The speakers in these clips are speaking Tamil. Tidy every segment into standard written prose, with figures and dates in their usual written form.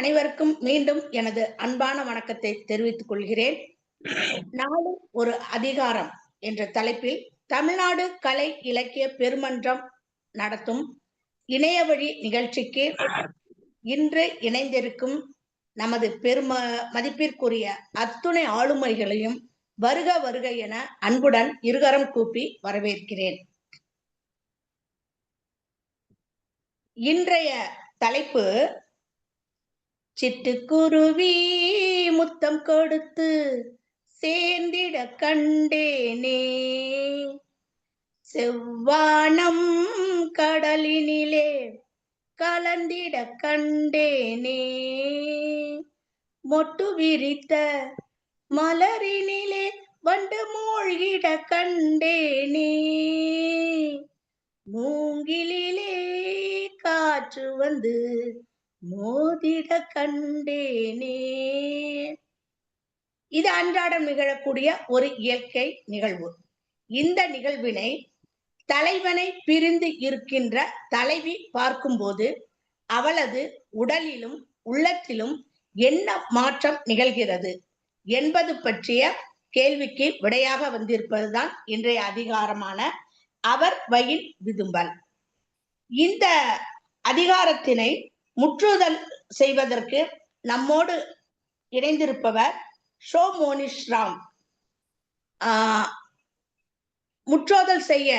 அனைவருக்கும் மீண்டும் எனது அன்பான வணக்கத்தை தெரிவித்துக் கொள்கிறேன். நாளும் ஒரு அதிகாரம் என்ற தலைப்பில் தமிழ்நாடு கலை இலக்கிய பெருமன்றம் நடத்தும் இணையவழி நிகழ்ச்சிக்கு இன்று இணைந்திருக்கும் நமது மதிப்பிற்குரிய அத்துணை ஆளுமைகளையும் வருக வருக என அன்புடன் இருகரம் கூப்பி வரவேற்கிறேன். இன்றைய தலைப்பு சிட்டுக்குருவி முத்தம் கொடுத்து சேர்ந்திட கண்டேனே, செவ்வானம் கடலினிலே கலந்திட கண்டேனே, மொட்டு விரித்த மலரினிலே வண்டு மூழ்கிட கண்டேனே, மூங்கிலே காற்று வந்து மோதிட கண்டேனே. இது அன்றாடம் நிகழக்கூடிய ஒரு இயற்கை நிகழ்வு. இந்த நிகழ்வினை தலைவனை பிரிந்து இருக்கின்ற தலைவி பார்க்கும்போது அவளது உடலிலும் உள்ளத்திலும் என்ன மாற்றம் நிகழ்கிறது என்பது பற்றிய கேள்விக்கு விடையாக வந்திருப்பதுதான் இன்றைய அதிகாரமான அவர் வயின் விதும்பல். இந்த அதிகாரத்தினை முற்றுதல் செய்வதற்கு நம்மோடு இணைந்திருப்பவர் ஷோ மோனிஷ் ராம். முற்றோதல் செய்ய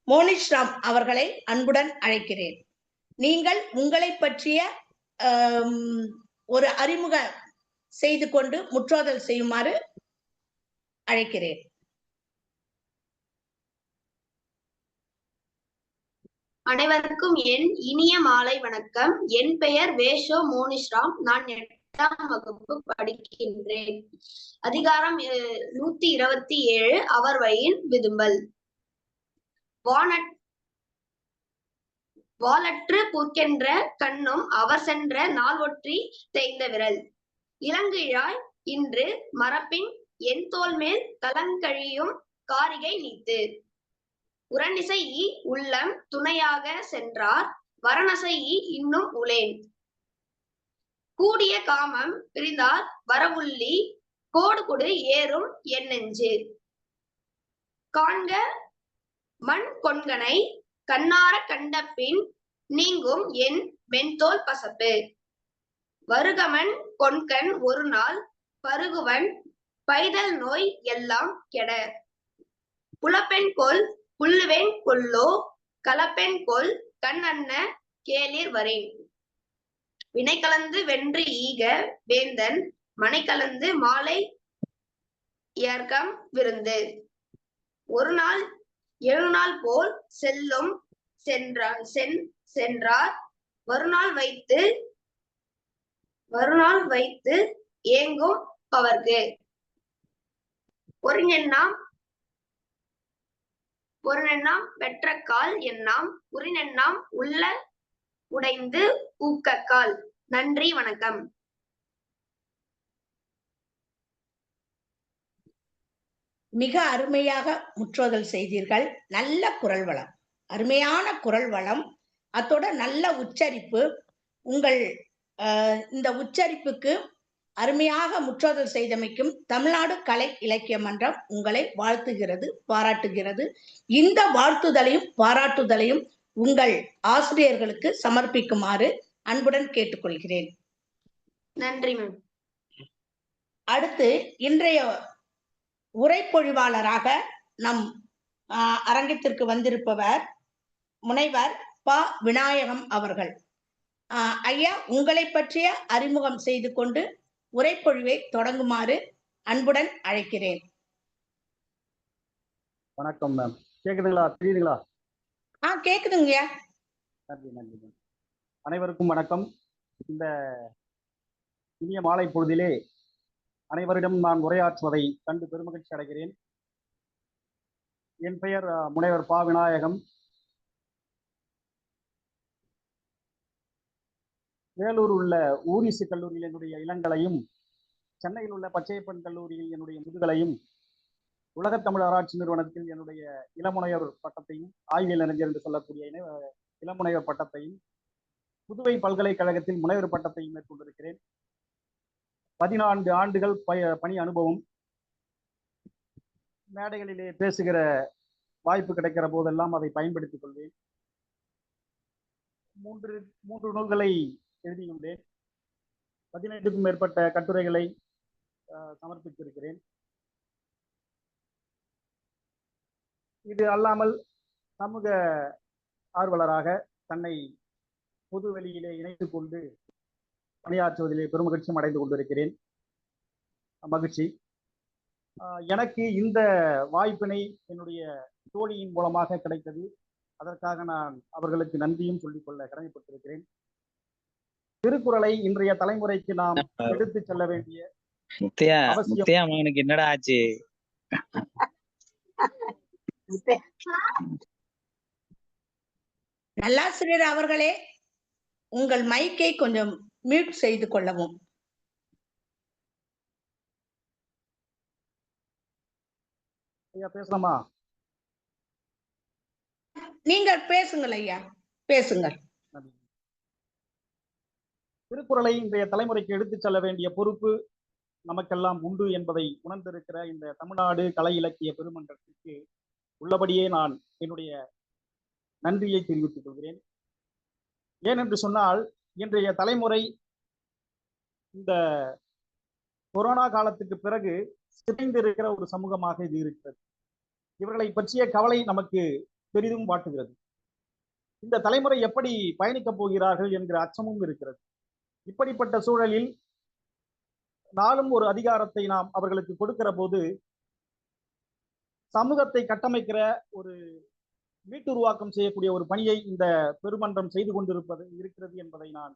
மோனிஷ் ராம் அவர்களை அன்புடன் அழைக்கிறேன். நீங்கள் உங்களை பற்றிய ஒரு அறிமுக செய்து கொண்டு முற்றோதல் செய்யுமாறு அழைக்கிறேன். அனைவருக்கும் என் இனிய மாலை வணக்கம். என் பெயர் வேஷோ மோனிஷ்ராம். நான் 8ஆம் வகுப்பு படிக்கின்றேன். அதிகாரம் 127 அவர் வயின் விதும்பல். வாளற்று பூக்கென்ற கண்ணும் அவர் சென்ற நாள் ஒற்றி தேய்ந்த விரல். இளங்கிழாய் இன்று மரப்பின் என் தோல் மேல் கலங்கழியும் காரிகை நீத்து. உரணிசை உள்ளம் துணையாக சென்றார் வரணசை இன்னும் உளேன். கூடிய காமம் பிரிந்தார் வரவுள்ளி கோடு கொடு ஏறும் என் நெஞ்சு. காண்க மண் கொண்கனை கண்ணார கண்ட பின் நீங்கும் என் மென்தோல் பசப்பு. வருகமன் கொண்கண் ஒரு நாள் பருகுவன் பைதல் நோய் எல்லாம் கெட. புலப்பெண் கொல் புல்லுவேன் கொல்லோ கலப்பெண் கொல் கண் அன்ன கேளிர் வரேன். வினை கலந்து வென்று ஈக வேந்தன் மனை கலந்து மாலை ஏற்கம் விருந்து. ஒரு நாள் 7 நாள் போல் செல்லும் சென்றார் வருநாள் வைத்து ஏங்கும் பவர்க்கு. ஒரு நெண்ணாம் பெற்ற கால் எண்ணாம் உரிநெண்ணாம் உள்ள உடைந்து ஊக்கக்கால். நன்றி, வணக்கம். மிக அருமையாக முற்றோதல் செய்தீர்கள். நல்ல குரல் வளம், அருமையான குரல் வளம், அத்தோட நல்ல உச்சரிப்பு. உங்கள் இந்த உச்சரிப்புக்கு அருமையாக முற்றோதல் செய்தமைக்கும் தமிழ்நாடு கலை இலக்கிய மன்றம் உங்களை வாழ்த்துகிறது, பாராட்டுகிறது. இந்த வாழ்த்துதலையும் பாராட்டுதலையும் உங்கள் ஆசிரியர்களுக்கு சமர்ப்பிக்குமாறு அன்புடன் கேட்டுக்கொள்கிறேன். நன்றி மேம். அடுத்து இன்றைய உரைப்பொழிவாளராக நம் அரங்கத்திற்கு வந்திருப்பவர் முனைவர் ப. விநாயகம் அவர்கள். ஐயா, உங்களை பற்றிய அறிமுகம் செய்து கொண்டு உரைப்பொழிவை தொடங்குமாறு அன்புடன் அழைக்கிறேன். வணக்கம் மேம். கேக்குதுங்களா? தெரியுதுங்களா? கேக்குதுங்க. நன்றி நன்றி மேம். அனைவருக்கும் வணக்கம். இந்த இனிய மாலை பொழுதிலே அனைவரிடம் நான் உரையாற்றுவதை கண்டு பெருமகிழ்ச்சி அடைகிறேன். என் பெயர் முனைவர் ப. விநாயகம். வேலூர் உள்ள ஊரிசு கல்லூரியில் என்னுடைய இளங்கலையும், சென்னையில் உள்ள பச்சையப்பன் கல்லூரியில் என்னுடைய முதுகலையும், உலகத்தமிழ் ஆராய்ச்சி நிறுவனத்தில் என்னுடைய இளமுனைவர் பட்டத்தையும், ஆய்வியல் அறிஞர் என்று சொல்லக்கூடிய இளமுனைவர் பட்டத்தையும், புதுவை பல்கலைக்கழகத்தில் முனைவர் பட்டத்தை மேற்கொண்டிருக்கிறேன். 14 ஆண்டுகள் பணி அனுபவம். மேடைகளிலே பேசுகிற வாய்ப்பு கிடைக்கிற போதெல்லாம் அதை பயன்படுத்திக் கொள்வேன். மூன்று நூல்களை எழுதியுள்ளேன். 18க்கும் மேற்பட்ட கட்டுரைகளை சமர்ப்பித்திருக்கிறேன். இது அல்லாமல் சமூக ஆர்வலராக தன்னை பொது வெளியிலே இணைத்துக் கொண்டு பணியாற்றுவதிலே பெருமகிழ்ச்சியும் அடைந்து கொண்டிருக்கிறேன். மகிழ்ச்சி. எனக்கு இந்த வாய்ப்பினை என்னுடைய தோழியின் மூலமாக கிடைத்தது. அதற்காக நான் அவர்களுக்கு நன்றியும் சொல்லிக்கொள்ள கடமைப்பட்டிருக்கிறேன். திருக்குறளை இன்றைய தலைமுறைக்கு நாம் எடுத்து செல்ல வேண்டிய அவசியம். என்னடா ஆச்சு? நல்லாசிரியர் அவர்களே, உங்கள் மைக்கை கொஞ்சம் மியூட் செய்து கொள்ளவும். ஐயா பேசலாமா? நீங்கள் பேசுங்கள் ஐயா, பேசுங்கள். திருக்குறளை இன்றைய தலைமுறைக்கு எடுத்துச் செல்ல வேண்டிய பொறுப்பு நமக்கெல்லாம் உண்டு என்பதை உணர்ந்திருக்கிற இந்த தமிழ்நாடு கலை இலக்கிய பெருமன்றத்திற்கு உள்ளபடியே நான் என்னுடைய நன்றியை தெரிவித்துக் கொள்கிறேன். ஏனென்று சொன்னால், இன்றைய தலைமுறை இந்த கொரோனா காலத்துக்கு பிறகு சிதைந்திருக்கிற ஒரு சமூகமாக இது இருக்கிறது. இவர்களை பற்றிய கவலை நமக்கு பெரிதும் வாட்டுகிறது. இந்த தலைமுறை எப்படி பயணிக்கப் போகிறார்கள் என்கிற அச்சமும் இருக்கிறது. இப்படிப்பட்ட சூழலில் நாளும் ஒரு அதிகாரத்தை நாம் அவர்களுக்கு கொடுக்கிற போது சமூகத்தை கட்டமைக்கிற ஒரு மீட்டுருவாக்கம் செய்யக்கூடிய ஒரு பணியை இந்த பெருமன்றம் செய்து இருக்கிறது என்பதை நான்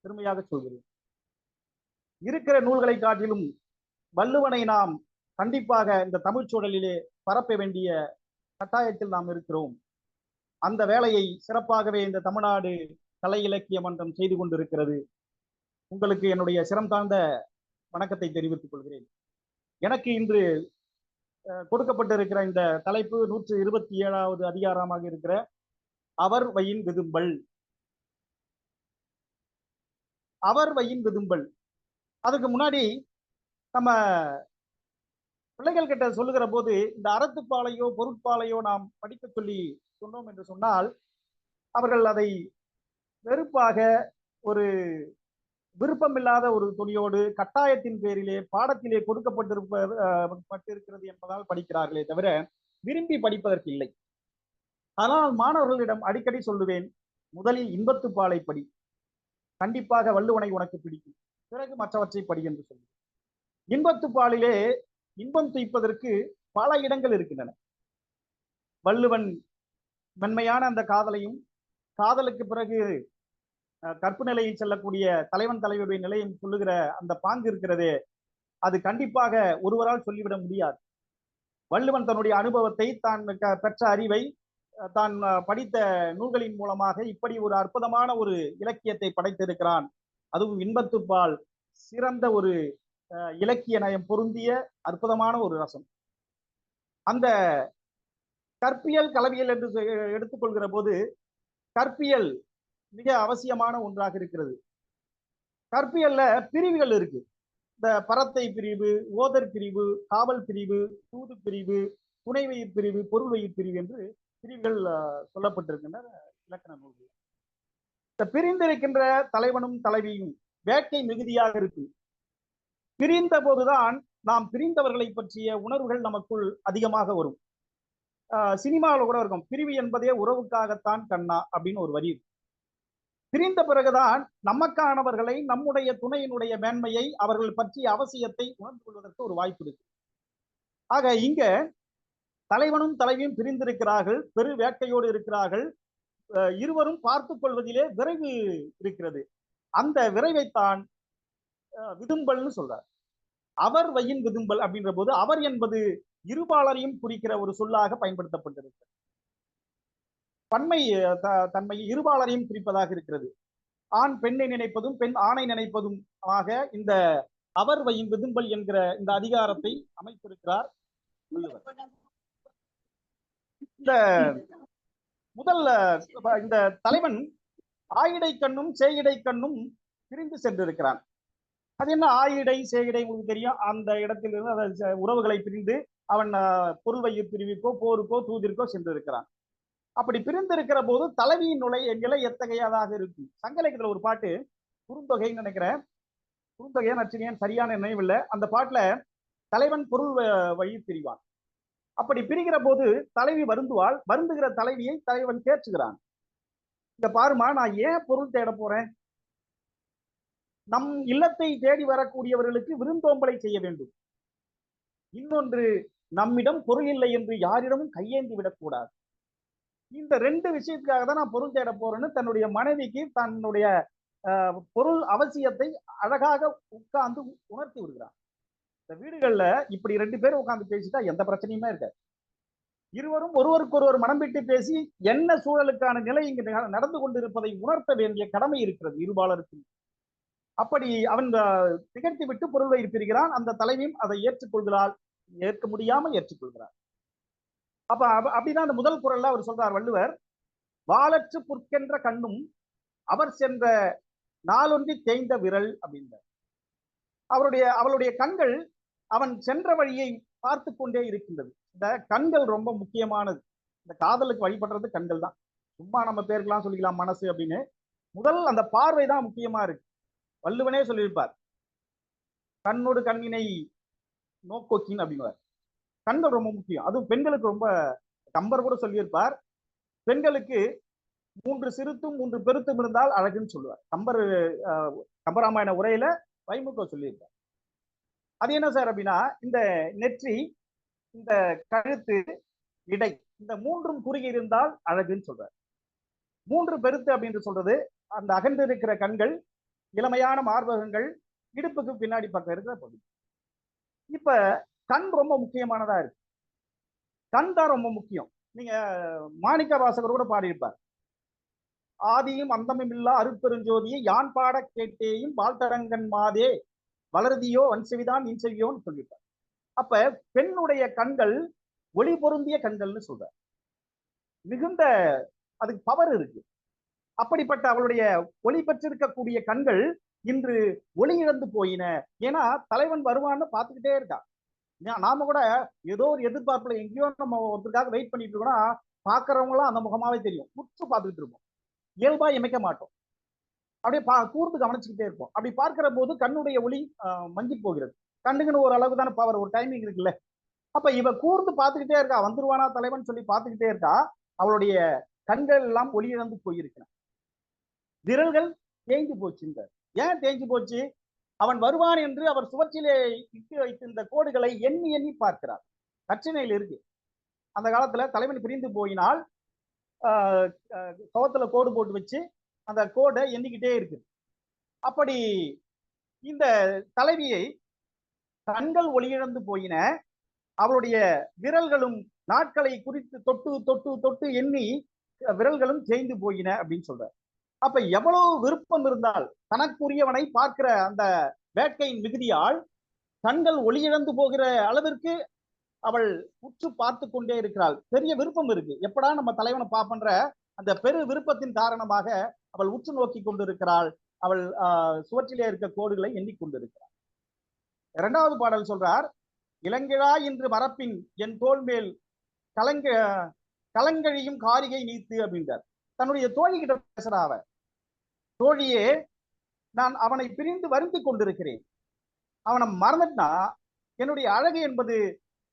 பெருமையாக சொல்கிறேன். இருக்கிற நூல்களை காட்டிலும் வள்ளுவனை நாம் கண்டிப்பாக இந்த தமிழ் சூழலிலே பரப்ப வேண்டிய கட்டாயத்தில் நாம் இருக்கிறோம். அந்த வேலையை சிறப்பாகவே இந்த தமிழ்நாடு கலை இலக்கிய மன்றம் செய்து கொண்டிருக்கிறது. உங்களுக்கு என்னுடைய சிரம் தாழ்ந்த வணக்கத்தை தெரிவித்துக் கொள்கிறேன். எனக்கு இன்று கொடுக்கப்பட்டிருக்கிற இந்த தலைப்பு 127வது அதிகாரமாக இருக்கிற அவர் வயின் விதும்பல். அவர் வயின் விதும்பல். அதுக்கு முன்னாடி நம்ம பிள்ளைகள் கிட்ட சொல்லுகிற போது இந்த அறத்துப்பாலையோ பொருட்பாலையோ நாம் படிக்க சொல்லி சொன்னோம் என்று சொன்னால் அவர்கள் அதை வெறுப்பாக ஒரு விருப்பமில்லாத ஒரு துணியோடு கட்டாயத்தின் பேரிலே பாடத்திலே கொடுக்கப்பட்டிருக்கிறது என்பதால் படிக்கிறார்களே தவிர விரும்பி படிப்பதற்கு இல்லை. ஆனால் மாணவர்களிடம் அடிக்கடி சொல்லுவேன், முதலில் இன்பத்துப்பாலை படி, கண்டிப்பாக வள்ளுவனை உனக்கு பிடிக்கும், பிறகு மற்றவற்றை படி என்று சொல்லுவேன். இன்பத்துப்பாலிலே இன்பம் துய்ப்பதற்கு பல இடங்கள் இருக்கின்றன. வள்ளுவன் மென்மையான அந்த காதலையும், காதலுக்கு பிறகு கற்பு நிலையில் செல்லக்கூடிய தலைவன் தலைவருடைய நிலையும் சொல்லுகிற அந்த பாங்கு இருக்கிறதே, அது கண்டிப்பாக ஒருவரால் சொல்லிவிட முடியாது. வள்ளுவன் தன்னுடைய அனுபவத்தை, தான் பெற்ற அறிவை, தான் படித்த நூல்களின் மூலமாக இப்படி ஒரு அற்புதமான ஒரு இலக்கியத்தை படைத்திருக்கிறான். அதுவும் இன்பத்துப்பால் சிறந்த ஒரு இலக்கிய நயம் பொருந்திய அற்புதமான ஒரு ரசம். அந்த கற்பியல் கலவியல் என்று எடுத்துக்கொள்கிற போது கற்பியல் மிக அவசியமான ஒன்றாக இருக்கிறது. கற்பியல்ல பிரிவுகள் இருக்கு. இந்த பரத்தை பிரிவு, ஓதர் பிரிவு, காவல் பிரிவு, தூது பிரிவு, துணைவயிர் பிரிவு, பொருள்வயிர் பிரிவு என்று பிரிவுகள் சொல்லப்பட்டிருக்கின்ற இலக்கண நூல்கள். இந்த பிரிந்திருக்கின்ற தலைவனும் தலைவியும் வேட்கை மிகுதியாக இருக்கு. பிரிந்த போதுதான் நாம் பிரிந்தவர்களை பற்றிய உணர்வுகள் நமக்குள் அதிகமாக வரும். சினிமாவில் கூட இருக்கும், பிரிவு என்பதே உறவுக்காகத்தான் கண்ணா அப்படின்னு ஒரு வரி. பிரிந்த பிறகுதான் நமக்கானவர்களை, நம்முடைய துணையினுடைய மேன்மையை, அவர்கள் பற்றிய அவசியத்தை உணர்ந்து கொள்வதற்கு ஒரு வாய்ப்பு இருக்கு. ஆக இங்க தலைவனும் தலைவியும் பிரிந்திருக்கிறார்கள், பெரு வேட்கையோடு இருக்கிறார்கள். இருவரும் பார்த்துக் கொள்வதிலே விரைவு இருக்கிறது. அந்த விரைவைத்தான் விதும்பல்னு சொல்றார். அவர் வயின் விதும்பல் அப்படின்ற போது அவர் என்பது இருபாலரையும் குறிக்கிற ஒரு சொல்லாக பயன்படுத்தப்பட்டிருக்கிறது. பன்மை தன்மை இருபாலரையும் குறிப்பதாக இருக்கிறது. ஆண் பெண்ணை நினைப்பதும் பெண் ஆணை நினைப்பதும் ஆக இந்த அவர் வயின் விதும்பல் என்கிற இந்த அதிகாரத்தை அமைத்திருக்கிறார் வள்ளுவர். இந்த முதல்ல இந்த தலைவன் ஆயிடை கண்ணும் சேயிடை கண்ணும் பிரிந்து சென்றிருக்கிறான். அது என்ன ஆயிடை சேயிடை உங்களுக்கு தெரியும். அந்த இடத்திலிருந்து உறவுகளை பிரிந்து அவன் பொருள் வையும் பிரிவுக்கோ போருக்கோ தூதிற்கோ சென்றிருக்கிறான். அப்படி பிரிந்திருக்கிற போது தலைவியின் நிலை எத்தகையதாக இருக்கும். சங்க இலக்கியத்துல ஒரு பாட்டு, குறுந்தொகைன்னு நினைக்கிறேன், குறுந்தொகையா நச்சினியன் சரியான நினைவில்லை. அந்த பாட்டுல தலைவன் பொருள் வழி பிரிவான். அப்படி பிரிகிற போது தலைவி வருந்துவாள். வருந்துகிற தலைவியை தலைவன் தேற்றுகிறான். இந்த பாருமா, நான் ஏன் பொருள் தேட போறேன்? நம் இல்லத்தை தேடி வரக்கூடியவர்களுக்கு விருந்தோம்பலை செய்ய வேண்டும். இன்னொன்று, நம்மிடம் பொருள் இல்லை என்று யாரிடமும் கையேந்தி விடக்கூடாது. இந்த 2 விஷயத்துக்காக தான் நான் பொருள் தேட போறேன்னு தன்னுடைய மனைவிக்கு தன்னுடைய பொருள் அவசியத்தை அழகாக உட்கார்ந்து உணர்த்தி விடுகிறான். இந்த வீடுகள்ல இப்படி 2 பேரும் உட்கார்ந்து பேசிட்டா எந்த பிரச்சனையுமே இருக்காது. இருவரும் ஒருவருக்கொருவர் மனம் விட்டு பேசி என்ன சூழலுக்கான நிலை இங்கு நடந்து கொண்டிருப்பதை உணர்த்த வேண்டிய கடமை இருக்கிறது இருபாலருக்கு. அப்படி அவன் திகழ்த்தி விட்டு பொருள் வைப்பிருக்கிறான். அந்த தலைவியும் அதை ஏற்றுக்கொள்கிறாள். ஏற்க முடியாமல் ஏற்றுக்கொள்கிறார். அப்ப அப்படிதான் அந்த முதல் குறள்ல அவர் சொல்றார் வள்ளுவர், வாளற்று புற்கென்ற கண்ணும் அவர் சென்ற நாளொன்றி தேய்ந்த விரல் அப்படின்றார். அவளுடைய கண்கள் அவன் சென்ற வழியை பார்த்து கொண்டே இருக்கின்றது. இந்த கண்கள் ரொம்ப முக்கியமானது. இந்த காதலுக்கு வழிபடுறது கண்கள் தான். சும்மா நம்ம பேருக்கெல்லாம் சொல்லிக்கலாம் மனசு அப்படின்னு. முதல் அந்த பார்வை தான் முக்கியமா இருக்கு. வள்ளுவனே சொல்லியிருப்பார், கண்ணோடு கண்ணினை நோக்கோக்கின் அப்படின்னுவார். கண்கள் ரொம்ப முக்கியம். அதுவும் பெண்களுக்கு ரொம்ப. கம்பர் கூட சொல்லியிருப்பார், பெண்களுக்கு 3 சிறுத்தும் 3 பெருத்தும் இருந்தால் அழகுன்னு சொல்லுவார். கம்பராமாயண உரையில வைமுக சொல்லியிருப்பார். அது என்ன சார் அப்படின்னா, இந்த நெற்றி, இந்த கழுத்து, இடை, இந்த 3ம் குறுகி இருந்தால் அழகுன்னு சொல்றார். 3 பெருத்து அப்படின்னு சொல்றது அந்த அகன்று இருக்கிற கண்கள், இளமையான மார்பகங்கள், இடுப்புக்கு பின்னாடி பக்கம் இருக்கிற பகுதி. இப்ப கண் ரொம்ப முக்கியமானதா இருக்கு. கண் தான் ரொம்ப முக்கியம். நீங்க மாணிக்க வாசகர் கூட பாடியிருப்பார், ஆதியும் அந்தமும் இல்லா அருட்பெருஞ்சோதியை யான் பாட கேட்டேயும் வாழ்த்தரங்கன் மாதே வளர்தியோ வன்செவிதான் இன்செவியோன்னு சொல்லியிருப்பார். அப்ப பெண்ணுடைய கண்கள் ஒளி பொருந்திய கண்கள்னு சொல்ற, மிகுந்த அதுக்கு பவர் இருக்கு. அப்படிப்பட்ட அவளுடைய ஒளி பெற்றிருக்கக்கூடிய கண்கள் இன்று ஒளி இழந்து போயின. ஏன்னா தலைவன் வருவான்னு பார்த்துக்கிட்டே இருக்கா. நாம கூட ஏதோ ஒரு எதிர்பார்ப்புல எங்கேயோ நம்ம ஒருத்தருக்காக வெயிட் பண்ணிட்டு இருக்கோம்னா பாக்குறவங்க எல்லாம் அந்த முகமாவே தெரியும். உற்று பார்த்துக்கிட்டு இருப்போம், இயல்பா இமைக்க மாட்டோம், அப்படியே கூர்ந்து கவனிச்சுக்கிட்டே இருப்போம். அப்படி பார்க்கிற போது கண்ணுடைய ஒளி மங்கி போகிறது. கண்ணுக்குன்னு ஒரு அளவு தானே பவர், ஒரு டைமிங் இருக்குல்ல. அப்ப இவ கூர்ந்து பார்த்துக்கிட்டே இருக்கா, வந்துருவானா தலைவன் சொல்லி பார்த்துக்கிட்டே இருக்கா. அவளுடைய கண்கள் எல்லாம் ஒளி இழந்து போயிருக்கிறான். விரல்கள் தேய்ந்து போச்சுங்க. ஏன் தேய்ஞ்சு போச்சு? அவன் வருவான் என்று அவர் சுவற்றிலே இட்டு வைத்திருந்த கோடுகளை எண்ணி எண்ணி பார்க்கிறார். கச்சினையில் இருக்கு. அந்த காலத்துல தலைவன் பிரிந்து போயினால் கவத்துல கோடு போட்டு வச்சு அந்த கோடை எண்ணிக்கிட்டே இருக்கு. அப்படி இந்த தலைவியை கண்கள் ஒளியிழந்து போயின, அவளுடைய விரல்களும் நாட்களை குறித்து தொட்டு தொட்டு தொட்டு எண்ணி விரல்களும் தேய்ந்து போயின அப்படின்னு சொல்ற. அப்ப எவ்வளவு விருப்பம் இருந்தால் தனக்குரியவனை பார்க்கிற அந்த வேட்கையின் மிகுதியால் கண்கள் ஒளியிழந்து போகிற அளவிற்கு அவள் உற்று பார்த்து கொண்டே இருக்கிறாள். பெரிய விருப்பம் இருக்கு, எப்படா நம்ம தலைவனை பார்ப்பன்ற அந்த பெரு விருப்பத்தின் காரணமாக அவள் உற்று நோக்கி கொண்டிருக்கிறாள். அவள் சுவற்றிலே இருக்க கோடுகளை எண்ணிக்கொண்டிருக்கிறாள். 2வது பாடல் சொல்றார், இளங்கிழா இன்று மரப்பின் என் தோல் மேல் கலங்கழியும் காரிகை நீத்து அப்படின்றார். தன்னுடைய தோழி கிட்ட பேசுறா அவ. தோழியே, நான் அவனை பிரிந்து வருந்தி கொண்டிருக்கிறேன். அவனை மறந்துட்டா என்னுடைய அழகு என்பது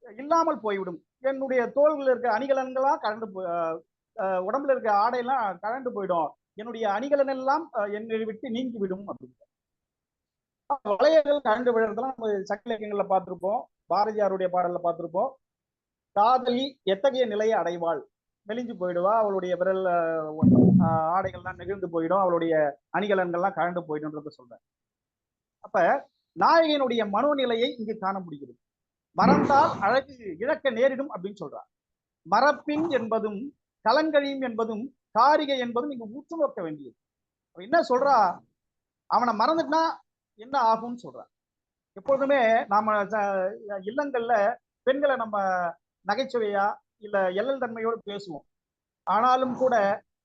இல்லாமல் போய்விடும். என்னுடைய தோள்கள் இருக்க அணிகலன்கள்லாம் கலந்து உடம்புல இருக்க ஆடையெல்லாம் கலந்து போயிடும். என்னுடைய அணிகலன் எல்லாம் என்னை விட்டு நீங்கி விடும் அப்படின்னு. வளையல்கள் கலந்து விழுறதெல்லாம் நம்ம சங்க இலக்கியங்கள்ல பார்த்திருப்போம், பாரதியாருடைய பாடல்ல பார்த்திருப்போம். காதலி எத்தகைய நிலையை அடைவாள்? மெலிஞ்சு போயிடுவா, அவளுடைய விரல் ஆடைகள்லாம் நெகிழ்ந்து போயிடும், அவளுடைய அணிகலன்கள்லாம் கலந்து போயிடும்ன்றத சொல்றேன். அப்ப நாயகனுடைய மனோநிலையை இங்கு காண முடிகிறது. மறந்தால் அழகு இழக்க நேரிடும் அப்படின்னு சொல்றார். மரப்பின் என்பதும் கலங்கழியும் என்பதும் காரிகை என்பதும் இங்கு உற்று நோக்க வேண்டியது. என்ன சொல்றா, அவனை மறந்துட்டா என்ன ஆகும்னு சொல்றான். எப்பொழுதுமே நாம இல்லங்கள்ல பெண்களை நம்ம நகைச்சுவையா இல்ல எல்லல் தன்மையோடு பேசுவோம். ஆனாலும் கூட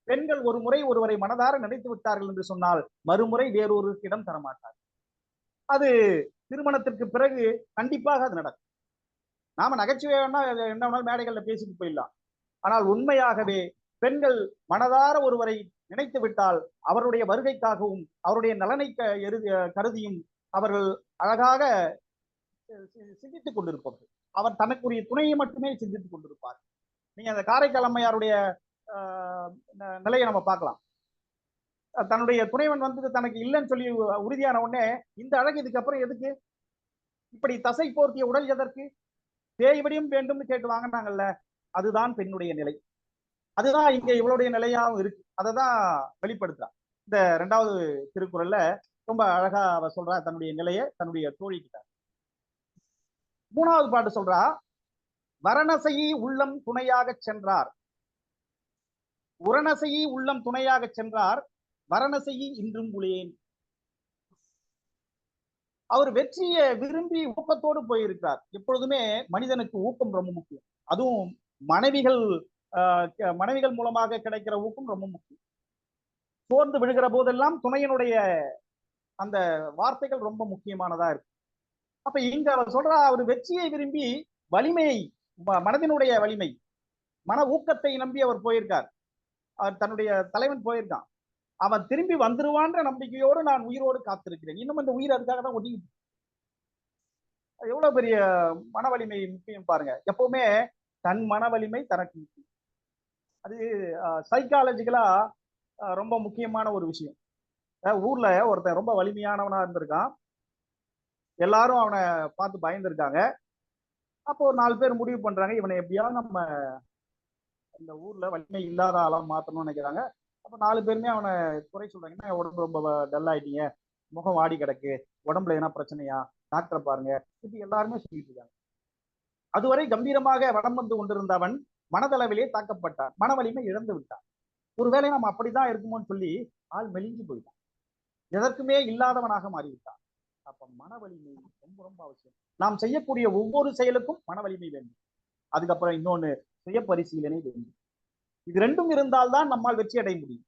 பெண்கள் ஒரு முறை ஒருவரை மனதார நினைத்து விட்டார்கள் என்று சொன்னால் மறுமுறை வேறொருக்கு இடம் தரமாட்டார். அது திருமணத்திற்கு பிறகு கண்டிப்பாக அது நடக்கும். நாம நகைச்சுவை வேணா என்ன வேணாலும் மேடைகள்ல பேசிட்டு போயிடலாம். ஆனால் உண்மையாகவே பெண்கள் மனதார ஒருவரை நினைத்து விட்டால் அவருடைய வருகைக்காகவும் அவருடைய நலனை கருதியும் அவர்கள் அழகாக சிந்தித்துக் கொண்டிருப்பவர்கள். அவர் தனக்குரிய துணையை மட்டுமே சிந்தித்துக் கொண்டிருப்பார். நீங்க அந்த காரைக்கால் அம்மையாருடைய நிலையை நம்ம பார்க்கலாம். தன்னுடைய துணைவன் வந்து தனக்கு இல்லைன்னு சொல்லி உறுதியான உடனே இந்த அழகு இதுக்கப்புறம் எதுக்கு, இப்படி தசை போர்த்திய உடல் எதற்கு, தேய்வடியும் வேண்டும்னு கேட்டு வாங்கினாங்கல்ல, அதுதான் பெண்ணுடைய நிலை. அதுதான் இங்க இவளுடைய நிலையாவும் இருக்கு. அதை தான் வெளிப்படுத்துறா இந்த 2வது திருக்குறள்ல. ரொம்ப அழகா அவ சொல்றா தன்னுடைய நிலையை தன்னுடைய தோழிக்கிட்ட. 3வது பாட்டு சொல்றா, வரணசையை உள்ளம் துணையாக சென்றார், உரணசையை உள்ளம் துணையாக சென்றார், வரணசையை இன்றும் உளேன். அவர் வெற்றியை விரும்பி ஊக்கத்தோடு போயிருக்கிறார். எப்பொழுதுமே மனிதனுக்கு ஊக்கம் ரொம்ப முக்கியம். அதுவும் மனைவிகள் மூலமாக கிடைக்கிற ஊக்கம் ரொம்ப முக்கியம். சோர்ந்து விழுகிற போதெல்லாம் துணையினுடைய அந்த வார்த்தைகள் ரொம்ப முக்கியமானதா இருக்கு. அப்ப இங்க அவர் சொல்றா, அவர் வெற்றியை விரும்பி வலிமையை, மனதினுடைய வலிமை, மன ஊக்கத்தை நம்பி அவர் போயிருக்கார். அவர் தன்னுடைய தலைவன் போயிருக்கான். அவன் திரும்பி வந்துருவான்ற நம்பிக்கையோடு நான் உயிரோடு காத்திருக்கிறேன். இன்னும் இந்த உயிர் அதுக்காக தான் ஒட்டிக்கிட்டு. எவ்வளவு பெரிய மன வலிமை முக்கியம் பாருங்க. எப்பவுமே தன் மன வலிமை தனக்கு முக்கியம். அது சைக்காலஜிக்கலா ரொம்ப முக்கியமான ஒரு விஷயம். ஊர்ல ஒருத்தன் ரொம்ப வலிமையானவனா இருந்திருக்கான். எல்லாரும் அவனை பார்த்து பயந்துருக்காங்க. அப்போ ஒரு 4 பேர் முடிவு பண்றாங்க, இவனை எப்படியாவது நம்ம இந்த ஊர்ல வலிமை இல்லாத ஆளா மாத்தணும்னு நினைக்கிறாங்க. அப்ப 4 பேருமே அவனை குறை சொல்றாங்க. என்ன உடம்பு ரொம்ப டல் ஆயிட்டீங்க, முகம் வாடி கிடக்கு, உடம்புல எதனா பிரச்சனையா, டாக்டரை பாருங்க, இப்படி எல்லாருமே சொல்லிட்டு இருக்காங்க. அதுவரை கம்பீரமாக வடம் வந்து கொண்டிருந்தவன் மனதளவிலே தாக்கப்பட்டான், மன வலிமை இழந்து விட்டான். ஒருவேளை நம்ம அப்படிதான் இருக்குமோன்னு சொல்லி ஆள் மெலிஞ்சு போயிட்டான், எதற்குமே இல்லாதவனாக மாறிவிட்டான். அப்ப மன வலிமை ரொம்ப ரொம்ப அவசியம். நாம் செய்யக்கூடிய ஒவ்வொரு செயலுக்கும் மன வலிமை வேண்டும். அதுக்கப்புறம் இன்னொன்னு, சுய பரிசீலனை வேண்டும். இது 2ம் இருந்தால்தான் நம்மால் வெற்றி அடைய முடியும்.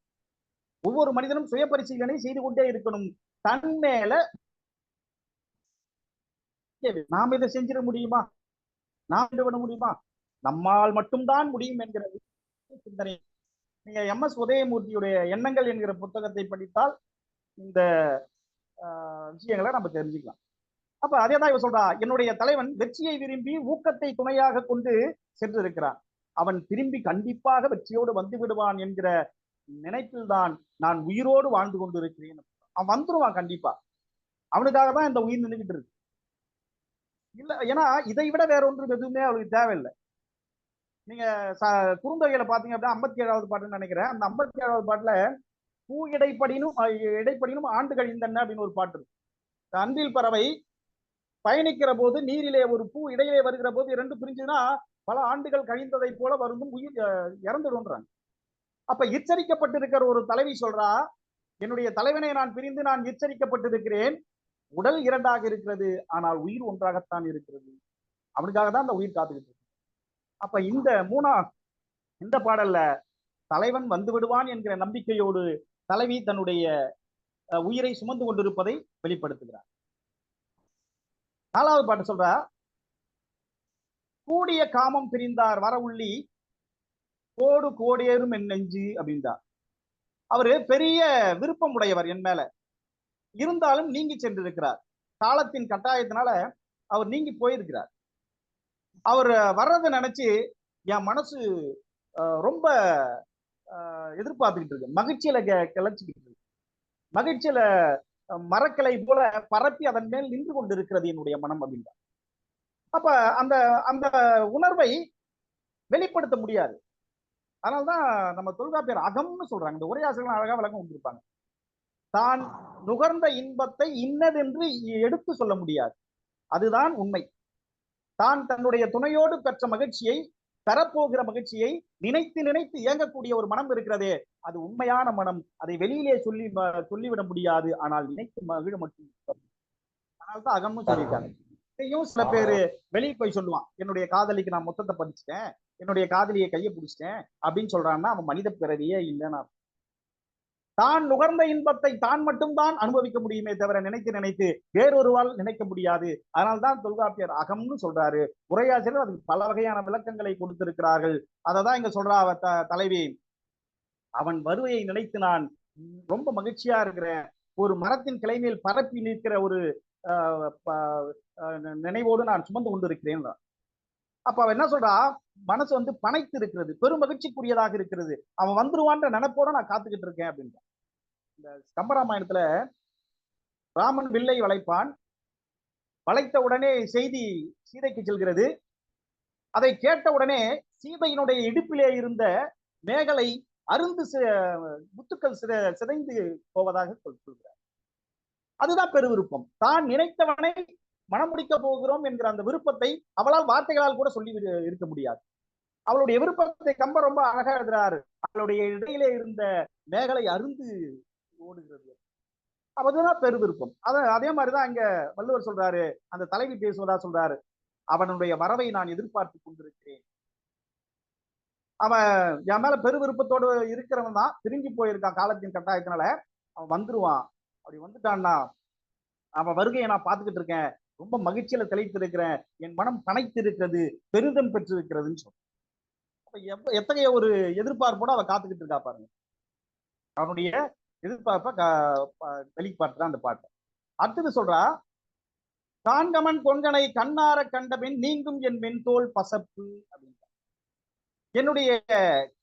ஒவ்வொரு மனிதனும் சுய பரிசீலனை செய்து கொண்டே இருக்கணும். தன் மேல நாம் இதை செஞ்சிட முடியுமா, நாம் விட முடியுமா, நம்மால் மட்டும்தான் முடியும் என்கிற சிந்தனை. நீங்க MS உதயமூர்த்தியுடைய எண்ணங்கள் என்கிற புத்தகத்தை படித்தால் இந்த விஷயங்களை நம்ம தெரிஞ்சுக்கலாம். அப்ப அதேதான் இவ சொல்றா, என்னுடைய தலைவன் வெற்றியை விரும்பி ஊக்கத்தை துணையாக கொண்டு சென்று இருக்கிறான். அவன் திரும்பி கண்டிப்பாக வெற்றியோடு வந்து விடுவான் என்கிற நினைப்பில் தான் நான் உயிரோடு வாழ்ந்து கொண்டு இருக்கிறேன். அவன் வந்துருவான் கண்டிப்பா. அவனுக்காக தான் இந்த உயிர் நின்றுகிட்டு இருக்கு. இல்ல, ஏன்னா இதை விட வேற ஒன்று எதுவுமே அவளுக்கு தேவையில்லை. நீங்க குறுந்தொகையில பாத்தீங்க அப்படின்னா 57வது பாட்டுன்னு நினைக்கிறேன். அந்த 57வது பாட்டுல பூ இடைப்படினும் ஆண்டு கழிந்தன அப்படின்னு ஒரு பாட்டு இருக்கு. அன்பில் பறவை பயணிக்கிற போது நீரிலே ஒரு பூ இடையிலே வருகிற போது 2 பிரிஞ்சுன்னா பல ஆண்டுகள் கழிந்ததை போல வருந்தும் உயிர் இறந்துடுன்றாங்க. அப்ப எச்சரிக்கப்பட்டிருக்கிற ஒரு தலைவி சொல்றா, என்னுடைய தலைவனை நான் பிரிந்து நான் எச்சரிக்கப்பட்டிருக்கிறேன். உடல் 2ஆக இருக்கிறது, ஆனால் உயிர் ஒன்றாகத்தான் இருக்கிறது. அவனுக்காக தான் அந்த உயிர் காத்துக்கிட்டு இருக்கு. அப்ப இந்த பாடல்ல தலைவன் வந்து விடுவான் என்கிற நம்பிக்கையோடு தலைவி தன்னுடைய உயிரை சுமந்து கொண்டிருப்பதை வெளிப்படுத்துகிறார். 4வது பாட்டு சொல்றா, கூடிய காமம் பிரிந்தார் வர உள்ளி கோடு கோடேறும் என் நெஞ்சு அப்படின்றார். அவரு பெரிய விருப்பம் உடையவர் என் மேல, இருந்தாலும் நீங்கி சென்றிருக்கிறார். காலத்தின் கட்டாயத்தினால அவர் நீங்கி போயிருக்கிறார். அவர் வர்றதை நினைச்சு என் மனசு ரொம்ப எதிர்பார்த்துக்கிட்டு இருக்கு, மகிழ்ச்சியில கிளச்சிக்கிட்டு இருக்கு. மகிழ்ச்சியில மரக்கிளை போல பரப்பி அதன் மேல் நின்று கொண்டிருக்கிறது என்னுடைய மனம் அப்படின்றார். அப்ப அந்த அந்த உணர்வை வெளிப்படுத்த முடியாது. அதனால்தான் நம்ம தொல்காப்பியர் அகம்னு சொல்றாங்க. இந்த உரையாசிரியர்கள் அழகா விளக்கம் கொடுத்திருப்பாங்க. தான் நுகர்ந்த இன்பத்தை இன்னதென்று எடுத்து சொல்ல முடியாது, அதுதான் உண்மை. தான் தன்னுடைய துணையோடு பெற்ற மகிழ்ச்சியை, பெறப்போகிற மகிழ்ச்சியை நினைத்து நினைத்து இயங்கக்கூடிய ஒரு மனம் இருக்கிறதே, அது உண்மையான மனம். அதை வெளியிலே சொல்லிவிட முடியாது, ஆனால் நினைத்து மகிழ மட்டும். அதனால்தான் அகம்னு சொல்லியிருக்காங்க. இதையும் சில பேரு வெளியே போய் சொல்லுவான், என்னுடைய காதலிக்கு நான் மொத்தத்தை படிச்சுட்டேன், என்னுடைய காதலியை கையை பிடிச்சிட்டேன் அப்படின்னு சொல்றான்னா அவன் மனித பிறவியே இல்லைன்னு. தான் நுகர்ந்த இன்பத்தை தான் மட்டும்தான் அனுபவிக்க முடியுமே தவிர நினைத்து நினைத்து வேறொருவால் நினைக்க முடியாது. அதனால்தான் தொல்காப்பியர் அகம்னு சொல்றாரு. உரையாசிரியர் அதுக்கு பல வகையான விளக்கங்களை கொடுத்திருக்கிறார்கள். அததான் இங்க சொல்றா தலைவி, அவன் வருவையை நினைத்து நான் ரொம்ப மகிழ்ச்சியா இருக்கிறேன். ஒரு மரத்தின் கிளை மேல் பரப்பி நிற்கிற ஒரு நினைவோடு நான் சுமந்து கொண்டிருக்கிறேன். அப்ப அவன் என்ன சொல்றா, மனசு வந்து பனைத்து இருக்கிறது, பெரும் மகிழ்ச்சிக்குரியதாக இருக்கிறது, அவன் வந்துருவான்ற நினைப்போட நான் காத்துக்கிட்டு இருக்கேன் அப்படின்ற. இந்த கம்பராமாயணத்துல ராமன் வில்லை வளைப்பான், வளைத்த உடனே செய்தி சீதைக்கு செல்கிறது. அதை கேட்ட உடனே சீதையினுடைய இடுப்பிலே இருந்த மேகலை அருந்து முத்துக்கள் சிதைந்து போவதாக சொல்கிறார். அதுதான் பெருவிருப்பம். தான் நினைத்தவனை மனம் முடிக்க போகிறோம் என்கிற அந்த விருப்பத்தை அவளால் வார்த்தைகளால் கூட சொல்லி இருக்க முடியாது. அவளுடைய விருப்பத்தை கம்பர் ரொம்ப அழகா எழுதுறாரு. அவளுடைய இடையிலே இருந்த மேகலை அருந்து ஓடுகிறது. அதுதான் பெருவிருப்பம். அதே மாதிரிதான் இங்க வள்ளுவர் சொல்றாரு, அந்த தலைவி பேசுவதா சொல்றாரு, அவனுடைய வரவை நான் எதிர்பார்த்து கொண்டிருக்கிறேன். அவன் என் மேல பெருவிருப்பத்தோடு இருக்கிறவன் தான், திரும்பி போயிருக்கான் காலத்தின் கட்டாயத்தினால. அவன் வந்துருவான். அப்படி வந்துட்டான்னா அவன் வருகையை நான் பார்த்துக்கிட்டு இருக்கேன், ரொம்ப மகிழ்ச்சியில திளைத்து இருக்கிறேன், என் மனம் பனைத்து இருக்கிறது, பெருதம் பெற்று இருக்கிறதுன்னு சொல்ல. எத்தகைய ஒரு எதிர்பார்ப்போட அவ காத்துக்கிட்டு இருக்கா பாருங்க. அவனுடைய எதிர்பார்ப்ப வெளிப்பாட்டுறான் அந்த பாட்டை. அடுத்தது சொல்றா, காண்கமன் கொங்கனை கண்ணார கண்டபின் நீங்கும் என் மென்தோல் பசப்பு அப்படின்னு. என்னுடைய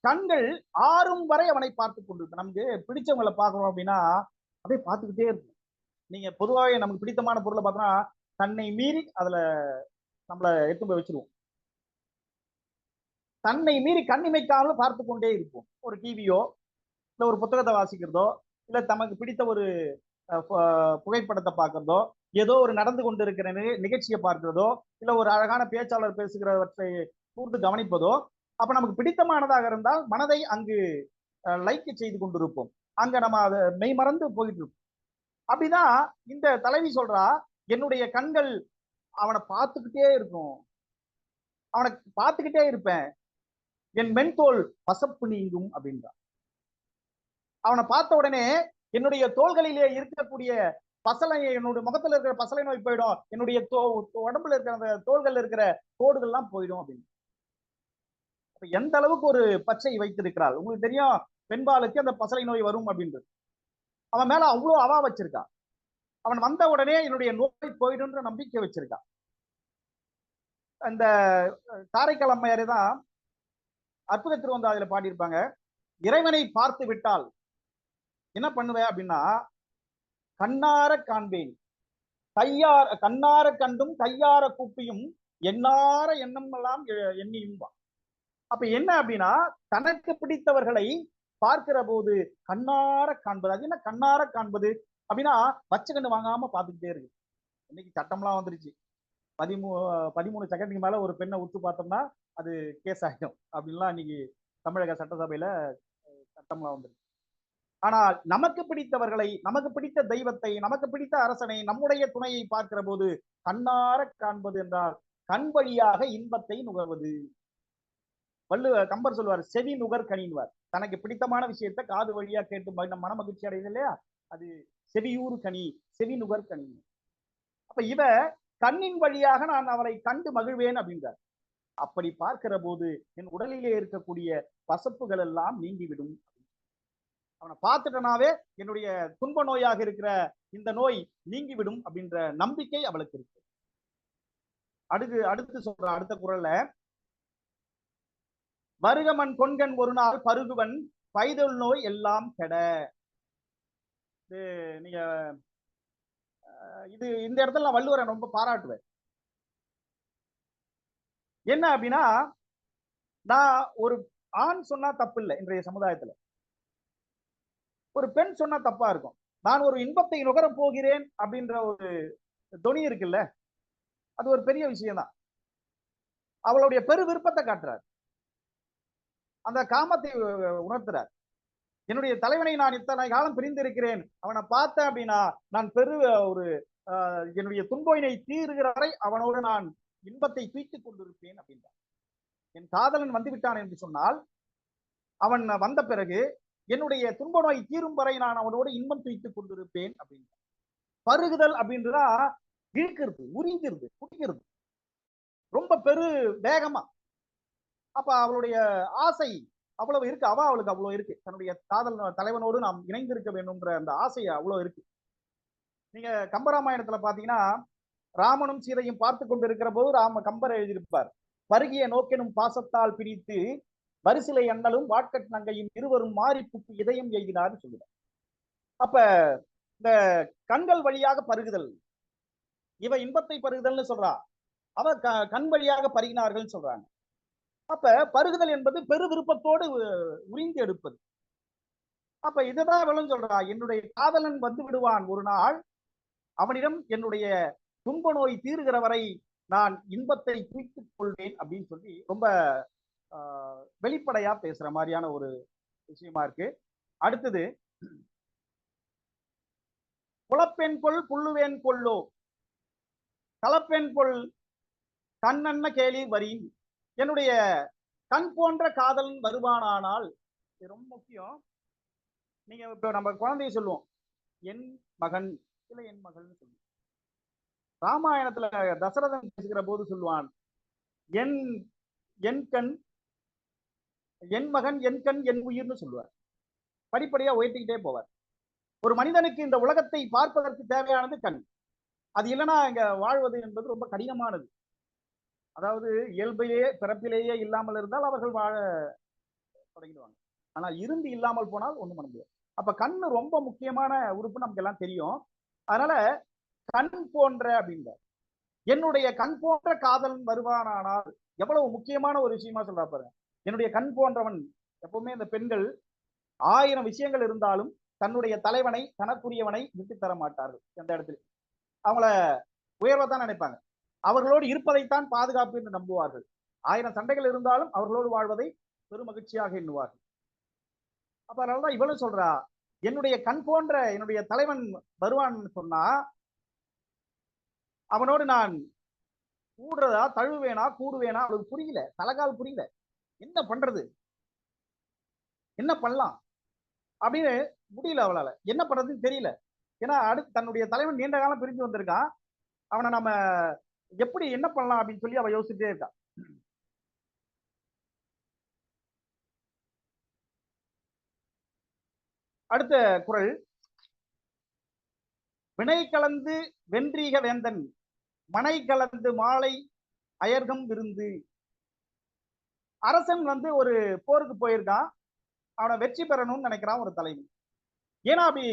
கண்கள் ஆறும் வரை அவனை பார்த்து கொண்டிருக்கு. நமக்கு பிடிச்சவங்களை பார்க்கணும் அப்படின்னா அப்படியே பார்த்துக்கிட்டே இருக்கும். நீங்க பொதுவாகவே நமக்கு பிடித்தமான பொருளை பார்த்தோம்னா தன்னை மீறி அதுல நம்மளை எடுத்து போய் வச்சிருவோம். தன்னை மீறி கண்ணிமைக்காமலும் பார்த்து கொண்டே இருப்போம். ஒரு டிவியோ இல்ல ஒரு புத்தகத்தை வாசிக்கிறதோ இல்ல தமக்கு பிடித்த ஒரு புகைப்படத்தை பார்க்கறதோ, ஏதோ ஒரு நடந்து கொண்டு இருக்கிற நிகழ்ச்சியை பார்க்கிறதோ இல்ல ஒரு அழகான பேச்சாளர் பேசுகிறவற்றை கூர்ந்து கவனிப்பதோ, அப்ப நமக்கு பிடித்தமானதாக இருந்தால் மனதை அங்கு லைக் செய்து கொண்டிருப்போம். அங்க நம்ம அதை மெய் மறந்து போயிட்டு இருப்போம். அப்படிதான் இந்த தலைவி சொல்றா, என்னுடைய கண்கள் அவனை பார்த்துக்கிட்டே இருக்கும், அவனை பார்த்துக்கிட்டே இருப்பேன், என் மென்தோல் பசப்பு நீங்கும் அப்படின்றான். அவனை பார்த்த உடனே என்னுடைய தோள்களிலே இருக்கக்கூடிய பசலை, என்னுடைய முகத்துல இருக்கிற பசலை நோய் போயிடும், என்னுடைய உடம்புல இருக்கிற அந்த தோள்கள் இருக்கிற கோடுகள்லாம் போயிடும் அப்படின்னு. எந்த அளவுக்கு ஒரு பச்சை வைத்திருக்கிறாள். உங்களுக்கு தெரியும், பெண்பாலுக்கு அந்த பசலை நோய் வரும் அப்படின்றது. அவன் மேல அவ்வளவு அவா வச்சிருக்கான். அவன் வந்த உடனே என்னுடைய நோய் போயிடுன்ற நம்பிக்கை வச்சிருக்கான். அந்த காரைக்கால் அம்மையாரே தான் அற்புத திருவந்தாதியில பாடியிருப்பாங்க, இறைவனை பார்த்து விட்டால் என்ன பண்ணுவேன் அப்படின்னா, கண்ணார காண்பேன், கண்ணார கண்டும் கையார கூப்பியும் எண்ணார எண்ணம் எல்லாம் எண்ணியும். அப்ப என்ன அப்படின்னா, தனக்கு பிடித்தவர்களை பார்க்கிற போது கண்ணார காண்பது. அது என்ன கண்ணார காண்பது அப்படின்னா, பச்சை கண்ணு வாங்காம பார்த்துக்கிட்டே இருக்கு. இன்னைக்கு சட்டம்லாம் வந்துருச்சு, 13 செகண்டுக்கு மேல ஒரு பெண்ணை உத்து பார்த்தோம்னா அது கேஸ் ஆகிடும் அப்படின்லாம் இன்னைக்கு தமிழக சட்டசபையில சட்டம்லாம் வந்துருக்கு. ஆனால் நமக்கு பிடித்தவர்களை, நமக்கு பிடித்த தெய்வத்தை, நமக்கு பிடித்த அரசனை, நம்முடைய துணையை பார்க்கிற போது கண்ணார காண்பது என்றால் கண் வழியாக இன்பத்தை நுகர்வது. கம்பர் சொல்வார், செவி நுகர் கணின்வார். தனக்கு பிடித்தமான விஷயத்தை காது வழியா கேட்டு மன மகிழ்ச்சி அடையுது இல்லையா, அது செவியூறு கனி, செவி நுகர் கனி. அப்ப இவ கண்ணின் வழியாக நான் அவரை கண்டு மகிழ்வேன் அப்படின்றார். அப்படி பார்க்கிற போது என் உடலிலே இருக்கக்கூடிய பசப்புகள் எல்லாம் நீங்கிவிடும். அவனை பார்த்துட்டனாவே என்னுடைய துன்ப நோயாக இருக்கிற இந்த நோய் நீங்கிவிடும் அப்படின்ற நம்பிக்கை அவளுக்கு இருக்கு. அடுத்து சொல்ற அடுத்த குறள்ல, வருகமன் கொன்கண் ஒரு நாள் பருகுவன் பைதல் நோய் எல்லாம் கெட. நீங்க இது இந்த இடத்துல நான் வள்ளுவரை ரொம்ப பாராட்டுவேன். என்ன அப்படின்னா, நான் ஒரு ஆண் சொன்னா தப்பு இல்லை, இன்றைய சமுதாயத்துல ஒரு பெண் சொன்னா தப்பா இருக்கும். நான் ஒரு இன்பத்தை நுகர போகிறேன் அப்படின்ற ஒரு தொனி இருக்குல்ல, அது ஒரு பெரிய விஷயம் தான். அவளுடைய பெரு விருப்பத்தை காட்டுறார், அந்த காமத்தை உணர்த்துறார். என்னுடைய தலைவனை நான் இத்தனை காலம் பிரிந்திருக்கிறேன், அவனை பார்த்தேன் அப்படின்னா நான் ஒரு என்னுடைய துன்போயினை தீருகிற வரை அவனோடு நான் இன்பத்தை தூக்கிக் கொண்டிருப்பேன் அப்படின்றான். என் காதலன் வந்து விட்டான் என்று சொன்னால், அவன் வந்த பிறகு என்னுடைய துன்ப நோய் தீரும் வரை நான் அவனோடு இன்பம் துய்த்துக் கொண்டிருப்பேன் அப்படின்னு. பருகுதல் அப்படின்றதா இழுக்கிறது, உறிஞ்சிருது, குடிக்கிறது ரொம்ப வேகமா. அப்ப அவளுடைய ஆசை அவ்வளவு இருக்கு, அவளுக்கு அவ்வளவு இருக்கு, தன்னுடைய காதல் தலைவனோடு நாம் இணைந்திருக்க வேண்டும்ன்ற அந்த ஆசை அவ்வளவு இருக்கு. நீங்க கம்பராமாயணத்துல பாத்தீங்கன்னா ராமனும் சீதையும் பார்த்து கொண்டிருக்கிற போது கம்பர் எழுதியிருப்பார், பருகிய நோக்கெனும் பாசத்தால் பிரித்து வரிசிலை அண்ணலும் வாட்கட் நங்கையும் இருவரும் மாறி புக்கு இதயம் எய்தினார் சொல்லுவார். அப்ப இந்த கண்கள் வழியாக பருகுதல், இவ இன்பத்தை பருகுதல்னு சொல்றா, அவ கண் வழியாக பருகினார்கள் சொல்றாங்க. அப்ப பருகுதல் என்பது பெரு விருப்பத்தோடு உறிந்து எடுப்பது. அப்ப இதுதான் இவளும் சொல்றா, என்னுடைய காதலன் வந்து விடுவான் ஒரு நாள், அவனிடம் என்னுடைய துன்ப நோய் தீருகிற வரை நான் இன்பத்தை தூக்கிக் கொள்வேன் அப்படின்னு சொல்லி ரொம்ப வெளிப்படையா பேசுற மாதிரியான ஒரு விஷயமா இருக்கு. அடுத்தது, குளப்பெண் கொள் புல்லுவேன் கொள்ளோ களப்பெண் கொள் கண்ணன்ன கேலி வரின், என்னுடைய கண் போன்ற காதலன் வருவானானால், இது ரொம்ப முக்கியம். நீங்க இப்ப நம்ம குழந்தைய சொல்லுவோம் என் மகன், இல்ல என் மகள்னு சொல்லுவோம். ராமாயணத்துல தசரதன் பேசுகிற போது சொல்லுவான், என் என் கண் என் மகன் என் கண் என் உயிர்னு சொல்லுவார். படிப்படியா உயர்த்திக்கிட்டே போவார். ஒரு மனிதனுக்கு இந்த உலகத்தை பார்ப்பதற்கு தேவையானது கண். அது இல்லைன்னா இங்க வாழ்வது என்பது ரொம்ப கடினமானது. அதாவது இயல்பிலேயே பிறப்பிலேயே இல்லாமல் இருந்தால் அவர்கள் வாழ தொடங்கிடுவாங்க. ஆனா இருந்து இல்லாமல் போனால் ஒண்ணும் பண்ண முடியாது. அப்ப கண்ணு ரொம்ப முக்கியமான உறுப்பு, நமக்கு எல்லாம் தெரியும். அதனால கண் போன்ற அப்படின்ற, என்னுடைய கண் போன்ற காதலன் வருவானானால், எவ்வளவு முக்கியமான ஒரு விஷயமா சொல்றா பாருங்க. என்னுடைய கண் போன்றவன், எப்பவுமே இந்த பெண்கள் 1000 விஷயங்கள் இருந்தாலும் தன்னுடைய தலைவனை, தனக்குரியவனை விட்டு தர மாட்டார்கள். எந்த இடத்துல அவங்கள உயர்வை தான் நினைப்பாங்க. அவர்களோடு இருப்பதைத்தான் பாதுகாப்பு என்று நம்புவார்கள். 1000 சண்டைகள் இருந்தாலும் அவர்களோடு வாழ்வதை பெரும் மகிழ்ச்சியாக எண்ணுவார்கள். அப்ப அதனாலதான் இவளும் சொல்றா, என்னுடைய கண் போன்ற என்னுடைய தலைவன் வருவான்னு சொன்னா அவனோடு நான் கூடுறதா தழுவேனா கூடுவேனா அவளுக்கு புரியல, தலகால் புரியல, என்ன பண்றது, என்ன பண்ணலாம் அப்படின்னு முடியல அவளால, என்ன பண்றதுன்னு தெரியல. ஏன்னா அடுத்து தன்னுடைய தலைவன் நீண்ட காலம் பிரிஞ்சு வந்திருக்கான், அவனை நம்ம எப்படி என்ன பண்ணலாம் அப்படின்னு சொல்லி அவ யோசிச்சுட்டே இருக்கா. அடுத்த குறள், வினை கலந்து வென்றீக வேந்தன் மனை கலந்து மாலை அயர்கம் விருந்து. அரசன் ஒரு போருக்கு போயிருக்கான், அவனை வெற்றி பெறணும்னு நினைக்கிறான் ஒரு தலைவன். ஏன்னா அப்படி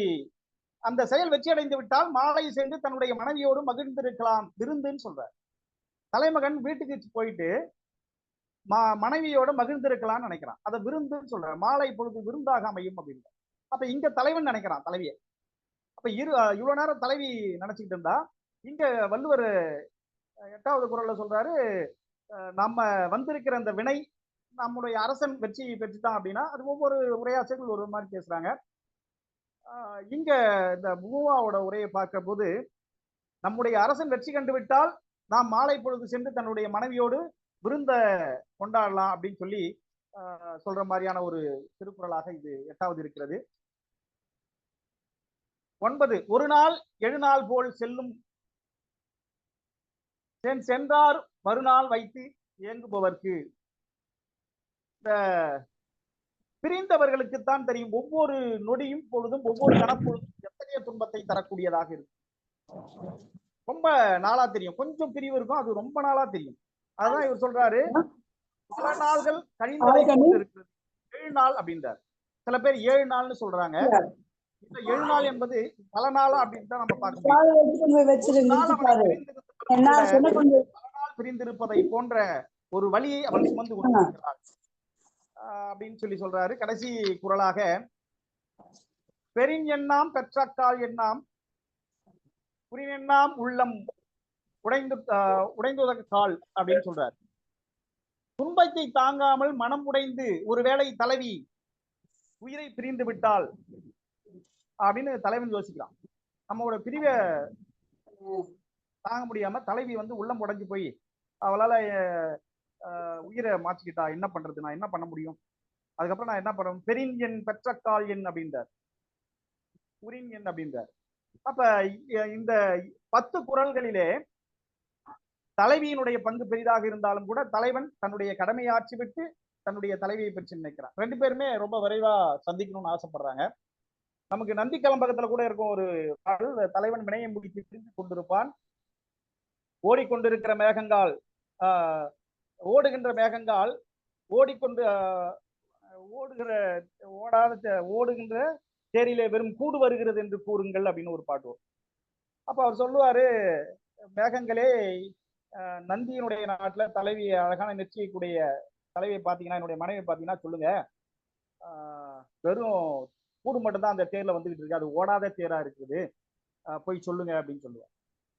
அந்த செயல் வெற்றி அடைந்து விட்டால் மாலை சென்று தன்னுடைய மனைவியோடு மகிழ்ந்திருக்கலாம், விருந்துன்னு சொல்றார். தலைமகன் வீட்டுக்கு போயிட்டு மனைவியோட மகிழ்ந்திருக்கலாம்னு நினைக்கிறான், அதை விருந்துன்னு சொல்ற, மாலை பொழுது விருந்தாக அமையும் அப்படின்னு. அப்ப இங்க தலைவன் நினைக்கிறான் தலைவியை. அப்ப இவ்வளவு நேரம் தலைவி நினைச்சுக்கிட்டு இருந்தா, இங்க வள்ளுவர் 8வது குறள்ல சொல்றாரு, நம்ம வந்திருக்கிற அந்த வினை, நம்முடைய அரசன் வெற்றி பெற்றுட்டான் அப்படின்னா, அது ஒவ்வொரு உரையாசிரியர்கள் ஒரு மாதிரி பேசுறாங்க. இங்க இந்த மூவாவோட உரையை பார்க்கிற போது, நம்முடைய அரசன் வெற்றி கண்டு விட்டால் நாம் மாலை பொழுது சென்று தன்னுடைய மனைவியோடு விருந்த கொண்டாடலாம் அப்படின்னு சொல்லி சொல்ற மாதிரியான ஒரு திருக்குறளாக இது 8வது இருக்கிறது. 9, ஒரு நாள் 7 நாள் போல் செல்லும் சென்றார் மறுநாள் வைத்து இயங்குபவர்க்கு. இந்த பிரிந்தவர்களுக்குத்தான் தெரியும் ஒவ்வொரு நொடியும் பொழுதும் ஒவ்வொரு கணப்பொழுதும் எத்தகைய துன்பத்தை தரக்கூடியதாக இருக்கு. ரொம்ப நாளா தெரியும், கொஞ்சம் பிரிவு இருக்கும், அது ரொம்ப நாளா தெரியும். அதுதான் இவர் சொல்றாரு, பல நாள்கள் கழிந்ததை இருக்கிறது 7 நாள் அப்படின்றார். சில பேர் 7 நாள்னு சொல்றாங்க. இந்த 7 நாள் என்பது பல நாளா அப்படின்னு தான் நம்ம பார்க்க முடியும். பல நாள் பிரிந்திருப்பதை போன்ற ஒரு வழியை அவள் சுமந்து கொண்டிருக்கிறாள் அப்படின்னு சொல்லி சொல்றாரு. கடைசி குறளாக, பெரின் எண்ணாம் பெற்றக்கால் எண்ணாம் புரிநெண்ணாம் உள்ளம் உடைந்துதக கால் அப்படின்னு சொல்றாரு. துன்பத்தை தாங்காமல் மனம் உடைந்து ஒருவேளை தலைவி உயிரை பிரிந்து விட்டால் அப்படின்னு தலைவன் யோசிக்கிறான். நம்மளோட பிரிவை தாங்க முடியாம தலைவி உள்ளம் உடைஞ்சு போய் அவளால உயிரை மாற்றிக்கிட்டா, என்ன பண்றது, நான் என்ன பண்ண முடியும் அதுக்கப்புறம் நான் என்ன பண்ணுறேன், பெரின் எண் பெற்ற கால் எண் அப்படின்றார், உரின் எண் அப்படின்றார். அப்ப இந்த 10 குறள்களிலே தலைவியினுடைய பங்கு பெரிதாக இருந்தாலும் கூட தலைவன் தன்னுடைய கடமையை ஆற்றிவிட்டு தன்னுடைய தலைவியை பற்றி நினைக்கிறான். 2 பேருமே ரொம்ப விரைவா சந்திக்கணும்னு ஆசைப்படுறாங்க. நமக்கு நந்தி கலம்பகத்துல கூட இருக்கும் ஒரு பாடல், தலைவன் வினயம் முடித்து திரிந்து கொண்டிருப்பான், ஓடிக்கொண்டிருக்கிற மேகங்கால் ஓடுகின்ற மேகங்கால் ஓடிக்கொண்டு ஓடுகின்ற தேரிலே வெறும் கூடு வருகிறது என்று கூறுங்கள் அப்படின்னு ஒரு பாட்டு வரும். அப்ப அவர் சொல்லுவாரு, மேகங்களே, நந்தியினுடைய நாட்டுல தலைவி அழகான நெற்றியக்கூடிய தலைவியை பார்த்தீங்கன்னா, என்னுடைய மனைவியை பார்த்தீங்கன்னா சொல்லுங்க, வெறும் கூடு மட்டும்தான் அந்த தேர்ல வந்துகிட்டு இருக்கு, அது ஓடாத தேரா இருக்குது, போய் சொல்லுங்க அப்படின்னு சொல்லுவார்.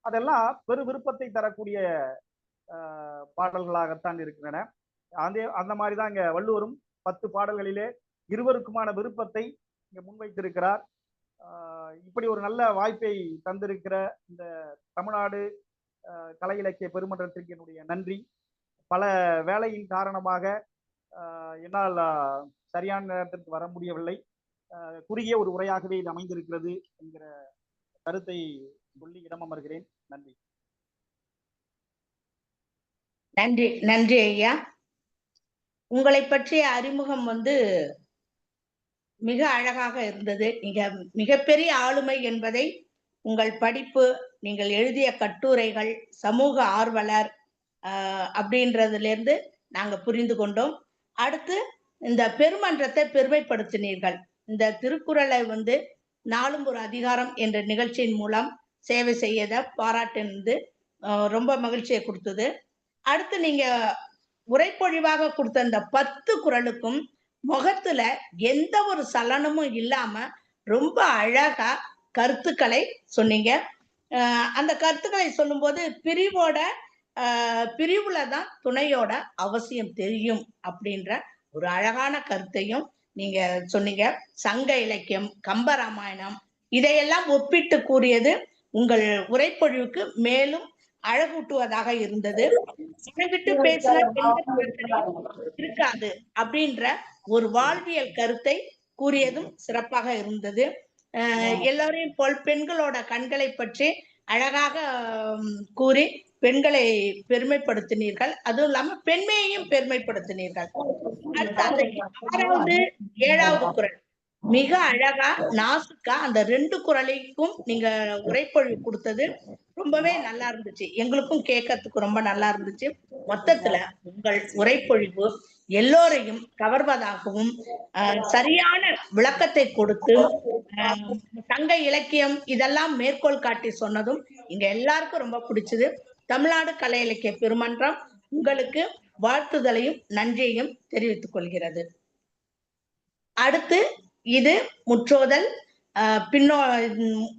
அதெல்லாம் பெரு விருப்பத்தை தரக்கூடிய பாடல்களாகத்தான் இருக்கின்றன. அந்த மாதிரிதான் இங்க வள்ளுவரும் 10 பாடல்களிலே இருவருக்குமான விருப்பத்தை இங்க முன்வைத்திருக்கிறார். இப்படி ஒரு நல்ல வாய்ப்பை தந்திருக்கிற இந்த தமிழ்நாடு கலை இலக்கிய பெருமன்றத்திற்கு என்னுடைய நன்றி. பல வேலையின் காரணமாக என்னால் சரியான நேரத்திற்கு வர முடியவில்லை. குறுகிய ஒரு உரையாகவே இது அமைந்திருக்கிறது என்கிற கருத்தை சொல்லி இடம் அமர்கிறேன். நன்றி. நன்றி நன்றி ஐயா. உங்களை பற்றிய அறிமுகம் மிக அழகாக இருந்தது. மிகப்பெரிய ஆளுமை என்பதை உங்கள் படிப்பு, நீங்கள் எழுதிய கட்டுரைகள், சமூக ஆர்வலர் அப்படின்றதுல இருந்து நாங்க புரிந்து கொண்டோம். அடுத்து இந்த பெருமன்றத்தை பெருமைப்படுத்தினீர்கள். இந்த திருக்குறளை நாளும் ஒரு அதிகாரம் என்ற நிகழ்ச்சியின் மூலம் சேவை செய்யத பாராட்டு ரொம்ப மகிழ்ச்சியை கொடுத்தது. அடுத்து நீங்க உரைப்பொழிவாக கொடுத்த இந்த 10 குறளுக்கும் முகத்துல எந்த ஒரு சலனமும் இல்லாம ரொம்ப அழகா கருத்துக்களை சொன்னீங்க. அந்த கருத்துக்களை சொல்லும் போது பிரிவுலதான் துணையோட அவசியம் தெரியும் அப்படின்ற ஒரு அழகான கருத்தையும் நீங்க சொன்னீங்க. சங்க இலக்கியம், கம்பராமாயணம் இதையெல்லாம் ஒப்பிட்டு கூறியது உங்கள் உரைப்பொழிவுக்கு மேலும் அழகூட்டுவதாக இருந்தது. விட்டு பேசினா இருக்காது அப்படின்ற ஒரு வாழ்வியல் கருத்தை கூறியதும் சிறப்பாக இருந்தது. எல்லாரையும் போல் பெண்களோட கண்களை பற்றி அழகாக கூறி பெண்களை பெருமைப்படுத்தினீர்கள். அதுவும் இல்லாம பெண்மையையும் பெருமைப்படுத்தினீர்கள். அடுத்து அந்த 6வது 7வது குறள் மிக அழகா நாசுக்கா அந்த 2 குறளைக்கும் நீங்க உரைப்பொழிவு கொடுத்தது ரொம்பவே நல்லா இருந்துச்சு. எங்களுக்கும் கேட்கறதுக்கு ரொம்ப நல்லா இருந்துச்சு. மொத்தத்துல உங்கள் உரைப்பொழிவு எல்லோரையும் கவர்வதாகவும் சரியான விளக்கத்தை கொடுத்து சங்க இலக்கியம் இதெல்லாம் மேற்கோள் காட்டி சொன்னதும் இங்க எல்லாருக்கும் ரொம்ப பிடிச்சது. தமிழ்நாடு கலை இலக்கிய பெருமன்றம் உங்களுக்கு வாழ்த்துதலையும் நன்றியையும் தெரிவித்துக் கொள்கிறது. அடுத்து இது முற்றோதல்,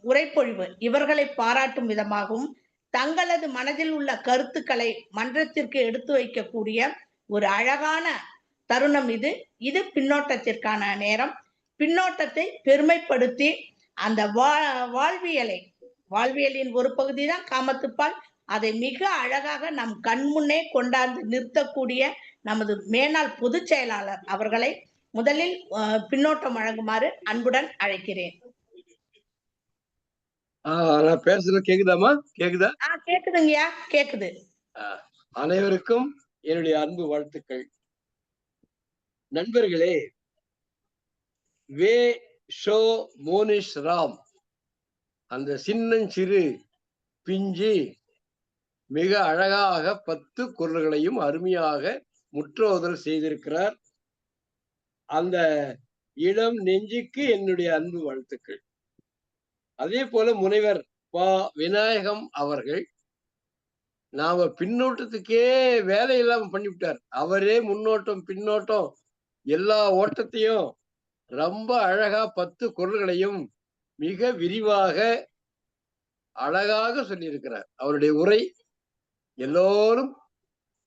உரைப்பொழிவு இவர்களை பாராட்டும் விதமாகவும் தங்களது மனதில் உள்ள கருத்துக்களை மன்றத்திற்கு எடுத்து வைக்கக்கூடிய ஒரு அழகான தருணம் இது பின்னோட்டத்திற்கான நேரம். பின்னோட்டத்தை பெருமைப்படுத்தி அந்த வாழ்வியலின் ஒரு பகுதி தான் காமத்துப்பால், அதை மிக அழகாக நம் கண்முன்னே கொண்டாந்து நிறுத்தக்கூடிய நமது மேனாள் பொதுச் செயலாளர் அவர்களை முதலில் பின்னோட்டம் வழங்குமாறு அன்புடன் அழைக்கிறேன். நான் பேசுறது கேக்குதாமா? கேக்குதா? கேக்குதுங்கய்யா, கேக்குது. அனைவருக்கும் என்னுடைய அன்பு வாழ்த்துக்கள். நண்பர்களே, வே ஷோ மோனிஷ் ராம் அந்த சின்னஞ்சிறு பிஞ்சி மிக அழகாக 10 குறள்களையும் அருமையாக முற்றோதல் செய்திருக்கிறார். அந்த இளம் நெஞ்சுக்கு என்னுடைய அன்பு வாழ்த்துக்கள். அதே போல முனைவர் பா. விநாயகம் அவர்கள் நாம பின்னோட்டத்துக்கே வேலை இல்லாம பண்ணிவிட்டார். அவரே முன்னோட்டம் பின்னோட்டம் எல்லா ஓட்டத்தையும் ரொம்ப அழகா 10 குறள்களையும் மிக விரிவாக அழகாக சொல்லியிருக்கிறார். அவருடைய உரை எல்லோரும்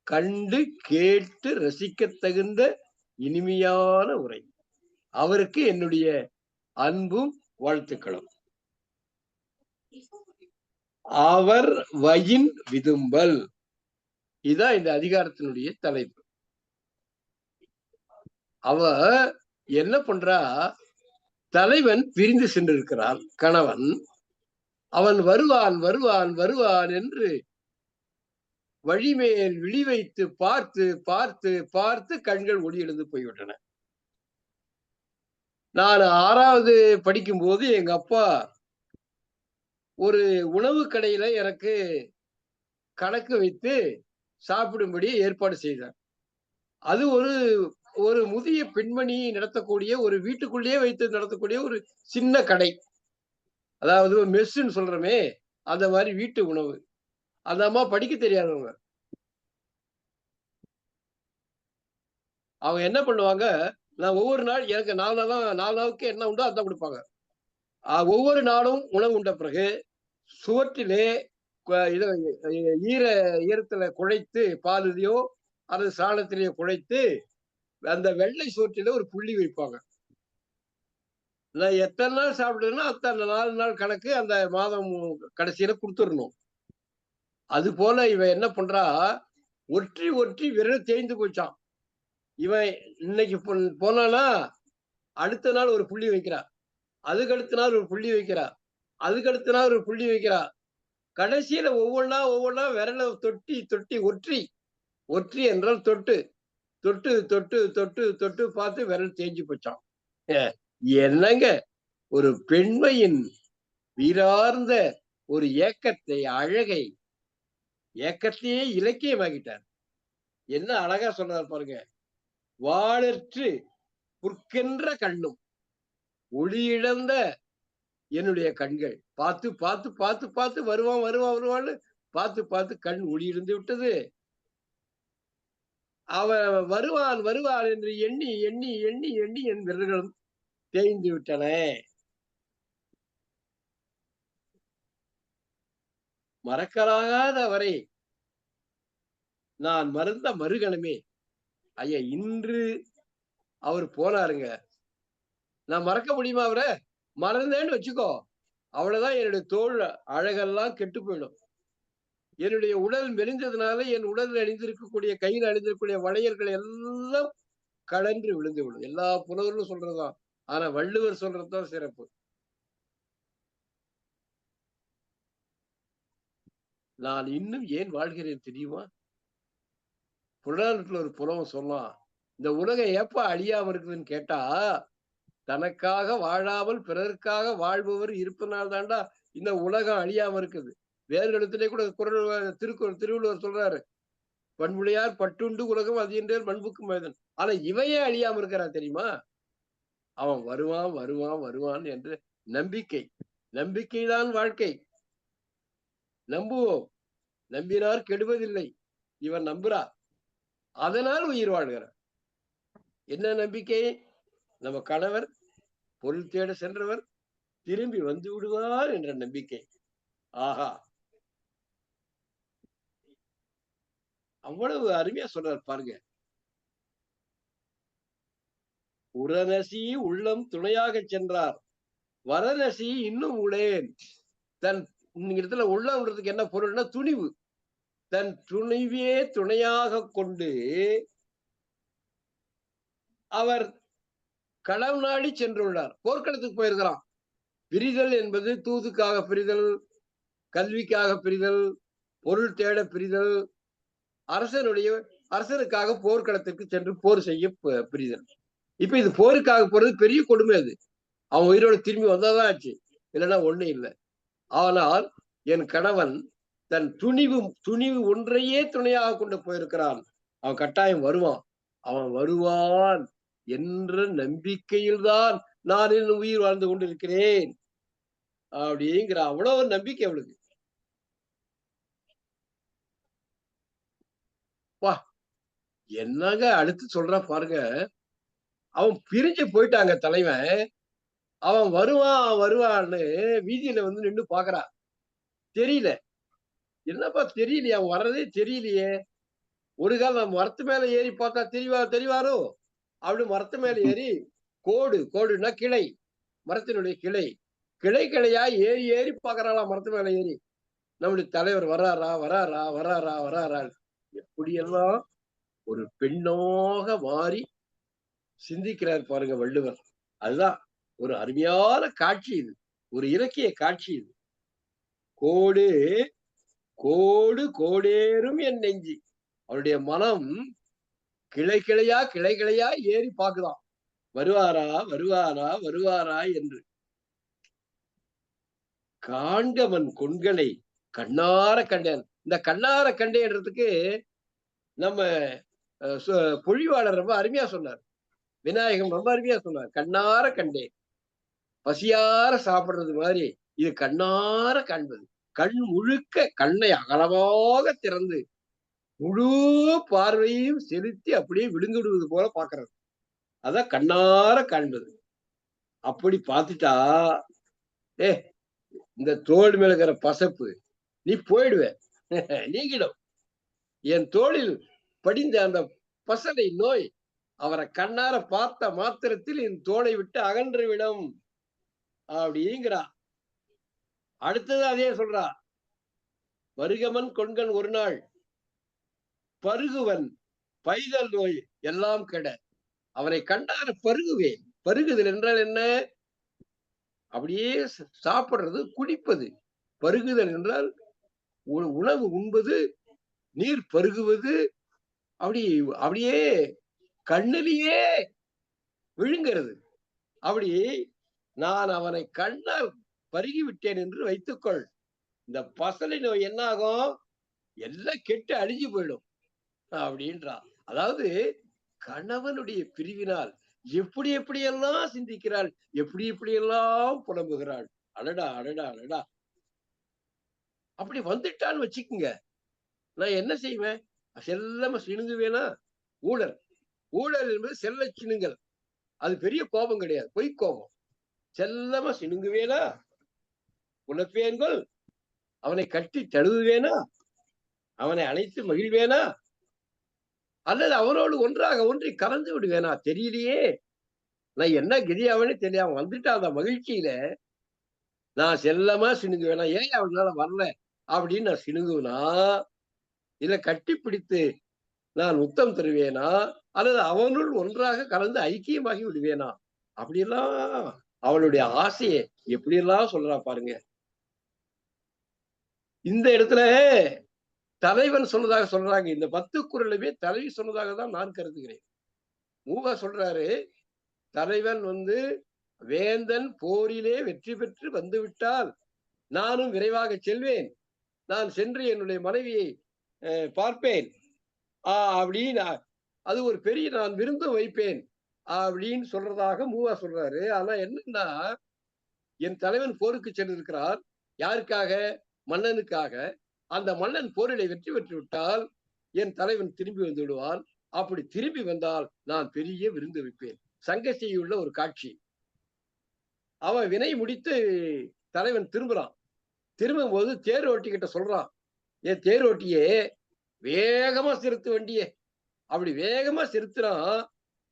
கண்டு கேட்டு ரசிக்க தகுந்த இனிமையான உரை. அவருக்கு என்னுடைய அன்பும் வாழ்த்துக்களும். அவர் வயின் விதும்பல், இதான் இந்த அதிகாரத்தினுடைய தலைப்பு. அவ என்ன பண்றா, தலைவன் பிரிந்து சென்றிருக்கிறான் கணவன். அவன் வருவான் வருவான் வருவான் என்று வழிமேல் விழி வைத்து பார்த்து பார்த்து பார்த்து கண்கள் ஒளி எழுந்து போய்விட்டன. நான் 6வது படிக்கும்போது எங்க அப்பா ஒரு உணவு கடையில எனக்கு கணக்கு வைத்து சாப்பிடும்படி ஏற்பாடு செய்தார். அது ஒரு ஒரு முதிய பெண்மணி நடத்தக்கூடிய, ஒரு வீட்டுக்குள்ளேயே வைத்து நடத்தக்கூடிய ஒரு சின்ன கடை. அதாவது மெஸ்ன்னு சொல்றோமே, அந்த மாதிரி வீட்டு உணவு. அந்த அம்மா படிக்க தெரியாதவங்க. அவங்க என்ன பண்ணுவாங்க, நான் ஒவ்வொரு நாள் எனக்கு 4 நாளுக்கு என்ன உண்டோ அதான் குடுப்பாங்க. ஒவ்வொரு நாளும் உணவு உண்ட பிறகு சுவற்றிலே இத ஈர ஈரத்துல குழைத்து பாலுலயோ அல்லது சாணத்திலேயோ குழைத்து அந்த வெள்ளை சுவற்றில ஒரு புள்ளி வைப்பாங்க. நான் எத்தனை நாள் சாப்பிடுறேன்னா அத்தனை 4 நாள் கணக்கு அந்த மாதம் கடைசியில குடுத்துடணும். அது போல இவன் என்ன பண்றா, ஒற்றி ஒற்றி விரல் தேய்ந்து போச்சான். இவன் இன்னைக்கு போனானா அடுத்த நாள் ஒரு புள்ளி வைக்கிறா, அதுக்கு அடுத்த நாள் ஒரு புள்ளி வைக்கிறா, அதுக்கு அடுத்த நாள் ஒரு புள்ளி வைக்கிறா. கடைசியில ஒவ்வொன்னா விரல தொட்டி தொட்டி ஒற்றி ஒற்றி என்றால் தொட்டு தொட்டு தொட்டு தொட்டு தொட்டு பார்த்து விரல் தேஞ்சு போச்சான். என்னங்க ஒரு பெண்மையின் வீரார்ந்த ஒரு ஏக்கத்தை, அழகை, ஏக்கத்தையே இலக்கியமாக்கிட்டார். என்ன அழகா சொல்றாரு பாருங்க. வாளற்று புற்கென்ற கண்ணும் ஒளியிழந்த என்னுடைய கண்கள் பார்த்து பார்த்து பார்த்து பார்த்து வருவான் வருவான் வருவான்னு பார்த்து பார்த்து கண் ஒளியிழந்து விட்டது. அவன் வருவான் வருவான் என்று எண்ணி எண்ணி எண்ணி எண்ணி என் விரல்களும் தேய்ந்து விட்டன. மறக்கலாகாத வரை நான் மறந்த மறுகணமே ஐயா இன்று அவர் போனாருங்க. நான் மறக்க முடியுமா அவரை? மறந்தேன்னு வச்சுக்கோ, அவ்வளவுதான். என்னுடைய தோல் அழகெல்லாம் கெட்டு போயிடும். என்னுடைய உடல் மெலிந்ததுனால என் உடலில் அணிந்திருக்கக்கூடிய, கையில் அணிந்திருக்கக்கூடிய வளையல்கள் எல்லாம் கழன்று விழுந்து விடும். எல்லா புலவர்களும் சொல்றதுதான். ஆனா வள்ளுவர் சொல்றதுதான் சிறப்பு. நான் இன்னும் ஏன் வாழ்கிறேன் தெரியுமா? புறநானூற்றுல ஒரு புலவன் சொன்னான், இந்த உலகம் ஏப்பா அழியாம இருக்குதுன்னு கேட்டா, தனக்காக வாழாமல் பிறருக்காக வாழ்பவர் இருப்பதனால் தாண்டா இந்த உலகம் அழியாம இருக்குது. வேறு இடத்திலே கூட திருவள்ளுவர் சொல்றாரு, பண்புடையார் பட்டுண்டு உலகம் அது என்றே மண்புக்கு மனிதன். ஆனா இவையே அழியாம இருக்கிறா தெரியுமா? அவன் வருவான் வருவான் வருவான் என்ற நம்பிக்கை. நம்பிக்கைதான் வாழ்க்கை. நம்புவோம். நம்பினார் கெடுவதில்லை. இவன் நம்புறார், அதனால் உயிர் வாழ்கிறார். என்ன நம்பிக்கை? நம்ம கணவர் பொருள் தேட சென்றவர் திரும்பி வந்து விடுவார் என்ற நம்பிக்கை. ஆஹா, அவ்வளவு அருமையா சொல்றார் பாருங்க. உரநசி உள்ளம் துணையாக சென்றார், வரநசி இன்னும் உடையேன். தன் இடத்துல உள்ளம்ன்றதுக்கு என்ன பொருள்னா துணிவு. தன் துணிவையே துணையாக கொண்டு அவர் களம் நாடி சென்றுள்ளார். போர்க்களத்துக்கு போயிருக்கிறான். பிரிதல் என்பது தூதுக்காக பிரிதல், கல்விக்காக பிரிதல், பொருள் தேட பிரிதல், அரசனுக்காக போர்க்களத்திற்கு சென்று போர் செய்ய பிரிதல். இப்ப இது போருக்காக போறது பெரிய கொடுமை. அது அவன் உயிரோடு திரும்பி வந்தாதான் ஆச்சு, இல்லைன்னா ஒண்ணு இல்லை. ஆனால் என் கணவன் தன் துணிவு ஒன்றையே துணையாக கொண்டு போயிருக்கிறான். அவன் கட்டாயம் வருவான், அவன் வருவான் என்ற நம்பிக்கையில்தான் நான் என் உயிர் வாழ்ந்து கொண்டிருக்கிறேன் அப்படிங்கிற அவ்வளவு நம்பிக்கை அவளுக்கு. வா, என்னங்க அடுத்து சொல்ற பாருங்க. அவன் பிரிஞ்சு போயிட்டாங்க தலைவன். அவன் வருவான் வருவான்னு வீதியில வந்து நின்று பாக்குறான். தெரியல, என்னப்பா தெரியலையே, அவன் வர்றதே தெரியலையே. ஒரு காலம் நம்ம மரத்து மேல ஏறி பார்த்தா தெரிவாரோ அப்படி மரத்து மேல ஏறி கோடுன்னா கிளை, மரத்தினுடைய கிளை கிளையா ஏறி ஏறி பாக்குறாளாம் மரத்து மேல ஏறி. நம்முடைய தலைவர் வராரா வராரா வராரா வராரா. எப்படியெல்லாம் ஒரு பெண்ணாக மாறி சிந்திக்கிறார் பாருங்க வள்ளுவர். அதுதான் ஒரு அருமையான காட்சி இது, ஒரு இலக்கிய காட்சி இது. கோடு கோடு கோடேறும் என் நெஞ்சி. அவருடைய மனம் கிளை கிளையா கிளை கிளையா ஏறி பாக்குதான், வருவாரா வருவாரா வருவாரா என்று. காண்கவன் கொண்களை கண்ணார கண்டேன். இந்த கண்ணார கண்டேன்றதுக்கு நம்ம பொழிவாளர் ரொம்ப அருமையா சொன்னார். விநாயகம் ரொம்ப அருமையா சொன்னார். கண்ணார கண்டேன், பசியார சாப்பிடுறது மாதிரி இது கண்ணார காண்பது. கண் முழுக்க கண்ணை அகலமாக திறந்து முழு பார்வையும் செலுத்தி அப்படியே விழுங்கிடுவது போல பாக்குறது. அதான் கண்ணார காண்பது. அப்படி பார்த்துட்டா இந்த தோல் மேல இருக்கிற பசப்பு நீ போயிடுவ, நீங்கிடும். என் தோளில் படிந்த அந்த பசலை நோய் அவரை கண்ணார பார்த்த மாத்திரத்தில் என் தோளை விட்டு அகன்று விடும் அப்படிங்கிறா. அடுத்தது அதே சொல்றா, வருகமன் கொண்கன் ஒரு நாள் பருகுவன் பைதல் நோய் எல்லாம் கெட. அவரை கண்டார பருகுவேன். பருகுதல் என்றால் என்ன? அப்படியே சாப்பிடுறது, குடிப்பது. பருகுதல் என்றால் உணவு உண்பது, நீர் பருகுவது, அப்படியே கண்ணிலேயே விழுங்கிறது. அப்படி நான் அவனை கண்ணால் பருகி விட்டேன் என்று வைத்துக்கொள். இந்த பசலை நோய் என்ன ஆகும்? எல்லாம் கெட்டு அழிஞ்சு போயிடும் அப்படின்றா. அதாவது கணவனுடைய பிரிவினால் எப்படி எப்படியெல்லாம் சிந்திக்கிறாள், எப்படி எப்படியெல்லாம் புலம்புகிறாள். அடடா அடடா அடடா. அப்படி வந்துட்டான்னு வச்சுக்குங்க, நான் என்ன செய்வேன்? செல்லமா சிணுங்குவேனா? ஊழல் ஊழல் என்பது செல்ல சிணுங்கல். அது பெரிய கோபம் கிடையாது, பொய் கோபம். செல்லமா சிணுங்குவேனா? உணப்பேன்கள். அவனை கட்டி தழுவுவேனா? அவனை அழைத்து மகிழ்வேனா? அல்லது அவனோடு ஒன்றி கலந்து விடுவேனா? தெரியலையே, நான் என்ன கதியாவனே தெரியல. அவன் வந்துட்டு அந்த மகிழ்ச்சியில நான் செல்லமா சிணுங்குவேனா? ஏன் அவனால வரல அப்படின்னு நான் சிணுங்குவேனா? இல்ல கட்டி பிடித்து நான் முத்தம் தருவேனா? அல்லது அவனுள் ஒன்றாக கலந்து ஐக்கியமாகி விடுவேனா? அப்படியெல்லாம் அவளுடைய ஆசையை எப்படியெல்லாம் சொல்றா பாருங்க. இந்த இடத்துல தலைவன் சொன்னதாக சொல்றாங்க. இந்த 10 குறளுமே தலைவி சொன்னதாக தான் நான் கருதுகிறேன். மூவா சொல்றாரு, தலைவன் வேந்தன் போரிலே வெற்றி பெற்று வந்துவிட்டால் நானும் விரைவாக செல்வேன், நான் சென்று என்னுடைய மனைவியை பார்ப்பேன் அப்படின்னு, அது ஒரு பெரிய நான் விருந்து வைப்பேன் அப்படின்னு சொல்றதாக மூவா சொல்றாரு. ஆனா என்னன்னா, என் தலைவன் போருக்கு சென்றிருக்கிறார். யாருக்காக? மன்னனுக்காக. அந்த மன்னன் போரிலே வெற்றி பெற்று விட்டால் என் தலைவன் திரும்பி வந்து விடுவான். அப்படி திரும்பி வந்தால் நான் பெரிய விருந்து வைப்பேன். சங்கசியுள்ள ஒரு காட்சி. அவன் வினை முடித்து தலைவன் திரும்புறான். திரும்பும் போது தேர் ஓட்டி கிட்ட சொல்றான், ஏன் தேர் ஓட்டியே வேகமா செலுத்து வண்டியே. அப்படி வேகமா செலுத்துறான்,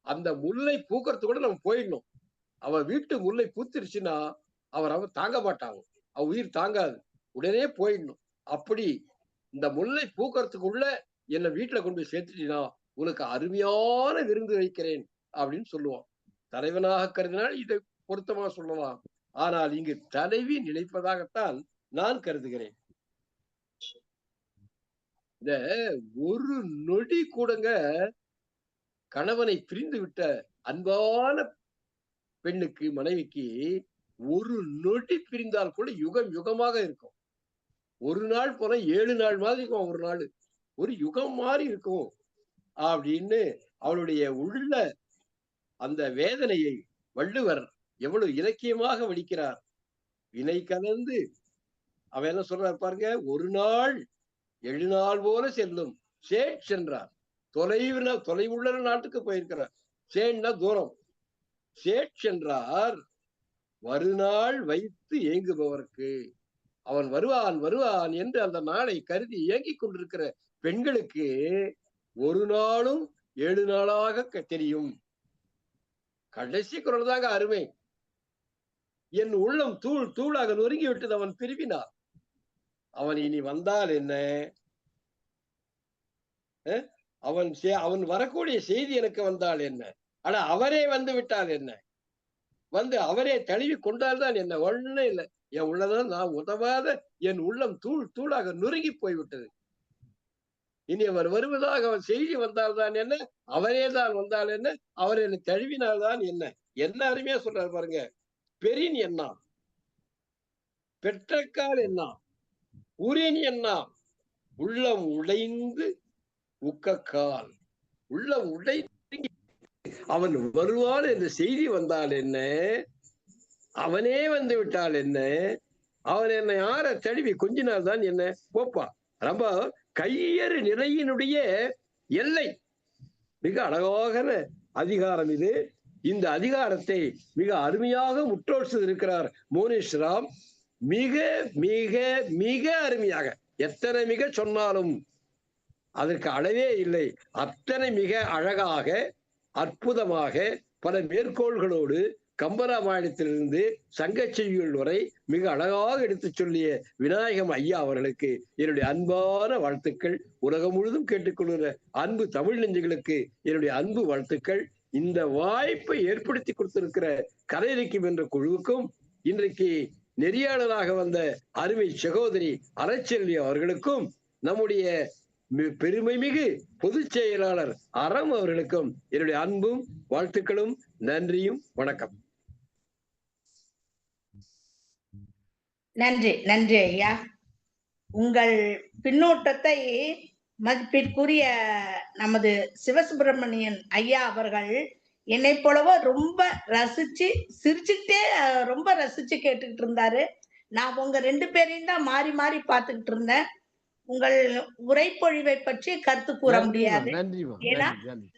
அந்த முல்லை பூக்கறதுக்கு கூட நம்ம போயிடணும். அவன் வீட்டு முல்லை பூத்திருச்சுன்னா அவன் தாங்க மாட்டாங்க, அவன் உயிர் தாங்காது, உடனே போயிடணும். அப்படி இந்த முல்லை பூக்கறதுக்குள்ள என்னை வீட்டுல கொண்டு போய் சேர்த்துட்டீங்கன்னா உனக்கு அருமையான விருந்து வைக்கிறேன் அப்படின்னு சொல்லுவான். தலைவனாக கருதினால் இதை பொருத்தமா சொல்லலாம். ஆனால் இங்கு தலைவி நினைப்பதாகத்தான் நான் கருதுகிறேன். இந்த ஒரு நொடி கூடங்க கணவனை பிரிந்து விட்ட அன்பான பெண்ணுக்கு, மனைவிக்கு ஒரு நொடி பிரிந்தால் கூட யுகம் யுகமாக இருக்கும். ஒரு நாள் போல 7 நாள் மாதிரி இருக்கும், ஒரு நாள் ஒரு யுகம் மாதிரி இருக்கும் அப்படின்னு அவளுடைய உள்ள அந்த வேதனையை வள்ளுவர் எவ்வளவு இலக்கியமாக வடிக்கிறார். வினை கலந்து அவன் என்ன சொல்றார் பாருங்க, ஒரு நாள் 7 நாள் போல செல்லும் சேட் சென்றார். தொலைவுள்ள நாட்டுக்கு போயிருக்கிறார். சேன்னா தூரம். சேட் சென்றார் வருநாள் வைத்து ஏங்குபவர்க்கு. அவன் வருவான் வருவான் என்று அந்த நாளை கருதி ஏங்கிக் கொண்டிருக்கிற பெண்களுக்கு ஒரு நாளும் 7 நாளாக தெரியும். கடைசி குரல் தாங்க அருமை. என் உள்ளம் தூள் தூளாக நொறுங்கி விட்டது அவன் பிரிவினார். அவன் இனி வந்தால் என்ன? அவன் வரக்கூடிய செய்தி எனக்கு வந்தால் என்ன? ஆனா அவரே வந்து விட்டால் என்ன, வந்து அவரே தழுவி கொண்டால்தான் என்ன, ஒண்ணும் இல்லை. என் உள்ளதான் நான் உதவாத என் உள்ளம் தூள் தூளாக நொறுங்கி போய்விட்டது. இனி அவர் வருவதாக அவர் செய்தி வந்தால்தான் என்ன, அவரே தான் வந்தால் என்ன, அவர் என்னை தழுவினால்தான் என்ன. என்ன அருமையா சொல்றாரு பாருங்க. பெரின் என்னா, பெற்றக்கால் என்னா, உரின் என்னா, உள்ளம் உடைந்து உக்கக்கால். உள்ளம் உடை அவன் வருவான் என்ற செய்தி வந்தால் என்ன, அவனே வந்து விட்டால் என்ன, அவன் என்னை யார தழுவி கொஞ்சினால் தான் என்ன, போப்பா. ரொம்ப கையறு நிறையினுடைய எல்லை. மிக அழகான அதிகாரம் இது. இந்த அதிகாரத்தை மிக அருமையாக முற்றோர் செய்திருக்கிறார் மோனீஸ்வரம். மிக மிக மிக அருமையாக, எத்தனை மிக சொன்னாலும் அதற்கு அளவே இல்லை. அத்தனை மிக அழகாக அற்புதமாக பல மேற்கோள்களோடு கம்பராமாயணத்திலிருந்து சங்கச் செய்யுள் வரை மிக அழகாக எடுத்து சொல்லிய விநாயகம் ஐயா அவர்களுக்கு என்னுடைய அன்பான வாழ்த்துக்கள். உலகம் முழுதும் கேட்டுக்கொள்கிற அன்பு தமிழ் நெஞ்சுகளுக்கு என்னுடைய அன்பு வாழ்த்துக்கள். இந்த வாய்ப்பை ஏற்படுத்தி கொடுத்திருக்கிற கலையிலக்கியம் என்ற குழுவுக்கும், இன்றைக்கு நெறியாளராக வந்த அருமை சகோதரி அறச்செல்வி அவர்களுக்கும், நம்முடைய பெருமை மிகு பொதுச் செயலாளர் அறம் அவர்களுக்கும் என்னுடைய அன்பும் வாழ்த்துக்களும் நன்றியும் வணக்கம். நன்றி, நன்றி ஐயா. உங்கள் பின்னூட்டத்தை மதிப்பிற்குரிய நமது சிவசுப்பிரமணியன் ஐயா அவர்கள் என்னை போலவே ரொம்ப ரசிச்சு சிரிச்சுக்கிட்டே ரொம்ப ரசிச்சு கேட்டுக்கிட்டு இருந்தாரு. நான் உங்க 2 பேரையும் தான் மாறி மாறி பார்த்துக்கிட்டு இருந்தேன். உங்கள் உரைப்பொழிவை பற்றி கருத்து கூற முடியாது. ஏன்னா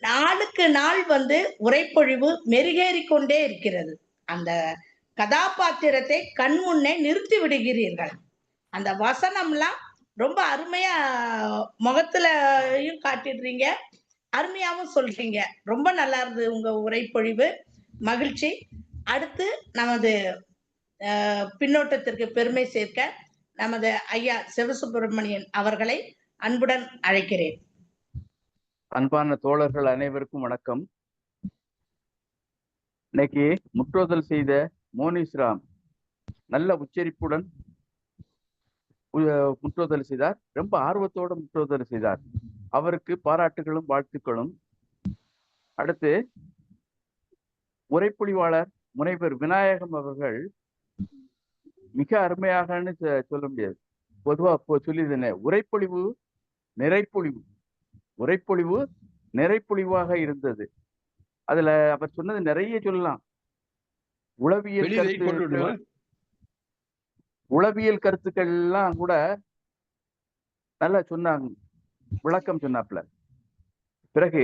நாளுக்கு நாள் உரைப்பொழிவு மெருகேறி கொண்டே இருக்கிறது. அந்த கதாபாத்திரத்தை கண் முன்னே நிறுத்தி விடுகிறீர்கள். அந்த வசனம்லாம் ரொம்ப அருமையா முகத்துலயும் காட்டிடுறீங்க, அருமையாவும் சொல்றீங்க. ரொம்ப நல்லா இருந்தது உங்க உரைப்பொழிவு. மகிழ்ச்சி. அடுத்து நமது பின்னோட்டத்திற்கு பெருமை சேர்க்க நமது ஐயா சிவசுப்பிரமணியன் அவர்களை அன்புடன் அழைக்கிறேன். அன்பான தோழர்கள் அனைவருக்கும் வணக்கம். இன்னைக்கு முற்றோதல் செய்த மோனீஸ்வரம் நல்ல உச்சரிப்புடன் முற்றோதல் செய்தார். ரொம்ப ஆர்வத்தோடு முற்றோதல் செய்தார். அவருக்கு பாராட்டுகளும் வாழ்த்துக்களும். அடுத்து உரைப்பொழிவாளர் முனைவர் விநாயகம் அவர்கள் மிக அருமையாகன்னு சொல்ல முடியாது. பொதுவா சொல்லியதுன்னு உரைப்பொழிவு நிறைப்பொழிவு, உரைப்பொழிவு நிறைப்பொழிவாக இருந்தது. அதுல அவர் சொன்னது நிறைய சொல்லலாம். உளவியல் கருத்துக்கள் எல்லாம் கூட நல்லா சொன்னாங்க, விளக்கம் சொன்னாப்ல. பிறகு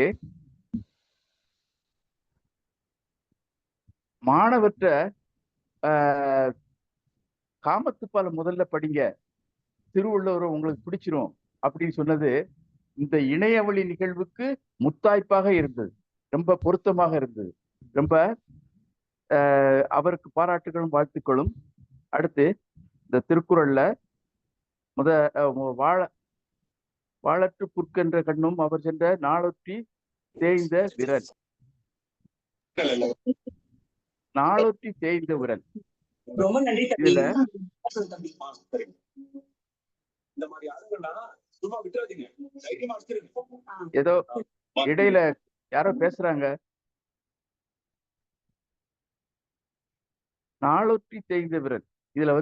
மாணவற்ற காமத்துப்பால முதல்ல படிங்க, திருவள்ளுவர் உங்களுக்கு பிடிச்சிரும் அப்படின்னு சொன்னது இந்த இணையவழி நிகழ்வுக்கு முத்தாய்ப்பாக இருந்தது. ரொம்ப பொருத்தமாக இருந்தது. ரொம்ப அவருக்கு பாராட்டுகளும் வாழ்த்துக்களும். அடுத்து இந்த திருக்குறள்ல வாழற்று புற்கென்ற கண்ணும் அவர் சென்ற நாளொற்றி தேய்ந்த விரல், நாளொற்றி தேய்ந்த விரல். இதுல ஏதோ இடையில யாரோ பேசுறாங்க. நாளொற்றி தேய்ந்த விரல் இதுல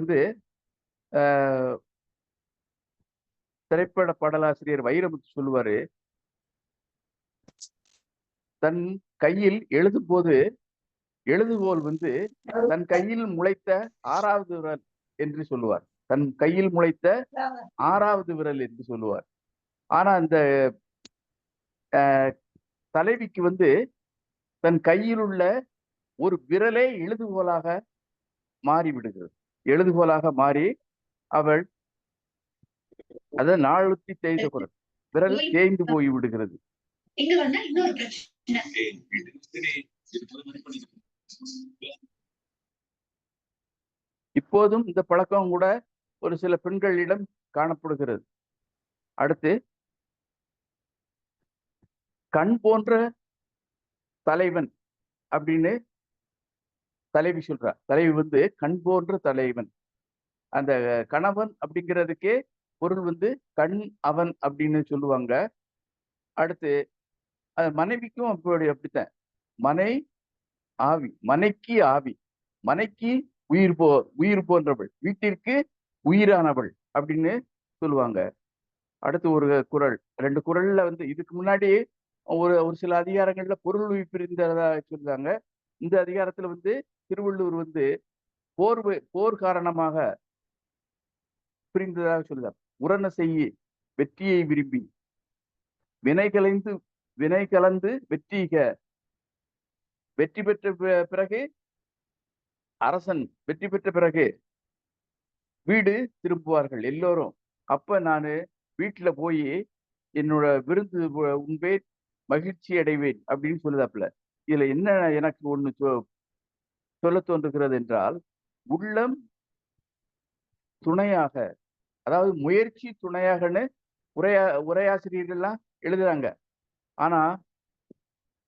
திரைப்பட பாடலாசிரியர் வைரமுத்து சொல்லுவாரு, தன் கையில் எழுதும் போது எழுதுகோல் தன் கையில் முளைத்த 6வது விரல் என்று சொல்லுவார். தன் கையில் முளைத்த 6வது விரல் என்று சொல்லுவார். ஆனா அந்த தலைவிக்கு தன் கையில் உள்ள ஒரு விரலே எழுதுகோலாக மாறி விடுகிறது. எழுதுகோலாக மாறி அவள் அத நாளொத்தி தேய்ந்த குரல் விரல் தேய்ந்து போய் விடுகிறது. இப்போதும் இந்த பழக்கம் கூட ஒரு சில பெண்களிடம் காணப்படுகிறது. அடுத்து கண் போன்ற தலைவன் அப்படின்னு தலைவி சொல்றா. தலைவி வந்து கண் போன்ற தலைவன். அந்த கணவன் அப்படிங்கிறதுக்கே பொருள் வந்து கண் அவன் அப்படின்னு சொல்லுவாங்க. அடுத்து மனைவிக்கும் அப்படித்தான். மனை ஆவி, மனைக்கு ஆவி, மனைக்கு உயிர் போன்றவள், வீட்டிற்கு உயிரானவள் அப்படின்னு சொல்லுவாங்க. அடுத்து ஒரு குறள், 2 குறள்ல வந்து இதுக்கு முன்னாடி ஒரு சில அதிகாரங்கள்ல பொருள் பிரிந்ததா சொல்றாங்க. இந்த அதிகாரத்துல வந்து திருவள்ளுவர் வந்து போர் காரணமாக பிரிந்ததாக சொல்லுறார். உரண செய்யி வெற்றியை விரும்பி வினை கலந்து வெற்றிக, வெற்றி பெற்ற பிறகு அரசன் வெற்றி பெற்ற பிறகு வீடு திரும்புவார்கள் எல்லோரும். அப்ப நானு வீட்டுல போய் என்னோட விருந்து உண்பேன், மகிழ்ச்சி அடைவேன் அப்படின்னு சொல்லுதாப்புல. இதுல என்ன எனக்கு ஒண்ணு சொல்ல தோன்றுகிறது என்றால், உள்ளம் துணையாக, அதாவது முயற்சி துணையாகன்னு உரையாசிரியர்கள்லாம் எழுதுறாங்க. ஆனா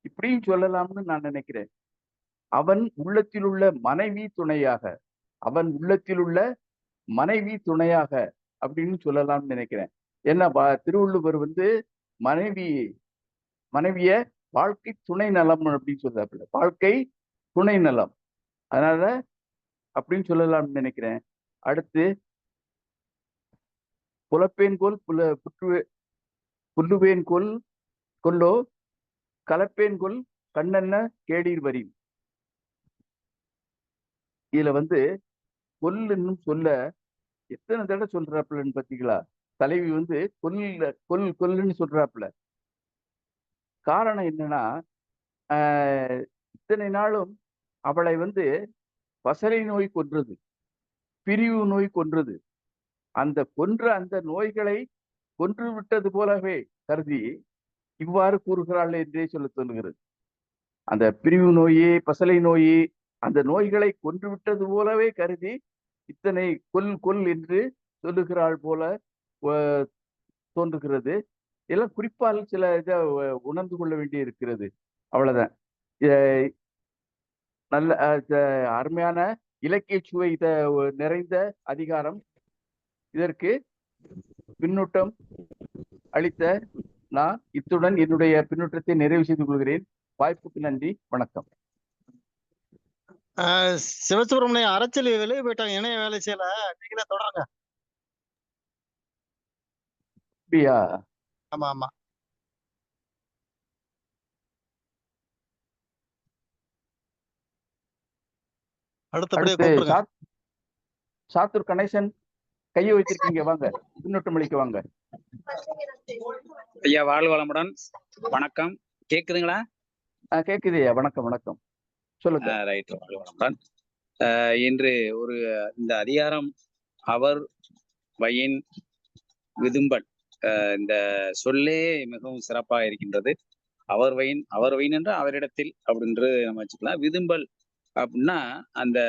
இப்படியும் சொல்லலாம்னு நான் நினைக்கிறேன். அவன் உள்ளத்தில் உள்ள மனைவி துணையாக, அவன் உள்ளத்தில் உள்ள மனைவி துணையாக அப்படின்னு சொல்லலாம்னு நினைக்கிறேன். ஏன்னா திருவள்ளுவர் வந்து மனைவிய வாழ்க்கை துணை நலம் அப்படின்னு சொல்றாப்புல. வாழ்க்கை துணை நலம், அதனால அப்படின்னு சொல்லலாம்னு நினைக்கிறேன். அடுத்து புலப்பேன்கோல் புல்லுவேன் கொல்லோ கலப்பேன்கொல் கண்ணென்ன கேடீர் வரி. இதுல வந்து கொல்லுன்னு சொல்ல எத்தனை தடவை சொல்றாப்புலன்னு பாத்தீங்களா? தலைவி வந்து கொல்லுன்னு சொல்றாப்புல. காரணம் என்னன்னா, இத்தனை நாளும் அவளை வந்து பசலை நோய் கொன்றது, பிரிவு நோய் கொன்றது. அந்த நோய்களை கொன்று விட்டது போலவே கருதி இவ்வாறு கூறுகிறாள் என்றே சொல்ல தோன்றுகிறது. அந்த பிரிவு நோயே, பசலை நோயே, அந்த நோய்களை கொன்று விட்டது போலவே கருதி இத்தனை கொல் என்று சொல்லுகிறாள் போல தோன்றுகிறது. எல்லாம் குறிப்பால் சில இதை உணர்ந்து கொள்ள வேண்டி இருக்கிறது. அவ்வளவுதான். நல்ல அருமையான இலக்கிய சுவை நிறைந்த அதிகாரம். இதற்கு பின்னூட்டம் அளித்த நான் இத்துடன் என்னுடைய பின்னூட்டத்தை நிறைவு செய்து கொள்கிறேன். வாய்ப்புக்கு நன்றி, வணக்கம். சிவசுப்ரமணியம் அரசியல் வெளியே போயிட்டாங்க, இணைய வேலை செய்யல, நீங்களே தொடருங்க. அப்படியா? ஆமா ஆமா. அடுத்தபடியா சாத்தூர் கணேசன் கையை வச்சிருக்கீங்க, வாங்க பின்னூட்டம் அளிக்க வாங்க. ஐயா வாழ்க வளமுடன். வணக்கம், கேக்குதுங்களா? கேக்குதுயா, வணக்கம் வணக்கம், சொல்லுங்க. ரைட், வாழ்க வளமுடன். இன்று இந்த அதிகாரம் அவர் வயின் விதும்பல், இந்த சொல்லே மிகவும் சிறப்பாக இருக்கின்றது. அவர் வயின் என்ற அவரிடத்தில் அப்படின்று நம்ம வச்சுக்கலாம். விதும்பல் அப்படின்னா அந்த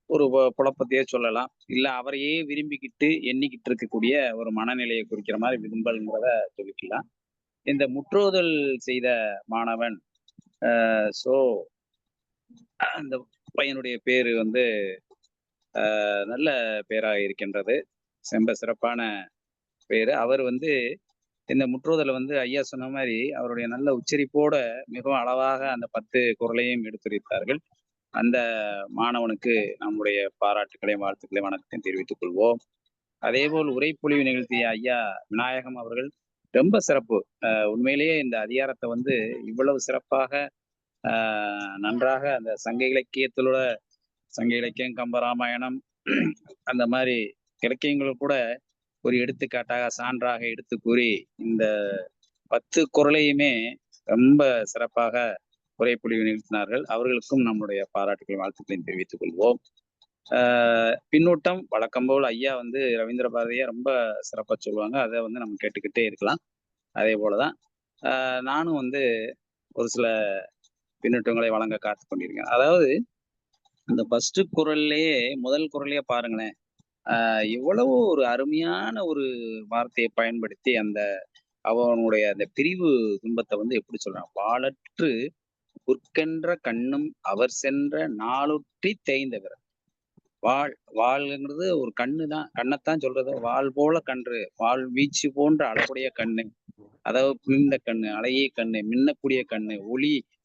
ஒரு குழப்பத்தையே சொல்லலாம், இல்ல அவரையே விரும்பிக்கிட்டு எண்ணிக்கிட்டு இருக்கக்கூடிய ஒரு மனநிலையை குறிக்கிற மாதிரி விதும்பல்ங்கிறத சொல்லிக்கலாம். இந்த முற்றோதல் செய்த மாணவன், சோ அந்த பையனுடைய பேரு வந்து நல்ல பேராக இருக்கின்றது, ரொம்ப சிறப்பான பேரு. அவர் வந்து இந்த முற்றோதலை வந்து ஐயா சொன்ன மாதிரி அவருடைய நல்ல உச்சரிப்போட மிகவும் அளவாக அந்த 10 குறளையும் எடுத்துரைத்தார்கள். அந்த மாணவனுக்கு நம்முடைய பாராட்டுக்களையும் வாழ்த்துக்களையும் வணக்கத்தையும் தெரிவித்துக் கொள்வோம். அதே போல் உரைப்பொழிவு நிகழ்த்திய ஐயா விநாயகம் அவர்கள் ரொம்ப சிறப்பு. உண்மையிலேயே இந்த அதிகாரத்தை வந்து இவ்வளவு சிறப்பாக நன்றாக அந்த சங்க இலக்கியம், கம்பராமாயணம் அந்த மாதிரி இலக்கியங்கள் கூட ஒரு எடுத்துக்காட்டாக சான்றாக எடுத்து கூறி இந்த 10 குறளையுமே ரொம்ப சிறப்பாக உரைப்பொழிவு நிகழ்த்தினார்கள். அவர்களுக்கும் நம்முடைய பாராட்டுகளையும் வாழ்த்துக்களையும் தெரிவித்துக் கொள்வோம். பின்னூட்டம் வழக்கம் போல் ஐயா வந்து ரவீந்திர பாரதியை ரொம்ப சிறப்பா சொல்லுவாங்க, அதை வந்து நம்ம கேட்டுக்கிட்டே இருக்கலாம். அதே போலதான் நானும் வந்து ஒரு சில பின்னூட்டங்களை வழங்க காத்து கொண்டிருக்கேன். அதாவது அந்த ஃபர்ஸ்ட் குறள்லயே முதல் குறளையே பாருங்களேன், எவ்வளவு ஒரு அருமையான ஒரு வார்த்தையை பயன்படுத்தி அவனுடைய அந்த பிரிவு துன்பத்தை வந்து எப்படி சொல்றான், வாளற்று புற்கென்ற கண்ணும் அவர் சென்ற நாளொற்றி தேய்ந்தவர். வாள்ங்கிறது ஒரு கண்ணுதான், கண்ணைத்தான் சொல்றது. வாள் போல கன்று, வாள் வீச்சு போன்ற அழகுடைய கண்ணு, அதாவது குளிர்ந்த கண்ணு, அழகிய கண்ணு, மின்னக்கூடிய கண்ணு,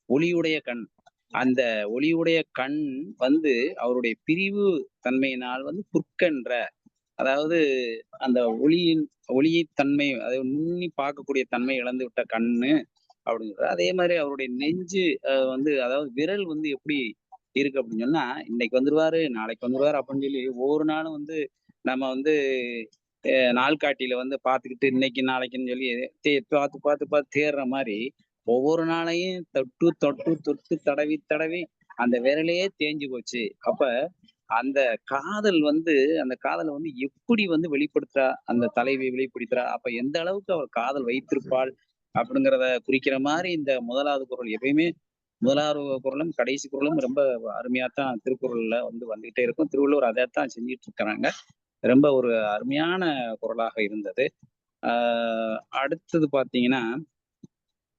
ஒளியுடைய கண். அந்த ஒளியுடைய கண் வந்து அவருடைய பிரிவு தன்மையினால் வந்து புற்கென்ற, அதாவது அந்த ஒளியை தன்மை, அதாவது நுண்ணி பார்க்கக்கூடிய தன்மை இழந்து விட்ட கண்ணு அப்படிங்கிறது. அதே மாதிரி அவருடைய நெஞ்சு வந்து, அதாவது விரல் வந்து எப்படி இருக்கு அப்படின்னு சொன்னா, இன்னைக்கு வந்துருவாரு நாளைக்கு வந்துருவாரு அப்படின்னு சொல்லி ஒவ்வொரு நாளும் வந்து நம்ம வந்து நாள்காட்டியில வந்து பார்த்துக்கிட்டு இன்னைக்கு நாளைக்குன்னு சொல்லி பார்த்து பார்த்து பார்த்து தேடுற மாதிரி ஒவ்வொரு நாளையும் தொட்டு தொட்டு தொட்டு தடவி தடவி அந்த விரலையே தேஞ்சு போச்சு. அப்ப அந்த அந்த காதலை வந்து எப்படி வந்து வெளிப்படுத்துறா, அந்த தலைவி வெளிப்படுத்துறா, அப்ப எந்த அளவுக்கு அவர் காதல் வைத்திருப்பாள் அப்படிங்கிறத குறிக்கிற மாதிரி இந்த முதலாவது குறள். எப்பயுமே முதலாவது குறளும் கடைசி குறளும் ரொம்ப அருமையாத்தான் திருக்குறள்ல வந்து வந்துகிட்டே இருக்கும். திருவள்ளுவர் அதைத்தான் செஞ்சிட்டு இருக்கிறாங்க. ரொம்ப ஒரு அருமையான குறளாக இருந்தது. அடுத்தது பாத்தீங்கன்னா,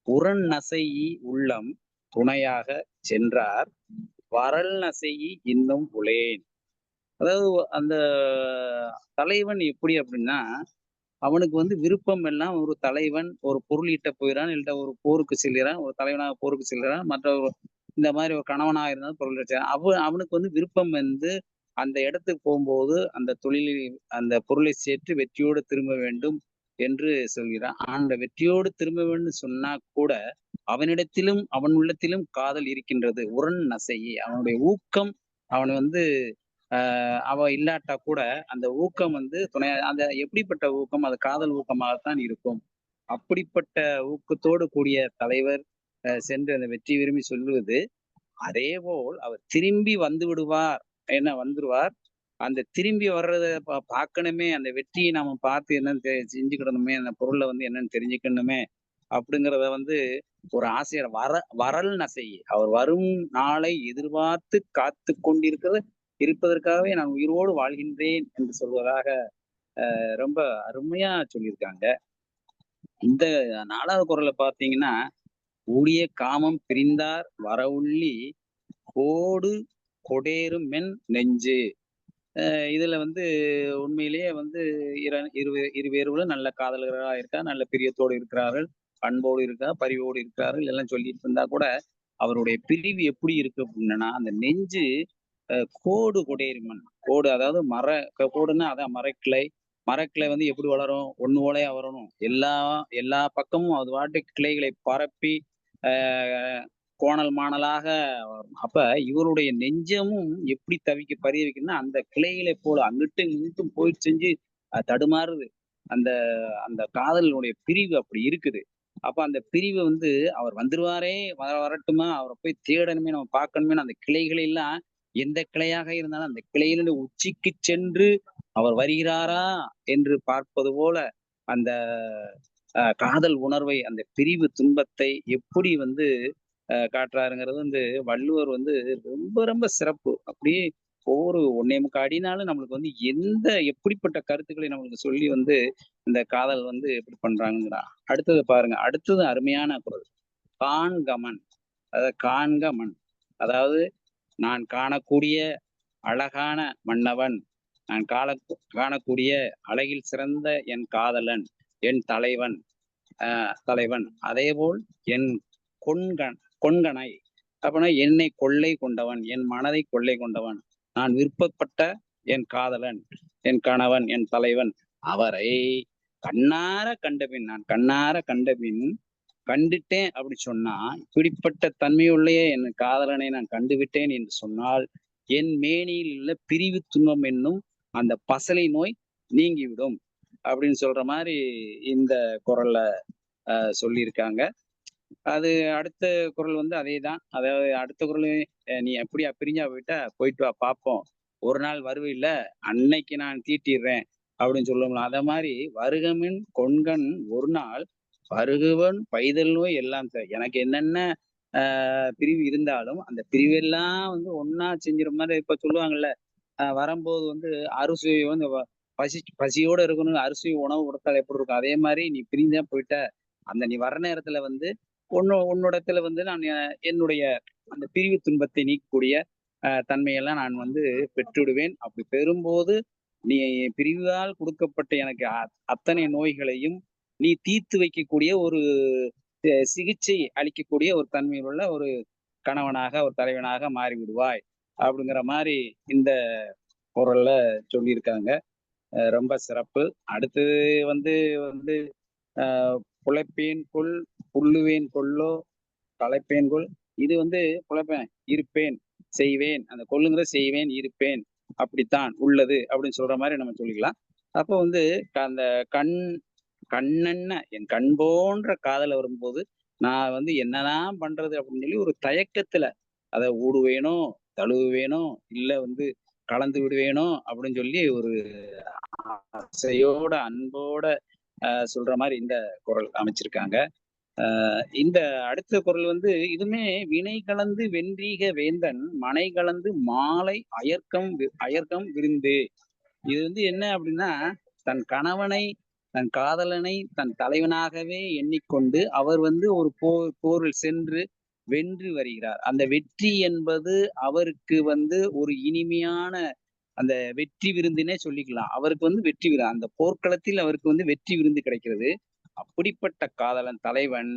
உரன் நசையி உள்ளம் துணையாக சென்றார் வரல் நசையி இன்னும் புலேன். அதாவது அந்த தலைவன் எப்படி அப்படின்னா, அவனுக்கு வந்து விருப்பம் எல்லாம் ஒரு தலைவன் ஒரு பொருள் ஈட்ட போயிறான், இல்ல ஒரு போருக்கு செல்கிறான், ஒரு தலைவனாக போருக்கு செல்கிறான், இந்த மாதிரி ஒரு கணவனாக இருந்தாலும் பொருள் அவனுக்கு வந்து விருப்பம் வந்து அந்த இடத்துக்கு போகும்போது அந்த தொழிலில் அந்த பொருளை சேர்த்து வெற்றியோடு திரும்ப வேண்டும் என்று சொல்கிறான். அந்த வெற்றியோடு திரும்ப வேண்டும் சொன்னா கூட அவனிடத்திலும் அவன் உள்ளத்திலும் காதல் இருக்கின்றது. உரன் நசையி, அவனுடைய ஊக்கம், அவன் வந்து அவ இல்லாட்டா கூட அந்த ஊக்கம் வந்து துணையா, அந்த எப்படிப்பட்ட ஊக்கம், அது காதல் ஊக்கமாகத்தான் இருக்கும். அப்படிப்பட்ட ஊக்கத்தோடு கூடிய தலைவர் சென்று அந்த வெற்றி விரும்பி சொல்லுவது. அதே போல் அவர் திரும்பி வந்து விடுவார், என்ன வந்துருவார். அந்த திரும்பி வர்றத பார்க்கணுமே, அந்த வெற்றியை நாம பார்த்து என்னன்னு செஞ்சுக்கிடணுமே, அந்த பொருளை வந்து என்னன்னு தெரிஞ்சுக்கணுமே அப்படிங்கிறத வந்து ஒரு ஆசையர் வரல் நசை, அவர் வரும் நாளை எதிர்பார்த்து காத்து கொண்டிருக்கிறது இருப்பதற்காகவே நான் உயிரோடு வாழ்கின்றேன் என்று சொல்வதாக ரொம்ப அருமையா சொல்லியிருக்காங்க. இந்த 4வது குறளை பார்த்தீங்கன்னா, ஊழிய காமம் பிரிந்தார் வரவுள்ளி கோடு கொடேறும் மென் நெஞ்சு. இதுல வந்து உண்மையிலேயே வந்து இருவேறுகளும் நல்ல காதலர்களாக இருக்கா, நல்ல பிரியத்தோடு இருக்கிறார்கள், பண்போடு இருக்கா, பரிவோடு இருக்கிறார்கள் எல்லாம் சொல்லிட்டு இருந்தா கூட அவருடைய பிரிவு எப்படி இருக்கு அப்படின்னா, அந்த நெஞ்சு கோடு கொடேறுமன். கோடு அதாவது கோடுன்னா அதான் மரக்கிளை வந்து எப்படி வளரும், ஒண்ணு ஓலையா வரணும், எல்லா பக்கமும் அது வாட்டு கிளைகளை பரப்பி கோணல் மாணலாக வரும். அப்ப இவருடைய நெஞ்சமும் எப்படி பரிதவிக்குன்னா, அந்த கிளைகளை போல அங்கிட்டும் இங்கிட்டும் போயிட்டு செஞ்சு தடுமாறுது. அந்த அந்த காதலினுடைய பிரிவு அப்படி இருக்குது. அப்ப அந்த பிரிவு வந்து அவர் வந்துருவாரே, வரட்டுமா, அவரை போய் தேடணுமே, நம்ம பார்க்கணுமே, அந்த கிளைகளை எல்லாம் எந்த கிளையாக இருந்தாலும் அந்த கிளையினுடைய உச்சிக்கு சென்று அவர் வருகிறாரா என்று பார்ப்பது போல அந்த காதல் உணர்வை, அந்த பிரிவு துன்பத்தை எப்படி வந்து காட்டுறாருங்கிறது வந்து வள்ளுவர் வந்து ரொம்ப ரொம்ப சிறப்பு. அப்படியே ஒவ்வொரு 1.25 அடினாலும் நம்மளுக்கு வந்து எப்படிப்பட்ட கருத்துக்களை நம்மளுக்கு சொல்லி வந்து இந்த காதல் வந்து எப்படி பண்றாங்கிறா. அடுத்தது பாருங்க, அடுத்தது அருமையான குறள். காண்கமன், அதாவது காண்கமன், அதாவது நான் காணக்கூடிய அழகான மன்னவன், நான் காணக்கூடிய அழகில் சிறந்த என் காதலன், என் தலைவன், அதேபோல் என் கொண்கனை, அப்படின்னா என்னை கொள்ளை கொண்டவன், என் மனதை கொள்ளை கொண்டவன், நான் விருப்பப்பட்ட என் காதலன், என் கணவன், என் தலைவன், அவரை கண்ணார கண்டபின், நான் கண்ணார கண்டபின் கண்டுட்டேன் அப்படி சொன்னா, இப்படிப்பட்ட தன்மையுள்ள என் காதலனை நான் கண்டுவிட்டேன் என்று சொன்னால் என் மேனியில் உள்ள பிரிவு துன்பம் என்னும் அந்த பசலை நோய் நீங்கிவிடும் அப்படின்னு சொல்ற மாதிரி இந்த குறள்ல சொல்லியிருக்காங்க. அது அடுத்த குறள் வந்து அதேதான். அதாவது அடுத்த குறள், நீ எப்படியா பிரிஞ்சா போயிட்டு வா பார்ப்போம், ஒரு நாள் வருவில்ல, அன்னைக்கு நான் தீட்டிடுறேன் அப்படின்னு சொல்லுவோம்ல. அத மாதிரி வருகமின் கொண்கண் ஒரு நாள் பருகுவன் பைதல் நோய் எல்லாம் எனக்கு என்னென்ன பிரிவு இருந்தாலும் அந்த பிரிவெல்லாம் வந்து ஒன்னா செஞ்சிட மாதிரி. இப்ப சொல்லுவாங்கல்ல, வரும்போது வந்து அறுசுவை வந்து பசியோட இருக்கணும், அரிசி உணவு கொடுத்தால் எப்படி இருக்கும், அதே மாதிரி நீ பிரிஞ்சா போயிட்ட, அந்த நீ வர்ற நேரத்துல வந்து உன்னிடத்துல வந்து நான் என்னுடைய அந்த பிரிவு துன்பத்தை நீக்கக்கூடிய தன்மையெல்லாம் நான் வந்து பெற்றுவிடுவேன். அப்படி பெறும்போது நீ பிரிவால் கொடுக்கப்பட்ட எனக்கு அத்தனை நோய்களையும் நீ தீர்த்து வைக்கக்கூடிய ஒரு சிகிச்சை அளிக்கக்கூடிய ஒரு தன்மையில் உள்ள ஒரு கணவனாக ஒரு தலைவனாக மாறி விடுவாய் அப்படிங்கிற மாதிரி இந்த குரல்ல சொல்லியிருக்காங்க. ரொம்ப சிறப்பு. அடுத்தது வந்து வந்து புழைப்பேன் கொள் புல்லுவேன் கொள்ளோ களைப்பேன் கொள். இது வந்து புழைப்பேன் இருப்பேன் செய்வேன், அந்த கொள்ளுங்கிற செய்வேன் இருப்பேன் அப்படித்தான் உள்ளது அப்படின்னு சொல்ற மாதிரி நம்ம சொல்லிக்கலாம். அப்போ வந்து அந்த கண்ணென்ன என் கண் போன்ற காதல வரும்போது நான் வந்து என்னதான் பண்றது அப்படின்னு சொல்லி ஒரு தயக்கத்துல அதை ஊடுவேனோ தழுவுவேனோ இல்ல வந்து கலந்து விடுவேனோ அப்படின்னு சொல்லி ஒரு ஆசையோட அன்போட சொல்ற மாதிரி இந்த குரல் அமைச்சிருக்காங்க. இந்த அடுத்த குரல் வந்து இதுமே வினை கலந்து வென்றீக வேந்தன் மனை கலந்து மாலை அயர்க்கம் விருந்து. இது வந்து என்ன அப்படின்னா தன் கணவனை தன் காதலனை தன் தலைவனாகவே எண்ணிக்கொண்டு அவர் வந்து ஒரு போரில் சென்று வென்று வருகிறார். அந்த வெற்றி என்பது அவருக்கு வந்து ஒரு இனிமையான அந்த வெற்றி விருந்தினே சொல்லிக்கலாம். அவருக்கு வந்து வெற்றி விருந்து, அந்த போர்க்களத்தில் அவருக்கு வந்து வெற்றி விருந்து கிடைக்கிறது. அப்படிப்பட்ட காதலன் தலைவன்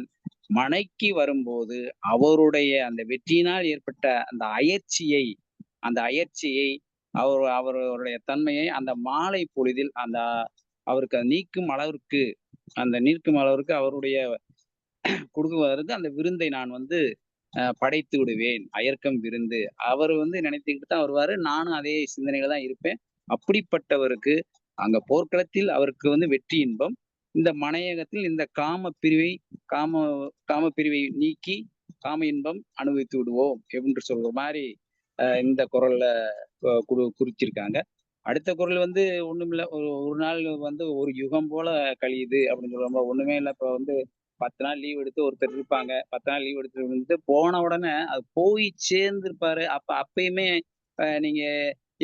மனைக்கு வரும்போது அவருடைய அந்த வெற்றியினால் ஏற்பட்ட அந்த அயற்சியை அவருடைய தன்மையை அந்த மாலை பொழுதில் அந்த அவருக்கு நீக்கும் அளவிற்கு அவருடைய கொடுக்குவதற்கு அந்த விருந்தை நான் வந்து படைத்து விடுவேன். அயர்க்கம் விருந்து. அவர் வந்து நினைத்துக்கிட்டு தான் வருவாரு. நானும் அதே சிந்தனையில தான் இருப்பேன். அப்படிப்பட்டவருக்கு அங்க போர்க்களத்தில் அவருக்கு வந்து வெற்றி இன்பம், இந்த மனையகத்தில் இந்த காம பிரிவை நீக்கி காம இன்பம் அனுபவித்து விடுவோம் என்று சொல்ற மாதிரி இந்த குரல்ல குறிச்சிருக்காங்க. அடுத்த குரல் வந்து ஒண்ணுமில்ல, ஒரு நாள் வந்து ஒரு யுகம் போல கழியுது அப்படின்னு சொல்லுவாங்க. ஒண்ணுமே இல்லை. இப்ப வந்து 10 நாள் லீவ் எடுத்து ஒருத்தர் இருப்பாங்க. 10 நாள் லீவ் எடுத்து வந்து போன உடனே அது போய் சேர்ந்திருப்பாரு. அப்பயுமே நீங்க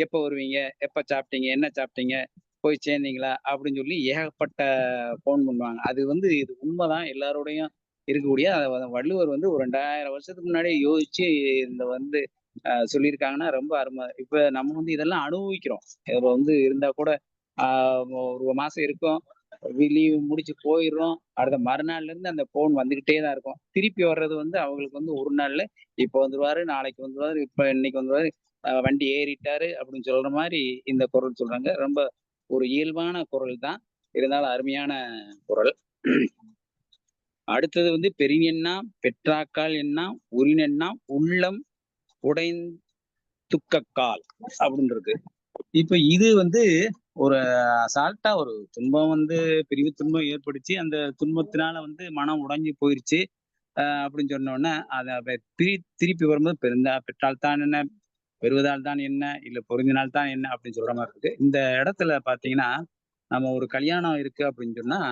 எப்ப வருவீங்க, எப்ப சாப்பிட்டீங்க, என்ன சாப்பிட்டீங்க, போய் சேர்ந்தீங்களா அப்படின்னு சொல்லி ஏகப்பட்ட போன் பண்ணுவாங்க. அது வந்து இது உண்மைதான், எல்லாரோடையும் இருக்கக்கூடிய வள்ளுவர் வந்து ஒரு 2000 வருஷத்துக்கு முன்னாடியே யோசிச்சு இந்த வந்து சொல்லியிருக்காங்கன்னா ரொம்ப அருமை. இப்ப நம்ம வந்து இதெல்லாம் அனுபவிக்கிறோம். இதுல வந்து இருந்தா கூட ஒரு மாசம் இருக்கும், லீவ் முடிச்சு போயிடுறோம். அடுத்த மறுநாள்ல இருந்து அந்த போன் வந்துகிட்டே தான் இருக்கும். திருப்பி வர்றது வந்து அவங்களுக்கு வந்து ஒரு நாள்ல இப்ப வந்துருவாரு, நாளைக்கு வந்துருவாரு, இப்ப இன்னைக்கு வந்துருவாரு, வண்டி ஏறிட்டாரு அப்படின்னு சொல்ற மாதிரி இந்த குரல் சொல்றாங்க. ரொம்ப ஒரு இயல்பான குரல் தான், இருந்தாலும் அருமையான குரல். அடுத்தது வந்து பெரியண்ணாம் பெற்றாக்கால் எண்ணாம் உரினெண்ணாம் உள்ளம் துக்கக்கால் அப்படின்னு இருக்கு. இப்ப இது வந்து ஒரு அசால்ட்டா ஒரு துன்பம் வந்து பிரிவு துன்பம் ஏற்படுச்சு, அந்த துன்பத்தினால வந்து மனம் உடைஞ்சு போயிருச்சு அப்படின்னு சொன்ன உடனே அதை திருப்பி வரும்போது பெற்றால் தான் என்ன, பெறுவதால் தான் என்ன, இல்ல பொருந்தினால் தான் என்ன அப்படின்னு சொல்ற மாதிரி இருக்கு. இந்த இடத்துல பாத்தீங்கன்னா நம்ம ஒரு கல்யாணம் இருக்கு அப்படின்னு சொன்னா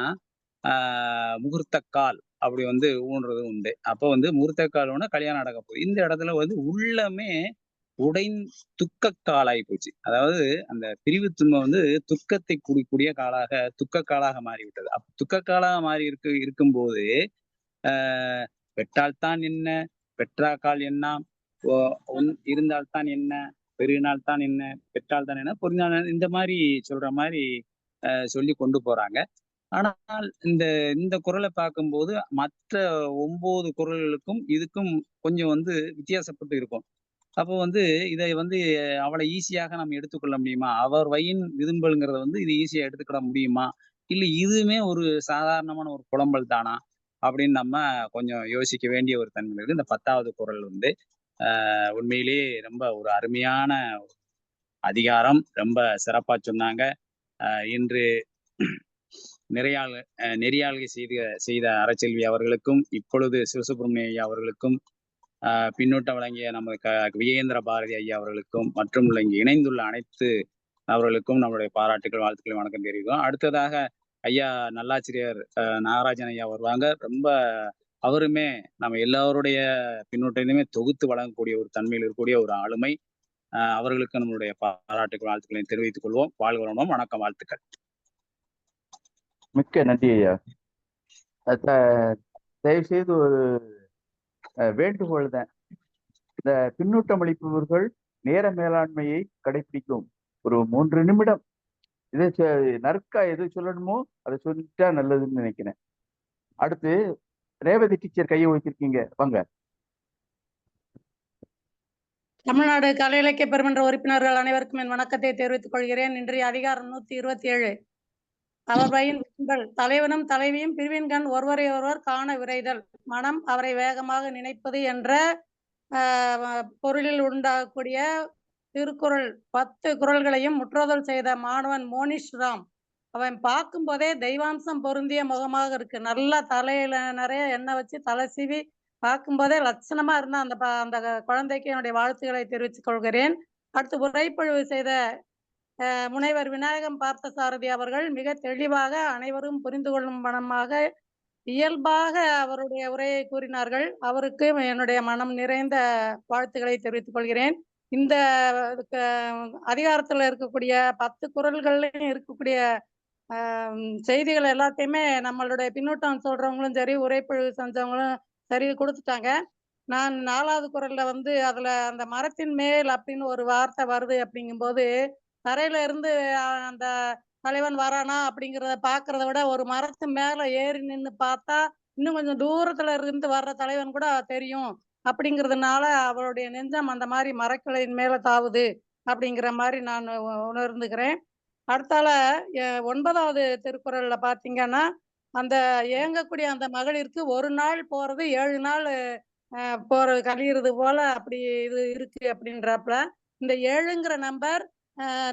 முகூர்த்தக்கால் அப்படி வந்து ஊன்றது உண்டு. அப்போ வந்து முகூர்த்தக்கால் ஒண்ணு கல்யாணம் நடக்க போகுது. இந்த இடத்துல வந்து உள்ளமே துக்கக்காலாகி போச்சு. அதாவது அந்த பிரிவு துன்பம் வந்து துக்கத்தை குடிக்கூடிய துக்கக்காலாக மாறிவிட்டது. துக்கக்காலாக மாறி இருக்கும்போது பெற்றால்தான் என்ன, பெற்றாக்கால் என்ன, இருந்தால்தான் என்ன, பெருகினால்தான் என்ன, பெற்றால்தான் என்ன, பொருந்தினால் இந்த மாதிரி சொல்ற மாதிரி சொல்லி கொண்டு போறாங்க. ஆனால் இந்த குரலை பார்க்கும்போது மற்ற 9 குரல்களுக்கும் இதுக்கும் கொஞ்சம் வந்து வித்தியாசப்பட்டு இருக்கும். அப்போ வந்து இதை வந்து அவளை ஈஸியாக நம்ம எடுத்துக்கொள்ள முடியுமா, அவர் வயின் விரும்பல்ங்கிறத வந்து இது ஈஸியா எடுத்துக்கிட முடியுமா, இல்ல இதுவுமே ஒரு சாதாரணமான ஒரு புலம்பல் தானா அப்படின்னு நம்ம கொஞ்சம் யோசிக்க வேண்டிய ஒரு தன்மை இருக்கு. இந்த 10வது குரல் வந்து உண்மையிலேயே ரொம்ப ஒரு அருமையான அதிகாரம், ரொம்ப சிறப்பா சொன்னாங்க. இன்று நெறியாள்கை செய்த அறச்செல்வி அவர்களுக்கும், இப்பொழுது சிவசுப்பிரமணிய ஐயா அவர்களுக்கும், பின்னூட்டம் வழங்கிய நம்ம விஜயேந்திர பாரதி ஐயா அவர்களுக்கும் மற்றும் இங்கு இணைந்துள்ள அனைத்து அவர்களுக்கும் நம்மளுடைய பாராட்டுகள், வாழ்த்துக்கள், வணக்கம் தெரிவிக்கிறோம். அடுத்ததாக ஐயா நல்லாசிரியர் நாகராஜன் ஐயா வருவாங்க. ரொம்ப அவருமே நம்ம எல்லாருடைய பின்னூட்டத்தையுமே தொகுத்து வழங்கக்கூடிய ஒரு தன்மையில் இருக்கக்கூடிய ஒரு ஆளுமை. அவர்களுக்கு நம்மளுடைய பாராட்டுகள், வாழ்த்துக்களை தெரிவித்துக் கொள்வோம். வாழ்க வளமுடன். வணக்கம், வாழ்த்துக்கள். மிக்க நன்றி ஐயா. தயவு செய்து ஒரு வேண்டுகோள் தான். இந்த பின்னூட்டம் அளிப்பவர்கள் நேர மேலாண்மையை கடைபிடிக்கும். ஒரு 3 நிமிடம் இதை நறுக்கா எது சொல்லணுமோ அதை சொல்லிட்டா நல்லதுன்னு நினைக்கிறேன். அடுத்து ரேவதி டீச்சர் கையை வச்சிருக்கீங்க, வாங்க. தமிழ்நாடு கலை இலக்கிய பெருமன்ற உறுப்பினர்கள் அனைவருக்கும் என் வணக்கத்தை தெரிவித்துக் கொள்கிறேன். இன்றைய அதிகாரம் 127 அவர் வயின் விரும்பல். தலைவனும் தலைவியும் பிரிவின்கண் ஒருவரை ஒருவர் காண விரைதல், மனம் அவரை வேகமாக நினைப்பது என்ற பொருளில் உண்டாகக்கூடிய திருக்குறள் 10 குறள்களையும் முற்றோதல் செய்த மாணவன் மோனிஷ் ராம். அவன் பார்க்கும் போதே தெய்வாம்சம் பொருந்திய முகமாக இருக்கு. நல்லா தலையில நிறைய எண்ணெய் வச்சு தலை சீவி பார்க்கும் போதே லட்சணமா இருந்தா அந்த குழந்தைக்கு என்னுடைய வாழ்த்துக்களை தெரிவித்துக் கொள்கிறேன். அடுத்து உரைப்பொழிவு செய்த முனைவர் விநாயகம் பார்த்தசாரதி அவர்கள் மிக தெளிவாக அனைவரும் புரிந்து கொள்ளும் மனமாக இயல்பாக அவருடைய உரையை கூறினார்கள். அவருக்கு என்னுடைய மனம் நிறைந்த வாழ்த்துக்களை தெரிவித்துக் கொள்கிறேன். இந்த அதிகாரத்துல இருக்கக்கூடிய 10 குறள்கள்லையும் இருக்கக்கூடிய செய்திகள் எல்லாத்தையுமே நம்மளுடைய பின்னூட்டம் சொல்றவங்களும் சரி, உரைப்பொழிவு செஞ்சவங்களும் சரி கொடுத்துட்டாங்க. நான் 4வது குறள்ல அதுல அந்த மரத்தின் மேல் அப்படின்னு ஒரு வார்த்தை வருது. அப்படிங்கும்போது தரையில இருந்து அந்த தலைவன் வரானா அப்படிங்கிறத பாக்குறத விட ஒரு மரத்து மேல ஏறி நின்று பார்த்தா இன்னும் கொஞ்சம் தூரத்துல இருந்து வர்ற தலைவன் கூட தெரியும். அப்படிங்கிறதுனால அவருடைய நெஞ்சம் அந்த மாதிரி மரக்கிளையின் மேல தாவுது அப்படிங்கிற மாதிரி நான் உணர்ந்துக்கிறேன். அடுத்தால 9வது திருக்குறள்ல பாத்தீங்கன்னா, அந்த ஏங்கக்கூடிய அந்த மகளிருக்கு ஒரு நாள் போறது 7 நாள் போறது கழியிறது போல அப்படி இது இருக்கு அப்படின்றப்பல இந்த 7ங்கிற நம்பர்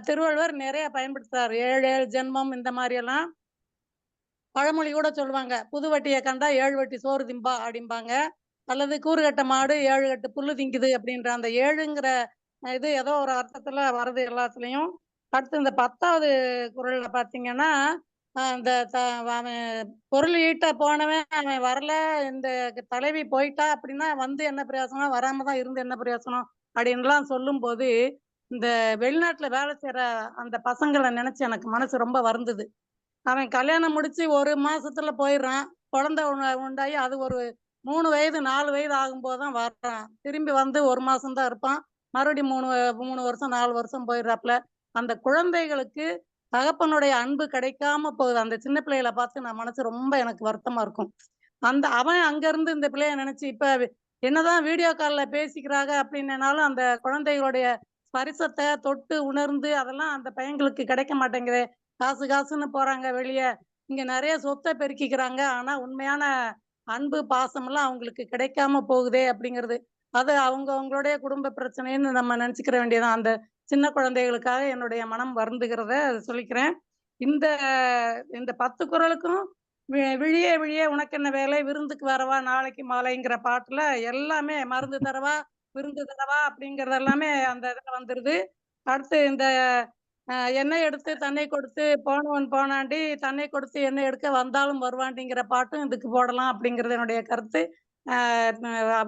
திருவள்ளுவர் நிறைய பயன்படுத்துறாரு. 7 7 ஜென்மம் இந்த மாதிரி எல்லாம் பழமொழி கூட சொல்லுவாங்க. புது வட்டியை கண்டா 7 வட்டி சோறு திம்பா அப்படிம்பாங்க. அல்லது கூறுகட்ட மாடு 7 கட்டு புல்லு திங்குது அப்படின்ற அந்த 7ங்கிற இது ஏதோ ஒரு அர்த்தத்துல வருது எல்லாத்துலயும். அடுத்து இந்த 10வது குறள்ல பாத்தீங்கன்னா, இந்த அவன் பொருள் ஈட்ட போனவன் அவன் வரல, இந்த தலைவி போயிட்டா அப்படின்னா என்ன பிரயோசனம், வராம தான் இருந்து என்ன பிரயோசனம் அப்படின்லாம் சொல்லும் போது இந்த வெளிநாட்டுல வேலை செய்யற அந்த பசங்களை நினைச்சு எனக்கு மனசு ரொம்ப வருந்தது. அவன் கல்யாணம் முடிச்சு 1 மாசத்துல போயிடுறான். குழந்தை உண்டாகி அது ஒரு 3 வயது 4 வயது ஆகும்போது தான் வர்றான். திரும்பி 1 மாசம் தான் இருப்பான். மறுபடியும் 3 வருஷம் 4 வருஷம் போயிடுறாப்புல. அந்த குழந்தைகளுக்கு தகப்பனுடைய அன்பு கிடைக்காம போகுது. அந்த சின்ன பிள்ளைகளை பார்த்து நான் மனசு ரொம்ப எனக்கு வருத்தமா இருக்கும். அவன் அங்க இருந்து இந்த பிள்ளைய நினைச்சு இப்ப என்னதான் வீடியோ கால்ல பேசிக்கிறாங்க அப்படின்னாலும் அந்த குழந்தைகளுடைய ஸ்பரிசத்தை தொட்டு உணர்ந்து அதெல்லாம் அந்த பையன்களுக்கு கிடைக்க மாட்டேங்குது. காசுன்னு போறாங்க வெளிய. இங்க நிறைய சொத்தை பெருக்கிக்கிறாங்க. ஆனா உண்மையான அன்பு பாசமெல்லாம் அவங்களுக்கு கிடைக்காம போகுதே அப்படிங்கிறது. அது அவங்களுடைய குடும்ப பிரச்சனைன்னு நம்ம நினைச்சுக்கிற வேண்டியதான். அந்த சின்ன குழந்தைகளுக்காக என்னுடைய மனம் வருந்துகிறத சொல்லிக்கிறேன். இந்த 10 குறளுக்கும் விழியே விழியே உனக்கென்ன வேலை, விருந்துக்கு வரவா நாளைக்கு மாலைங்கிற பாட்டுல எல்லாமே மருந்து தரவா விருந்து தரவா அப்படிங்கறது எல்லாமே அந்த இதுல வந்துருது. அடுத்து இந்த எண்ணெய் எடுத்து தன்னை கொடுத்து போனவன் போனாண்டி, தன்னை கொடுத்து எண்ணெய் எடுக்க வந்தாலும் வருவாண்டிங்கிற பாட்டும் இதுக்கு போடலாம் அப்படிங்கிறது என்னுடைய கருத்து.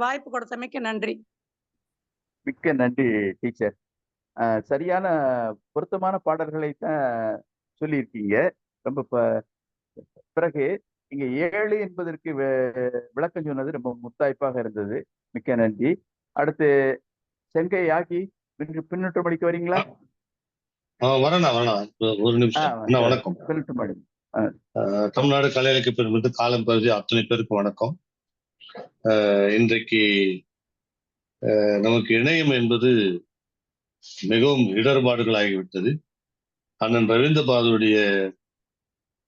வாய்ப்பு கொடுத்தமைக்கு நன்றி. மிக்க நன்றி டீச்சர். சரியான பொருத்தமான பாடல்களை தான் சொல்லியிருக்கீங்க. ரொம்ப பிறகு இங்க 7 என்பதற்கு விளக்கம் சொன்னது ரொம்ப முத்தாய்ப்பாக இருந்தது. மிக்க நன்றி. அடுத்து செங்கை ஆகி பின்னூட்டம் அளிக்க வரீங்களா? வரணும் ஒரு நிமிஷம். வணக்கம். பின்னூட்டம் அளிங்க. தமிழ்நாடு கலை இலக்கிய பெருமன்ற காலம் பகுதி அத்தனை பேருக்கும் வணக்கம். இன்றைக்கு நமக்கு இணையம் என்பது மிகவும் இடர்பாடுகள் ஆகிவிட்டது. அண்ணன் ரவீந்திர பாரதியுடைய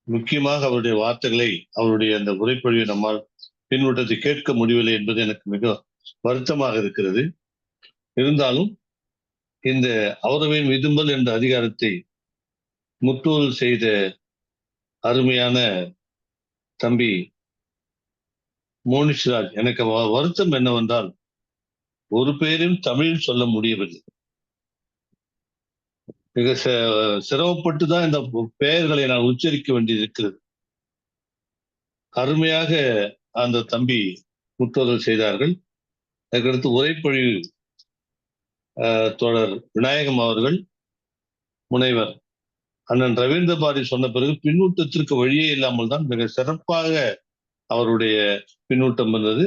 முக்கியமாக அவருடைய வார்த்தைகளை, அவருடைய அந்த உரைப்பொழிவை நம்மால் பின்னூட்டத்தை கேட்க முடியவில்லை என்பது எனக்கு மிக வருத்தமாக இருக்கிறது. இருந்தாலும் இந்த அவரவின் விதும்பல் என்ற அதிகாரத்தை முற்றோதல் செய்த அருமையான தம்பி மோனிஷ்ராஜ், எனக்கு வருத்தம் என்னவென்றால் ஒரு பேரும் தமிழில் சொல்ல முடியவில்லை. மிக சிரமப்பட்டு தான் இந்த பெயர்களை நான் உச்சரிக்க வேண்டியிருக்கிறது. அருமையாக அந்த தம்பி முற்றோதல் செய்தார்கள். அதுக்கடுத்து உரைப்பொழிவு தோழர் விநாயகம் அவர்கள், முனைவர் அண்ணன் ரவீந்திர பாரதி சொன்ன பிறகு பின்னூட்டத்திற்கு வழியே இல்லாமல் தான் மிக சிறப்பாக அவருடைய பின்னூட்டம் வந்தது.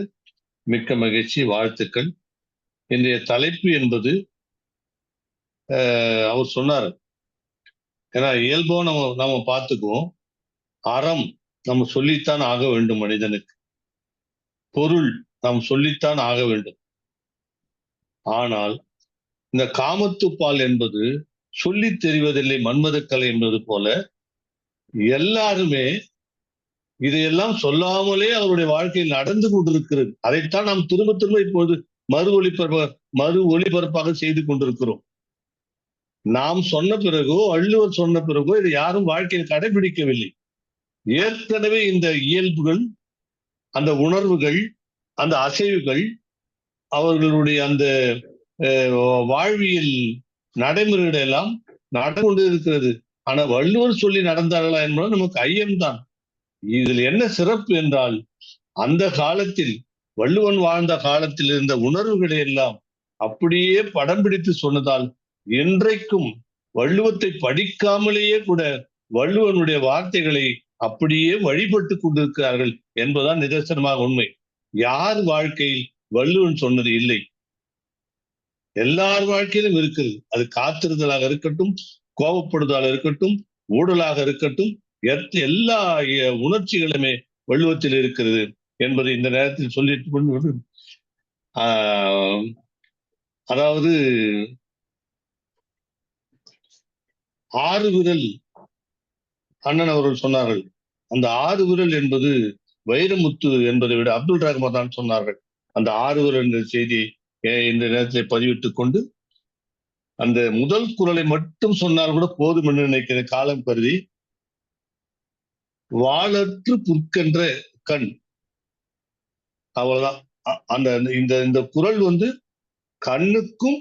மிக்க மகிழ்ச்சி, வாழ்த்துக்கள். இன்றைய தலைப்பு என்பது அவர் சொன்னார், ஏன்னா இயல்போ நம்ம பார்த்துக்குவோம். அறம் நம்ம சொல்லித்தான் ஆக வேண்டும், மனிதனுக்கு பொருள் நாம் சொல்லித்தான் ஆக வேண்டும். ஆனால் இந்த காமத்துப்பால் என்பது சொல்லி தெரிவதில்லை, மன்மதக்கலை என்பது போல எல்லாருமே இதையெல்லாம் சொல்லாமலே அவருடைய வாழ்க்கையில் நடந்து கொண்டிருக்கிறது. அதைத்தான் நாம் திரும்ப திரும்ப இப்போது மறு ஒளிபரப்பாக செய்து கொண்டிருக்கிறோம். நாம் சொன்ன பிறகோ வள்ளுவர் சொன்ன பிறகோ இதை யாரும் வாழ்க்கையில் கடைபிடிக்கவில்லை. ஏற்கனவே இந்த இயல்புகள், அந்த உணர்வுகள், அந்த அசைவுகள், அவர்களுடைய அந்த வாழ்வியல் நடைமுறைகள் எல்லாம் நடந்து கொண்டு இருக்கிறது. ஆனா வள்ளுவர் சொல்லி நடந்தார்களா என்பது நமக்கு ஐயம்தான். இதில் என்ன சிறப்பு என்றால், அந்த காலத்தில் வள்ளுவன் வாழ்ந்த காலத்தில் இருந்த உணர்வுகளை எல்லாம் அப்படியே படம் பிடித்து சொன்னதால் இன்றைக்கும் வள்ளுவத்தை படிக்காமலேயே கூட வள்ளுவனுடைய வார்த்தைகளை அப்படியே வழிபட்டு கொண்டிருக்கிறார்கள் என்பதுதான் நிதர்சனமாக உண்மை. யார் வாழ்க்கையில் வள்ளுவன் சொன்னது இல்லை? எல்லார் வாழ்க்கையிலும் இருக்குது. அது காத்திருதலாக இருக்கட்டும், கோபப்படுதலாக இருக்கட்டும், ஊழலாக இருக்கட்டும், எல்லா உணர்ச்சிகளுமே வள்ளுவத்தில் இருக்கிறது என்பதை இந்த நேரத்தில் சொல்லிட்டு கொண்டு, அதாவது 6 விரல் அண்ணன் அவர்கள் சொன்னார்கள். அந்த 6 விரல் என்பது வைரமுத்து என்பதை விட அப்துல் ரஹ்மான் தான் சொன்னார்கள். அந்த 6 விரல் என்ற செய்தியை இந்த நேரத்தில் பதிவிட்டுக் கொண்டு, அந்த முதல் குறளை மட்டும் சொன்னால் கூட போதும் என்று நினைக்கிற காலம் கருதி, வாளற்று புற்கென்ற கண், அவ்வளவுதான். அந்த இந்த குறள் கண்ணுக்கும்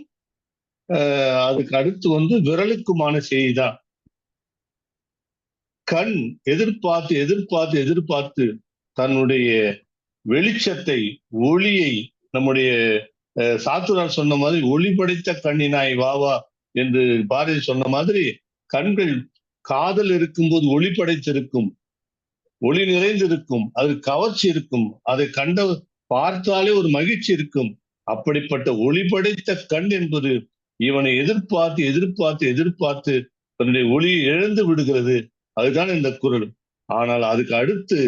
அதுக்கு அடுத்து விரலுக்குமான செய்திதான். கண் எதிர்பார்த்து எதிர்பார்த்து எதிர்பார்த்து தன்னுடைய வெளிச்சத்தை, ஒளியை, நம்முடைய சாத்துரார் சொன்ன மாதிரி ஒளி படைத்த கண்ணினாய் வா என்று பாரதி சொன்ன மாதிரி, கண்கள் காதல் இருக்கும்போது ஒளி படைத்திருக்கும், ஒளி நிறைந்திருக்கும், அது கவர்ச்சி இருக்கும், அதை கண்ட பார்த்தாலே ஒரு மகிழ்ச்சி இருக்கும். அப்படிப்பட்ட ஒளி படைத்த கண் என்பது இவனை எதிர்பார்த்து எதிர்பார்த்து எதிர்பார்த்து தன்னுடைய ஒளியை இழந்து விடுகிறது. அதுதான் இந்த குறள். ஆனால் அதுக்கு அடுத்து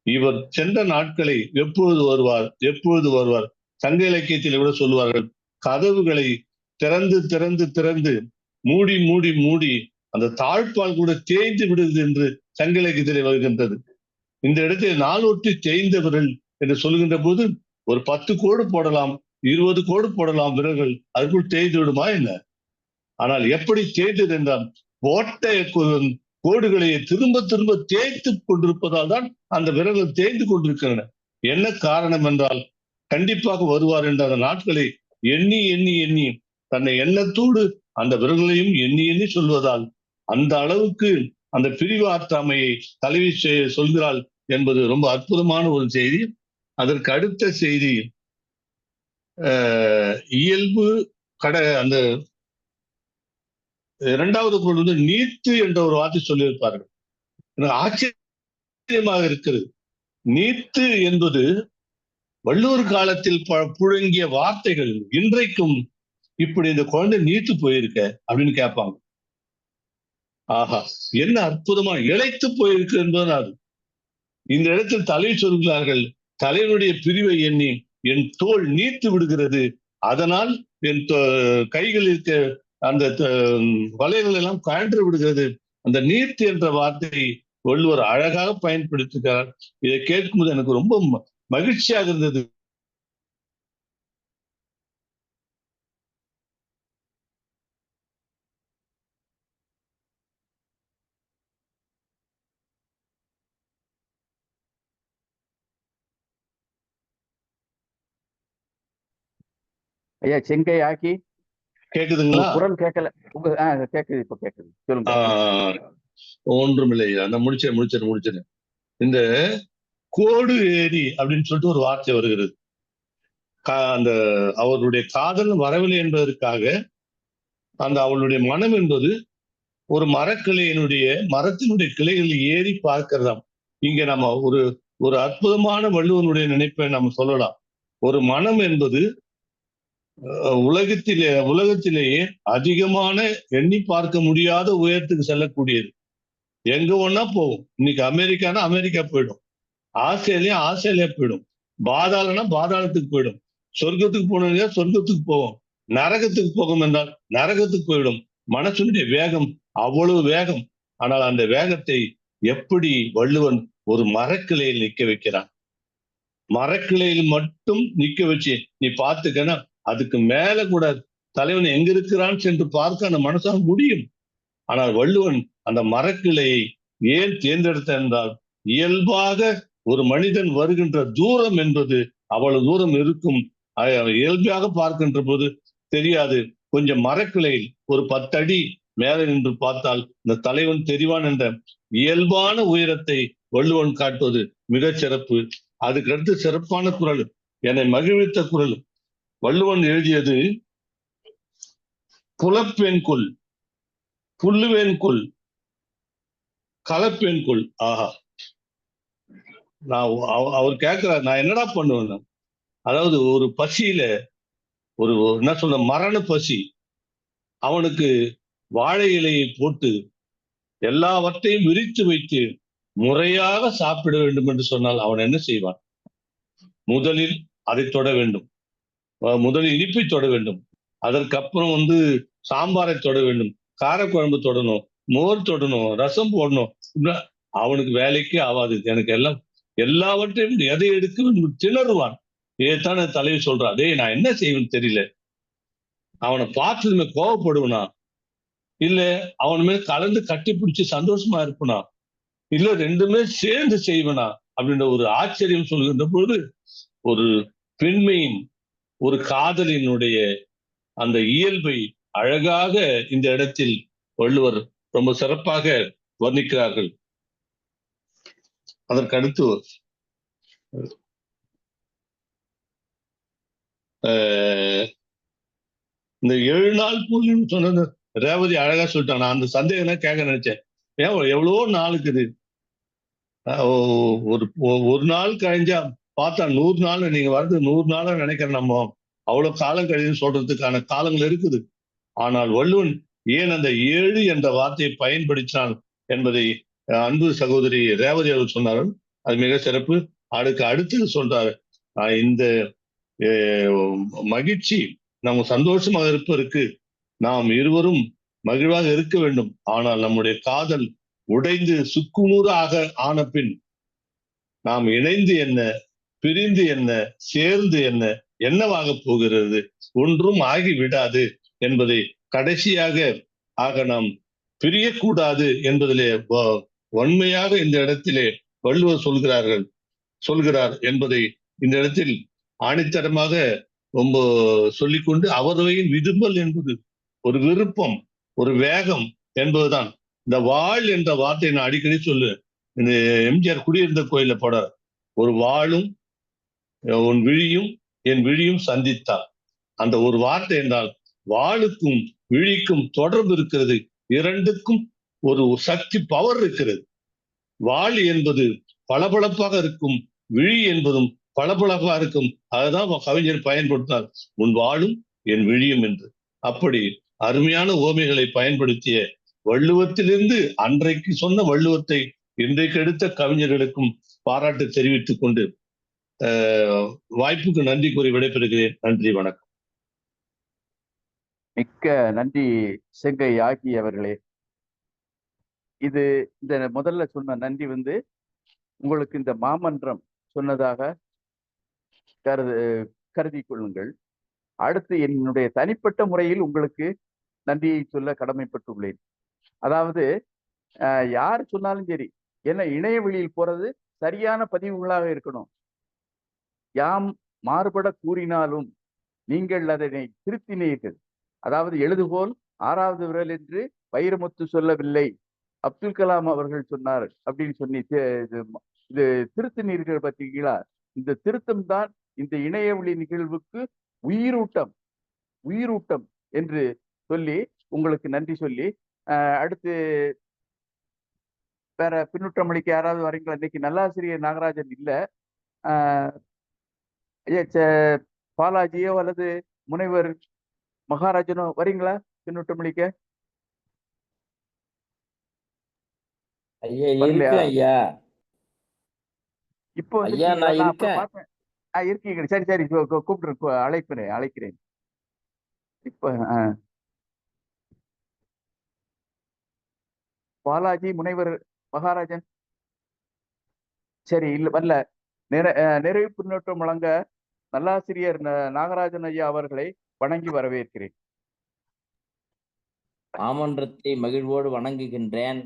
இவர் சென்ற நாட்களை எப்பொழுது வருவார், எப்பொழுது வருவார்? சங்க இலக்கியத்தில் கூட சொல்லுவார்கள், கதவுகளை திறந்து திறந்து திறந்து மூடி மூடி மூடி அந்த தாழ்பால் கூட தேய்ந்து விடுது என்று சங்க இலக்கியத்திலே வருகின்றது. இந்த இடத்தில் நாளொட்டி தேய்ந்த விரல் என்று சொல்லுகின்ற போது ஒரு 10 கோடு போடலாம், 20 கோடு போடலாம் விரல்கள், அதுக்குள் தேய்ந்து விடுமா என்ன? ஆனால் எப்படி தேய்ந்தது என்றால், போட்ட கோடுகளை திரும்ப திரும்ப தேய்த்து கொண்டிருப்பதால் தான் அந்த விரல்கள் தேய்ந்து கொண்டிருக்கின்றன. என்ன காரணம் என்றால், கண்டிப்பாக வருவார் என்ற அந்த நாட்களை எண்ணி எண்ணி எண்ணி தன்னை எண்ணத்தோடு அந்த விரல்களையும் எண்ணி எண்ணி சொல்வதால் அந்த அளவுக்கு அந்த பிரிவு ஆற்றாமையை தலைவி சொல்கிறாள் என்பது ரொம்ப அற்புதமான ஒரு செய்தி. அதற்கு அடுத்த செய்தி, இயல்பு அந்த 2வது குறள் நீத்து என்ற ஒரு வார்த்தை சொல்லியிருப்பார்கள். எனக்கு ஆச்சரியமாக இருக்கிறது. நீத்து என்பது வள்ளுவர் காலத்தில் புழங்கிய வார்த்தைகள் இன்றைக்கும் இப்படி இந்த குழந்தை நீத்து போயிருக்க அப்படின்னு கேட்பாங்க. ஆஹா, என்ன அற்புதமா இழைத்து போயிருக்கு என்பது. அது இந்த இடத்தில் தலை சொல்கிறார்கள், தலைவனுடைய பிரிவை எண்ணி என் தோல் நீத்து விடுகிறது, அதனால் என் கைகளில் இருக்க அந்த வலைகள் எல்லாம் கழன்று விடுகிறது. அந்த நீத்து என்ற வார்த்தையை வள்ளுவர் அழகாக பயன்படுத்துகிறார். இதை கேட்கும்போது எனக்கு ரொம்ப மகிழ்ச்சியாக இருந்தது. ஐயா செங்கை ஆக்கி கேக்குதுங்களா? குரல் கேட்கல. கேக்குது, இப்ப கேக்குது, சொல்லுங்க. ஒன்றுமில்லை, நான் முடிச்சிருக்கேன். இந்த கோடு ஏரி அப்படின்னு சொல்லிட்டு ஒரு வார்த்தை வருகிறது. அந்த அவருடைய காதல் வரவில்லை என்பதற்காக அந்த அவளுடைய மனம் என்பது ஒரு மரத்தினுடைய கிளைகளில் ஏறி பார்க்கிறதாம். இங்க நம்ம ஒரு அற்புதமான வள்ளுவனுடைய நினைப்பை நாம் சொல்லலாம். ஒரு மனம் என்பது உலகத்திலேயே அதிகமான எண்ணி பார்க்க முடியாத உயரத்துக்கு செல்லக்கூடியது. எங்க ஒன்னா போகும். இன்னைக்கு அமெரிக்கானா அமெரிக்கா போயிடும், ஆஸ்திரேலியா போயிடும், பாதாளம்னா பாதாளத்துக்கு போயிடும், சொர்க்கத்துக்கு போனீங்க சொர்க்கத்துக்கு போவோம், நரகத்துக்கு போகும் என்றால் நரகத்துக்கு போயிடும். மனசுடைய வேகம் அவ்வளவு வேகம். ஆனால் அந்த வேகத்தை எப்படி வள்ளுவன் ஒரு மரக்கிளையில் நிக்க வைக்கிறான். மரக்கிளையில் மட்டும் நிக்க வச்சு நீ பார்த்துக்கன்னா அதுக்கு மேல கூட தலைவன் எங்க இருக்கிறான் சென்று பார்க்க அந்த மனசால் முடியும். ஆனால் வள்ளுவன் அந்த மரக்கிளையை ஏன் தேர்ந்தெடுத்த என்றால், இயல்பாக ஒரு மனிதன் வருகின்ற தூரம் என்பது அவ்வளவு தூரம் இருக்கும். இயல்பாக பார்க்கின்ற போது தெரியாது. கொஞ்சம் மரக்கிளையில் ஒரு 10 அடி மேலே நின்று பார்த்தால் இந்த தலைவன் தெரிவான் என்ற இயல்பான உயரத்தை வள்ளுவன் காட்டுவது மிகச் சிறப்பு. அதுக்கு அடுத்து சிறப்பான குறள், என்னை மகிழ்வித்த குறள் வள்ளுவன் எழுதியது, புலப்பெண் கொள், புல்லுவேன் கொள், கலப்பெண் கொள். ஆஹா, நான் அவர் கேட்கிறார், நான் என்னடா பண்ணுவேன். அதாவது ஒரு பசியில ஒரு என்ன சொல்ற மரண பசி, அவனுக்கு வாழை இலையை போட்டு எல்லாவற்றையும் விரித்து வைத்து முறையாக சாப்பிட வேண்டும் என்று சொன்னால் அவன் என்ன செய்வான்? முதலில் அதை தொட வேண்டும், முதலில் இனிப்பை தொட வேண்டும், அதற்கப்புறம் சாம்பாரை தொட வேண்டும், காரக்குழம்பு தொடணும், மோர் தொடணும், ரசம் போடணும். அவனுக்கு வேலைக்கே ஆகாது. எனக்கு எல்லாவற்றையும் எதை எடுக்க திணறுவான். இதைத்தான தலைவி சொல்றா. டேய், நான் என்ன செய்வேன்னு தெரியல. அவனை பார்த்ததுமே கோவப்படுவனா, இல்ல அவன் மேல கலந்து கட்டி பிடிச்சு சந்தோஷமா இருப்பனா, இல்ல ரெண்டுமே சேர்ந்து செய்வனா அப்படின்ற ஒரு ஆச்சரியம் சொல்கின்ற பொழுது, ஒரு பெண்மையின் ஒரு காதலினுடைய அந்த இயல்பை அழகாக இந்த இடத்தில் வள்ளுவர் ரொம்ப சிறப்பாக வர்ணிக்கிறார்கள். அதற்கடுத்து இந்த 7 நாள் பூஜைன்னு சொன்னது ரேவதி அழகா சொல்லிட்டாங்க. நான் அந்த சந்தேகம் கேட்க நினைச்சேன். ஏன் எவ்வளவோ நாளுக்கு இது ஒரு நாள் கழிஞ்சா பார்த்தா 100 நாள், நீங்க வர்றது 100 நாளா நினைக்கிறேன். நம்ம அவ்வளவு காலம் கழிஞ்சு சொல்றதுக்கான காலங்கள் இருக்குது. ஆனால் வள்ளுவன் ஏன் அந்த 7 என்ற வார்த்தையை பயன்படுத்தினான் என்பதை அன்பு சகோதரி ரேவதி அவர் சொன்னார்கள். அது மிக சிறப்பு. அடுத்து சொல்றாரு, இந்த மகிழ்ச்சி நம்ம சந்தோஷமாக இருப்பதற்கு நாம் இருவரும் மகிழ்வாக இருக்க வேண்டும். ஆனால் நம்முடைய காதல் உடைந்து சுக்குநூறாக ஆன பின் நாம் இணைந்து என்ன, பிரிந்து என்ன, சேர்ந்து என்ன, என்னவாக போகிறது? ஒன்றும் ஆகிவிடாது என்பதை கடைசியாக நாம் பிரியக்கூடாது என்பதிலே உண்மையாக இந்த இடத்திலே வள்ளுவர் சொல்கிறார் என்பதை இந்த இடத்தில் ஆணித்தரமாக ரொம்ப சொல்லிக்கொண்டு, அவரவையின் விரும்பல் என்பது ஒரு விருப்பம், ஒரு வேகம் என்பதுதான். இந்த வாழ் என்ற வார்த்தையை நான் அடிக்கடி இந்த எம்ஜிஆர் குடியிருந்த கோயில போட, ஒரு வாளும் உன் விழியும் என் விழியும் சந்தித்தார். அந்த ஒரு வார்த்தை என்றால் வாளுக்கும் விழிக்கும் தொடர்பு இருக்கிறது. இரண்டுக்கும் ஒரு சக்தி பவர் இருக்கிறது. வாள் என்பது பளபளப்பாக இருக்கும், விழி என்பதும் பளபளப்பாக இருக்கும். அதுதான் கவிஞர் பயன்படுத்தினார், உன் வாளும் என் விழியும் என்று. அப்படி அருமையான ஓமைகளை பயன்படுத்திய வள்ளுவத்திலிருந்து அன்றைக்கு சொன்ன வள்ளுவத்தை இன்றைக்கு எடுத்த கவிஞர்களுக்கும் பாராட்டு தெரிவித்துக் கொண்டு வாய்ப்புக்கு நன்றி கூறி விடைபெறுகிறேன். நன்றி, வணக்கம். மிக்க நன்றி செங்கை ஆகியவர்களே. இந்த முதல்ல சொன்ன நன்றி உங்களுக்கு இந்த மாமன்றம் சொன்னதாக கருதி கொள்ளுங்கள். அடுத்து என்னுடைய தனிப்பட்ட முறையில் உங்களுக்கு நன்றியை சொல்ல கடமைப்பட்டுள்ளேன். அதாவது யார் சொன்னாலும் சரி, என்ன இணையவெளியில் போறது சரியான பதிவுகளாக இருக்கணும். யாம் மாறுபட கூறினாலும் நீங்கள் அதனை திருத்தினீர்கள். அதாவது எழுதுகோல் 6வது விரல் என்று வைரமுத்து சொல்லவில்லை, அப்துல் கலாம் அவர்கள் சொன்னார் அப்படின்னு சொல்லி இது திருத்தினீர்கள் பார்த்தீங்களா? இந்த திருத்தம் தான் இந்த இணையவெளி நிகழ்வுக்கு உயிரூட்டம் என்று சொல்லி உங்களுக்கு நன்றி சொல்லி அடுத்து வேற பின்னூட்டம் அளிக்க யாராவது வரீங்களா? இன்னைக்கு நல்லாசிரியர் நாகராஜன் இல்ல. ஐயா பாலாஜியோ அல்லது முனைவர் மகாராஜனோ வரீங்களா பின்னூட்டம் அளிக்க? ஐயா வரலையா? இருக்கேன் ஐயா. இப்போ ஐயா வந்துருக்கீங்களா? நான் நான் அப்புறம் இருக்கேன். பார்த்தேன். இருக்கீங்க. சரி சரி, கூப்பிடுறேன், அழைக்கிறேன். இப்ப பாலாஜி, முனைவர் மகாராஜன். சரி, இல்ல வரல. நிறைவு பின்னூட்டம் வழங்க நல்லாசிரியர் நாகராஜன் ஐயா அவர்களை வணங்கி வரவேற்கிறேன். மாமன்றத்தை மகிழ்வோடு வணங்குகின்றேன்.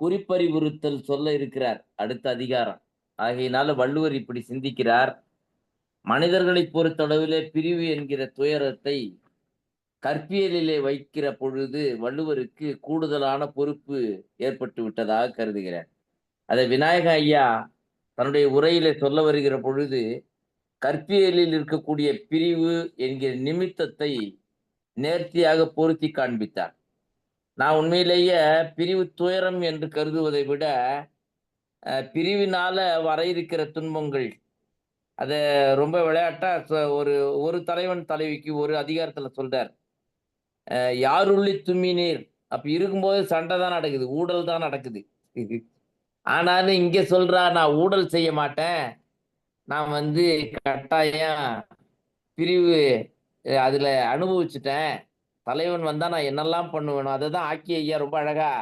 குறிப்பறிவுறுத்தல் சொல்ல இருக்கிறார் அடுத்த அதிகாரம். ஆகையினால வள்ளுவர் இப்படி சிந்திக்கிறார். மனிதர்களை பொறுத்தளவிலே பிரிவு என்கிற துயரத்தை கற்பியலிலே வைக்கிற பொழுது வள்ளுவருக்கு கூடுதலான பொறுப்பு ஏற்பட்டு விட்டதாக கருதுகிறேன். அதை விநாயக ஐயா தன்னுடைய உரையிலே சொல்ல வருகிற பொழுது கற்பியலில் இருக்கக்கூடிய பிரிவு என்கிற நிமித்தத்தை நேர்த்தியாக பொருத்தி காண்பித்தார். நான் உண்மையிலேயே பிரிவு துயரம் என்று கருதுவதை விட பிரிவினால வர இருக்கிற துன்பங்கள் அத ரொம்ப விளையாட்டா ஒரு தலைவன் தலைவிக்கு ஒரு அதிகாரத்துல சொல்றார். யாருள்ளி தும்மினீர். அப்ப இருக்கும்போது சண்டை தான் நடக்குது, ஊழல் தான் நடக்குது. ஆனாலும் இங்க சொல்றா, நான் ஊழல் செய்ய மாட்டேன், நான் கட்டாயம் பிரிவு அதுல அனுபவிச்சுட்டேன், தலைவன் வந்தா நான் என்னெல்லாம் பண்ணுவேனோ அதை தான் ஆக்கி ஐயா ரொம்ப அழகா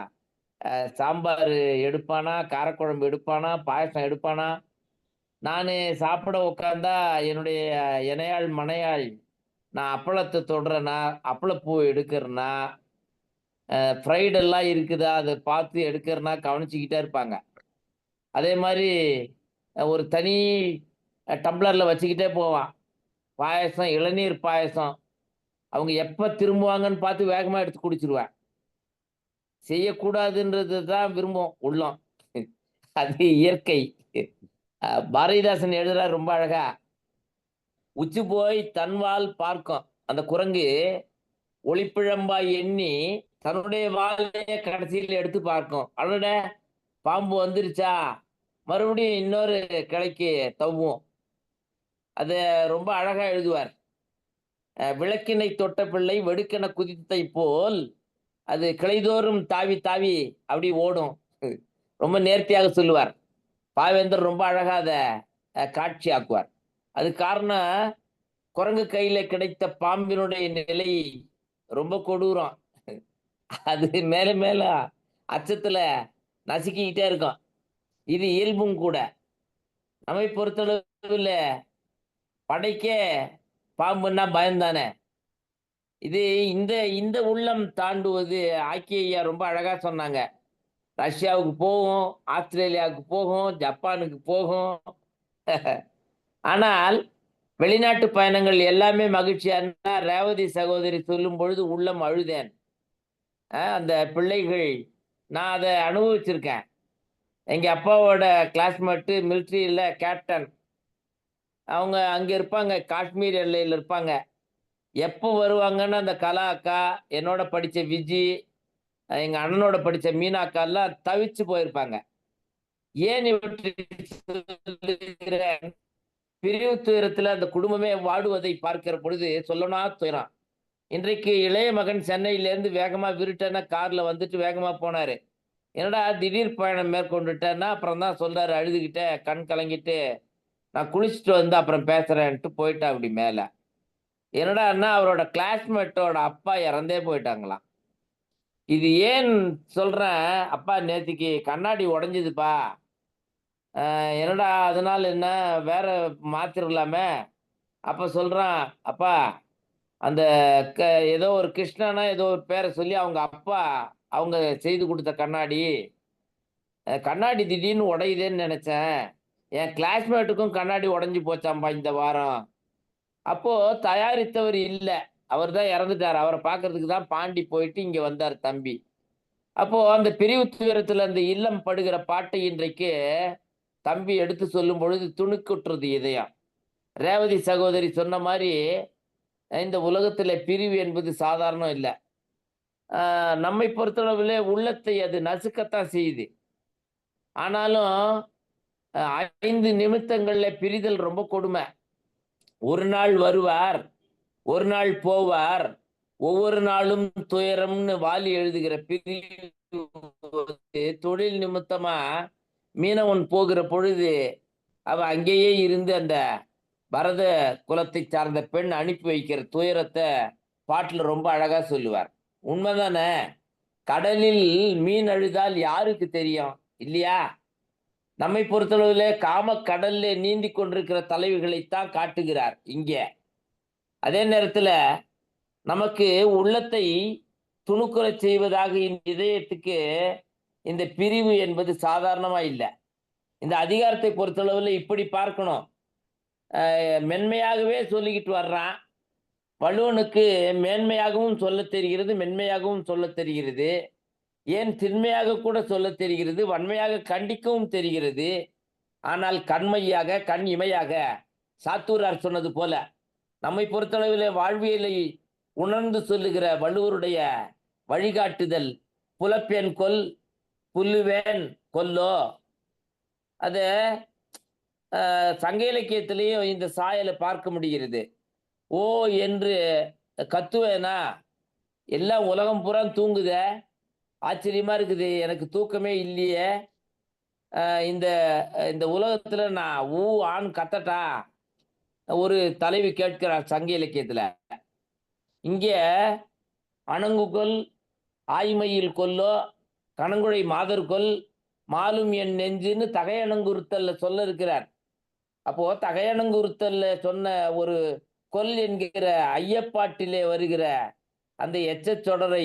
சாம்பார் எடுப்பானா, காரக்குழம்பு எடுப்பானா, பாயசம் எடுப்பானா, நான் சாப்பிட உட்காந்தா என்னுடைய இணையாள் மனையாள் நான் அப்பளத்தை தொடுறேன்னா, அப்பளப்பூ எடுக்கிறேன்னா, ஃப்ரைட் எல்லாம் இருக்குதா அதை பார்த்து எடுக்கிறேன்னா கவனிச்சுக்கிட்டே இருப்பாங்க. அதே மாதிரி ஒரு தனி டம்ளர்ல வச்சுக்கிட்டே போவான் பாயசம், இளநீர் பாயசம். அவங்க எப்ப திரும்புவாங்கன்னு பார்த்து வேகமா எடுத்து குடிச்சிருவேன். செய்யக்கூடாதுன்றது தான் விரும்பும் உள்ளம். அது இயற்கை. பாரதிதாசன் எழுதுறார் ரொம்ப அழகா. உச்சி போய் தன்வால் பார்க்கும் அந்த குரங்கு ஒளிப்பிழம்பா எண்ணி தன்னுடைய வாழைய கடைசியில் எடுத்து பார்க்கும். அதோட பாம்பு வந்துருச்சா மறுபடியும் இன்னொரு கிளைக்கு தவ்வும். அத ரொம்ப அழகா எழுதுவார். விளக்கினை தொட்ட பிள்ளை வெடுக்கென குதித்தை போல் அது கிளைதோறும் தாவி தாவி அப்படி ஓடும். ரொம்ப நேர்த்தியாக சொல்லுவார். பாவேந்தர் ரொம்ப அழகா அதை காட்சி ஆக்குவார். அது காரணம் குரங்கு கையில கிடைத்த பாம்பினுடைய நிலை ரொம்ப கொடூரம். அது மேல மேல அச்சத்துல நசுக்கிக்கிட்டே இருக்கும். இது இயல்பும் கூட. நம்மை பொறுத்தளவுல படைக்கே பாம்புன்னா பயம்தானே. இது இந்த இந்த உள்ளம் தாண்டுவது ஆக்கி ஐயா ரொம்ப அழகா சொன்னாங்க. ரஷ்யாவுக்கு போகும், ஆஸ்திரேலியாவுக்கு போகும், ஜப்பானுக்கு போகும். ஆனால் வெளிநாட்டு பயணங்கள் எல்லாமே மகிழ்ச்சியானா ரேவதி சகோதரி சொல்லும் பொழுது உள்ளம் அழுதேன். அந்த பிள்ளைகள் நான் அதை அனுபவிச்சிருக்கேன். எங்க அப்பாவோட கிளாஸ்மேட்டு மிலிட்ரியில கேப்டன். அவங்க அங்க இருப்பாங்க, காஷ்மீர் எல்லையில் இருப்பாங்க. எப்போ வருவாங்கன்னு அந்த கலா அக்கா, என்னோட படிச்ச விஜி, எங்க அண்ணனோட படிச்ச மீனா அக்கா எல்லாம் தவிச்சு போயிருப்பாங்க. ஏன் இவற்றை பிரிவு துயரத்துல அந்த குடும்பமே வாடுவதை பார்க்கிற பொழுது சொல்லனா துயரம். இன்றைக்கு இளைய மகன் சென்னையிலேருந்து வேகமா விருட்டன கார்ல வந்துட்டு வேகமா போனாரு. என்னடா திடீர் பயணம் மேற்கொண்டுட்டேன்னா அப்புறம் தான் சொல்றாரு அழுதுகிட்ட கண் கலங்கிட்டு, நான் குளிச்சுட்டு வந்து அப்புறம் பேசுறேன்ட்டு போயிட்டா அப்படி மேல. என்னடான்னா அவரோட கிளாஸ்மேட்டோட அப்பா இறந்தே போயிட்டாங்களாம். இது ஏன் சொல்றேன், அப்பா நேத்திக்கு கண்ணாடி உடைஞ்சதுப்பா, என்னடா அதனால என்ன வேற மாத்திரலாமே. அப்ப சொல்றான், அப்பா அந்த ஏதோ ஒரு கிருஷ்ணனா ஏதோ ஒரு பேரை சொல்லி அவங்க அப்பா அவங்க செய்து கொடுத்த கண்ணாடி, கண்ணாடி திடீர்னு உடையுதேன்னு நினைச்சேன், என் கிளாஸ்மேட்டுக்கும் கண்ணாடி உடைஞ்சு போச்சாம்பா இந்த வாரம். அப்போ தயாரித்தவர் இல்ல, அவர் தான் இறந்துட்டார். அவரை பார்க்கறதுக்கு தான் பாண்டி போயிட்டு இங்க வந்தார் தம்பி. அப்போ அந்த பிரிவு துயரத்துல அந்த இல்லம் படுகிற பாட்டை இன்றைக்கு தம்பி எடுத்து சொல்லும் பொழுது துணுக்குற்றது இதயம். ரேவதி சகோதரி சொன்ன மாதிரி இந்த உலகத்துல பிரிவு என்பது சாதாரணம் இல்லை. நம்மை பொறுத்தளவில் உள்ளத்தை அது நசுக்கத்தான் செய்யுது. ஆனாலும் 5 நிமித்தங்கள்ல பிரிதல் ரொம்ப கொடுமை. ஒரு நாள் வருவார், ஒரு நாள் போவார், ஒவ்வொரு நாளும் துயரம்னு வாலி எழுதுகிற பிரிவு தொழில் நிமித்தமா மீனவன் போகிற பொழுது அவ அங்கேயே இருந்து அந்த பரத குலத்தை சார்ந்த பெண் அனுப்பி வைக்கிற துயரத்தை பாட்டுல ரொம்ப அழகா சொல்லுவார். உண்மைதானே? கடலில் மீன் அழுதால் யாருக்கு தெரியும் இல்லையா? நம்மை பொறுத்தளவுல காம கடல்ல நீந்தி கொண்டிருக்கிற தலைவிகளைத்தான் காட்டுகிறார் இங்க. அதே நேரத்துல நமக்கு உள்ளத்தை துணுக்குறச் செய்வதாக இந்த இதயத்துக்கு இந்த பிரிவு என்பது சாதாரணமா இல்லை. இந்த அதிகாரத்தை பொறுத்தளவுல இப்படி பார்க்கணும். மென்மையாகவே சொல்லிக்கிட்டு வர்றான். வள்ளுவனுக்கு மேன்மையாகவும் சொல்ல தெரிகிறது, மென்மையாகவும் சொல்ல தெரிகிறது, ஏன் திண்மையாக கூட சொல்ல தெரிகிறது, வன்மையாக கண்டிக்கவும் தெரிகிறது. ஆனால் கண்மையாக கண் இமையாக சாத்தூரார் சொன்னது போல நம்மை பொறுத்தளவில் வாழ்வியலை உணர்ந்து சொல்லுகிற வள்ளுவருடைய வழிகாட்டுதல் புலப்பேன் கொல் புல்லுவேன் கொல்லோ. அத சங்க இலக்கியத்திலையும் இந்த சாயலை பார்க்க முடிகிறது. ஓ என்று கத்துவேனா, எல்லாம் உலகம் பூரா தூங்குத, ஆச்சரியமா இருக்குது, எனக்கு தூக்கமே இல்லையே, இந்த இந்த உலகத்துல நான் ஊ ஆண் கத்தட்டா ஒரு தலைவி கேட்கிறார் சங்க இலக்கியத்துல. இங்க அணங்குகொல் ஆய்மையில் கொல்லோ கணங்குழை மாதர்கொல் மாலும் என் நெஞ்சுன்னு தகையணங்குறுத்தல்ல சொல்ல இருக்கிறார். அப்போ தகையணங்குறுத்தல்ல சொன்ன ஒரு கொல் என்கிற ஐயப்பாட்டிலே வருகிற அந்த எச்சச் தொடரை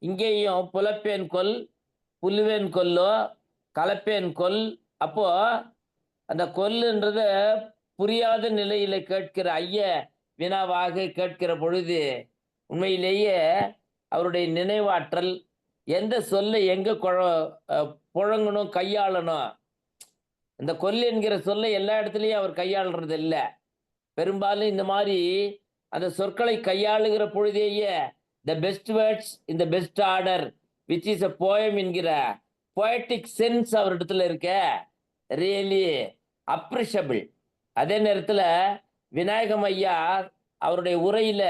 இங்கேயும் புலப்பேன் கொல் புல்லுவேன் கொல்லோ கலப்பேன் கொல். அப்போ அந்த கொல்லுன்றத புரியாத நிலையில கேட்கிற ஐய வினாவாக கேட்கிற பொழுது உண்மையிலேயே அவருடைய நினைவாற்றல் எந்த சொல்லை எங்க புழங்கணும் கையாளணும். இந்த கொல் என்கிற சொல்லை எல்லா இடத்துலையும் அவர் கையாளுறது இல்லை. பெரும்பாலும் இந்த மாதிரி அந்த சொற்களை கையாளுகிற பொழுதேயே the best words in the best order which is a poem என்கிற போயட்டிக் சென்ஸ் அவரிடத்துல இருக்க ரியலி அப்ரிஷபிள். அதே நேரத்துல விநாயகம் ஐயா அவருடைய உரையில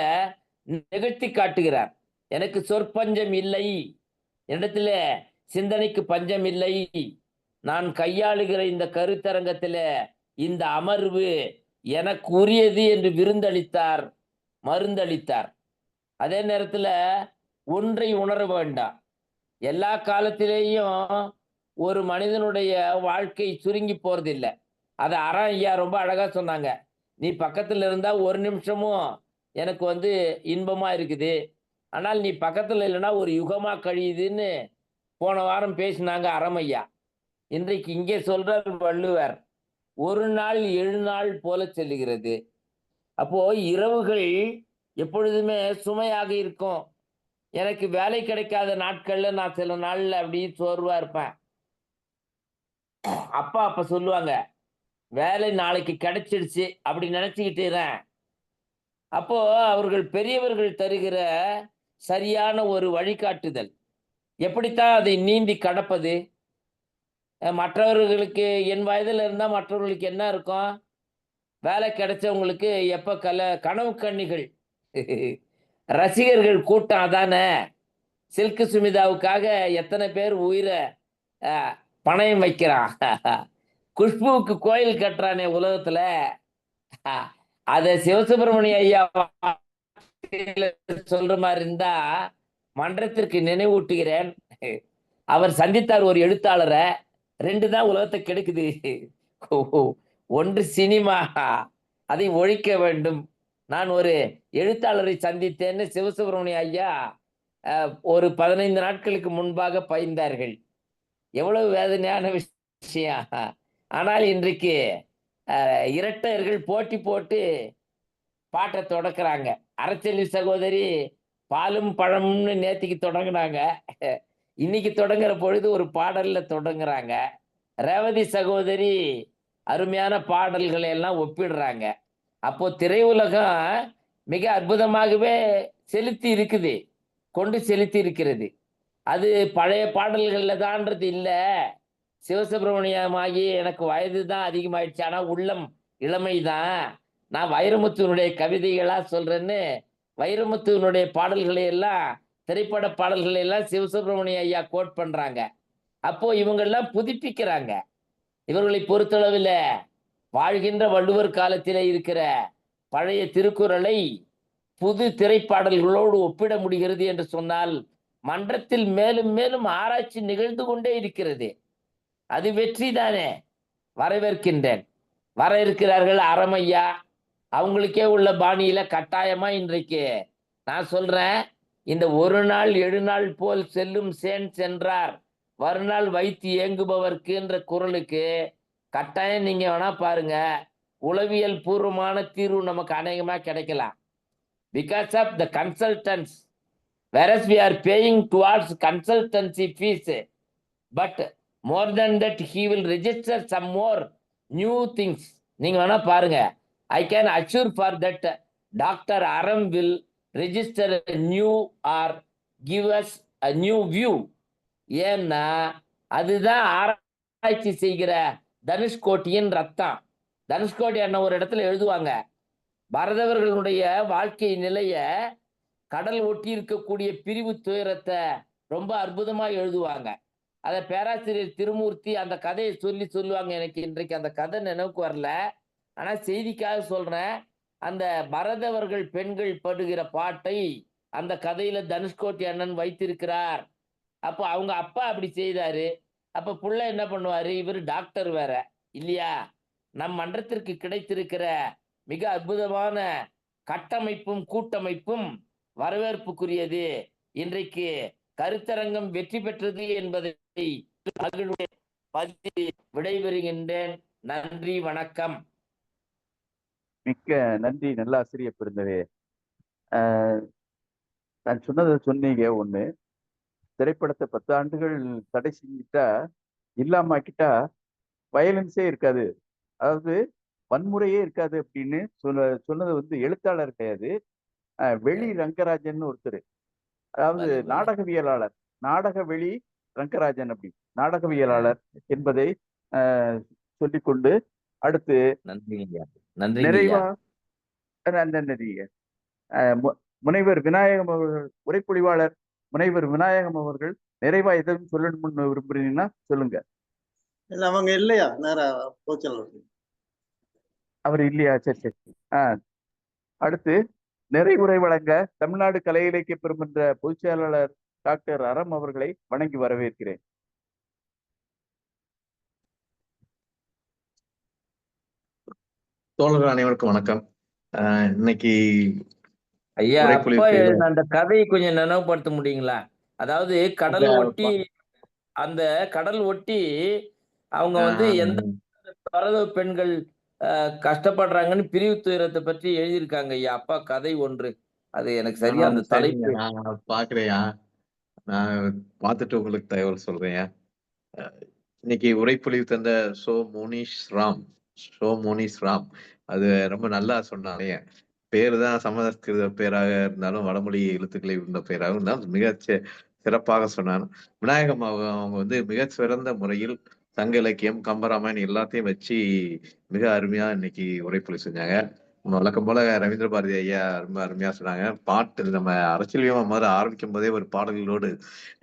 நிகழ்த்தி காட்டுகிறார். எனக்கு சொற்பஞ்சம் இல்லை, இடத்துல சிந்தனைக்கு பஞ்சம் இல்லை, நான் கையாளுகிற இந்த கருத்தரங்கத்துல இந்த அமர்வு எனக்கு உரியது என்று விருந்தளித்தார், மருந்தளித்தார். அதே நேரத்துல ஒன்றை உணர வேண்டாம், எல்லா காலத்திலேயும் ஒரு மனிதனுடைய வாழ்க்கை சுருங்கி போறதில்லை. அதை ஐயா ரொம்ப அழகா சொன்னாங்க. நீ பக்கத்துல இருந்தா ஒரு நிமிஷமும் எனக்கு இன்பமா இருக்குது, ஆனால் நீ பக்கத்துல இல்லைன்னா ஒரு யுகமா கழியுதுன்னு போன வாரம் பேசினாங்க ஐயா. இன்றைக்கு இங்கே சொல்றார் வள்ளுவர், ஒரு நாள் 7 நாள் போல செல்லுகிறது. அப்போ இரவுகள் எப்பொழுதுமே சுமையாக இருக்கும். எனக்கு வேலை கிடைக்காத நாட்கள்ல நான் சில நாள்ல அப்படி சோர்வா இருப்பேன். அப்ப சொல்லுவாங்க, வேலை நாளைக்கு கிடைச்சிடுச்சு அப்படி நினைச்சுக்கிட்டேன். அப்போ அவர்கள் பெரியவர்கள் தருகிற சரியான ஒரு வழிகாட்டுதல், எப்படித்தான் அதை நீந்தி கடப்பது. மற்றவர்களுக்கு என் வயதுல இருந்தா மற்றவர்களுக்கு என்ன இருக்கும், வேலை கிடைச்சவங்களுக்கு எப்ப கனவு கண்ணிகள் ரசிகர்கள் கூட்டம் அதானே. சில்கு சுமிதாவுக்காக எத்தனை பேர் உயிரை பணயம் வைக்கிறான். குஷ்புவுக்கு கோயில் கட்டுறானே உலகத்துல, அத சிவசுப்பிரமணிய ஐயா சொல்ற மாதிரி இருந்தா மன்றத்திற்கு நினைவூட்டுகிறேன். அவர் சந்தித்தார் ஒரு எழுத்தாளரை. 2 தான் உலகத்தை கெடுக்குது, ஒன்று சினிமா, அதை ஒழிக்க வேண்டும். நான் ஒரு எழுத்தாளரை சந்தித்தேன்னு சிவசுப்பிரமணிய ஐயா ஒரு 15 நாட்களுக்கு முன்பாக பயின்றார்கள். எவ்வளவு வேதனையான விஷயம். ஆனால் இன்றைக்கு இரட்டையர்கள் போட்டி போட்டு பாட்டை தொடக்குறாங்க. அரச்செல்வி சகோதரி பாலும் பழம்னு நேத்திக்கு தொடங்குனாங்க, இன்னைக்கு தொடங்குற பொழுது ஒரு பாடல்ல தொடங்குறாங்க. ரேவதி சகோதரி அருமையான பாடல்களை எல்லாம் ஒப்பிடுறாங்க. அப்போ திரையுலகம் மிக அற்புதமாகவே செலுத்தி இருக்குது, கொண்டு செலுத்தி இருக்கிறது. அது பழைய பாடல்கள்ல தான்றது இல்லை, சிவசுப்பிரமணியமாகி எனக்கு வயது தான் அதிகமாயிடுச்சு, ஆனா உள்ளம் இளமைதான். நான் வைரமுத்துவனுடைய கவிதைகளா சொல்றேன்னு வைரமுத்துவனுடைய பாடல்களை எல்லாம், திரைப்பட பாடல்களை எல்லாம் சிவசுப்பிரமணிய ஐயா கோட் பண்றாங்க. அப்போ இவங்கெல்லாம் புதுப்பிக்கிறாங்க. இவர்களை பொறுத்தளவில் வாழ்கின்ற வள்ளுவர் காலத்திலே இருக்கிற பழைய திருக்குறளை புது திரைப்பாடல்களோடு ஒப்பிட முடிகிறது என்று சொன்னால் மன்றத்தில் மேலும் மேலும் ஆராய்ச்சி நிகழ்ந்து கொண்டே இருக்கிறது. அது வெற்றி தானே. வரவேற்கின்றேன். வர இருக்கிறார்கள் அறமையா, அவங்களுக்கே உள்ள பாணியில கட்டாயமா இன்றைக்கு நான் சொல்றேன், இந்த ஒரு நாள் 7 நாள் போல் செல்லும் சேன் சென்றார் மறுநாள் வைத்து ஏங்குபவர்க்குன்ற குறளுக்கு கட்டாயம் நீங்க வேணா பாருங்க, உளவியல் பூர்வமான தீர்வு நமக்கு அநேகமா கிடைக்கலாம். Because of the consultants, whereas we are paying towards consultancy fees, but more than that he will register some more new things. நீங்க வேணா பாருங்க. I can assure for that Dr. Aram will register a new or give us a new view. ஏன்னா அதுதான் ஆராய்ச்சி செய்கிற தனுஷ்கோட்டியின் ரத்தம். தனுஷ்கோடி அண்ணன் ஒரு இடத்துல எழுதுவாங்க, பரதவர்களுடைய வாழ்க்கை நிலைய கடல் ஒட்டி இருக்கக்கூடிய பிரிவு துயரத்தை ரொம்ப அற்புதமா எழுதுவாங்க. அதை பேராசிரியர் திருமூர்த்தி அந்த கதையை சொல்லுவாங்க. எனக்கு இன்றைக்கு அந்த கதை நினைவுக்கு வரல, ஆனா செய்திக்காக சொல்றேன். அந்த பரதவர்கள் பெண்கள் படுகிற பாட்டை அந்த கதையில தனுஷ்கோட்டி அண்ணன் வைத்திருக்கிறார். அப்போ அவங்க அப்பா அப்படி செய்தாரு. அப்ப புள்ள என்ன பண்ணுவாரு, இவர் டாக்டர் வேற இல்லையா. நம் மன்றத்திற்கு கிடைத்திருக்கிற மிக அற்புதமான கட்டமைப்பும் கூட்டமைப்பும் வரவேற்புக்குரியது. இன்றைக்கு கருத்தரங்கம் வெற்றி பெற்றது என்பதை விடைபெறுகின்றேன். நன்றி, வணக்கம். மிக்க நன்றி நல்லாசிரியர் பெருந்தவே. நான் சொன்னதை சொன்னீங்க. ஒண்ணு, திரைப்படத்தை 10 ஆண்டுகள் தடை செஞ்சுட்டா, இல்லாமக்கிட்டா வயலன்ஸே இருக்காது, அதாவது வன்முறையே இருக்காது அப்படின்னு சொன்னது வந்து எழுத்தாளர் கிடையாது, வெளி ரங்கராஜன் ஒருத்தர், அதாவது நாடகவியலாளர், நாடகவெளி ரங்கராஜன் அப்படி நாடகவியலாளர் என்பதை சொல்லிக்கொண்டு அடுத்து நிறைவா நன்றிங்க முனைவர் விநாயகம் அவர்கள், உரைப்பொழிவாளர் முனைவர் விநாயகம் அவர்கள் நிறைவா எதுவும் சொல்லணும்னு விரும்புறீங்கன்னா சொல்லுங்க. இல்ல அவங்க இல்லையா, அவர் இல்லையா? சரி சரி. அடுத்து நிறைவுரை வழங்க தமிழ்நாடு கலை இலக்கிய பெருமன்ற பொதுச் செயலாளர் டாக்டர் அறம் அவர்களை வணங்கி வரவேற்கிறேன். தோழர்கள் அனைவருக்கும் வணக்கம். இன்னைக்கு ஐயா, அப்பா அந்த கதையை கொஞ்சம் நினைவுபடுத்த முடியுங்களா? அதாவது கடல் ஒட்டி, அந்த கடல் ஒட்டி அவங்க வந்து எந்த பரத பெண்கள் கஷ்டப்படுறாங்கன்னு பிரிவு துயரத்தை பற்றி எழுதியிருக்காங்க ஐயா. அப்பா கதை ஒன்று, அது எனக்கு சரியா அந்த தலைப்பு பாக்குறேயா, நான் பார்த்துட்டு உங்களுக்கு தகவல் சொல்றேன். இன்னைக்கு உரைப்பொழிவு தந்த சோ மோனிஷ் ராம் அது ரொம்ப நல்லா சொன்னாங்க. பேரு தான் சமஸ்கிருத பேராக இருந்தாலும் வடமொழி எழுத்துக்களை உள்ள பேராக இருந்தாலும் மிக சிறப்பாக சொன்னாங்க. விநாயகம் அவங்க வந்து மிக சிறந்த முறையில் சங்க இலக்கியம், கம்பராமாயணம் எல்லாத்தையும் வச்சு மிக அருமையா இன்னைக்கு உரைப்பொழிவு செஞ்சாங்க. வழக்கம் போல ரவீந்திர பாரதி ஐயா ரொம்ப அருமையா சொன்னாங்க. பாட்டு நம்ம அரசியல் முதல்ல ஆரம்பிக்கும் போதே ஒரு பாடல்களோடு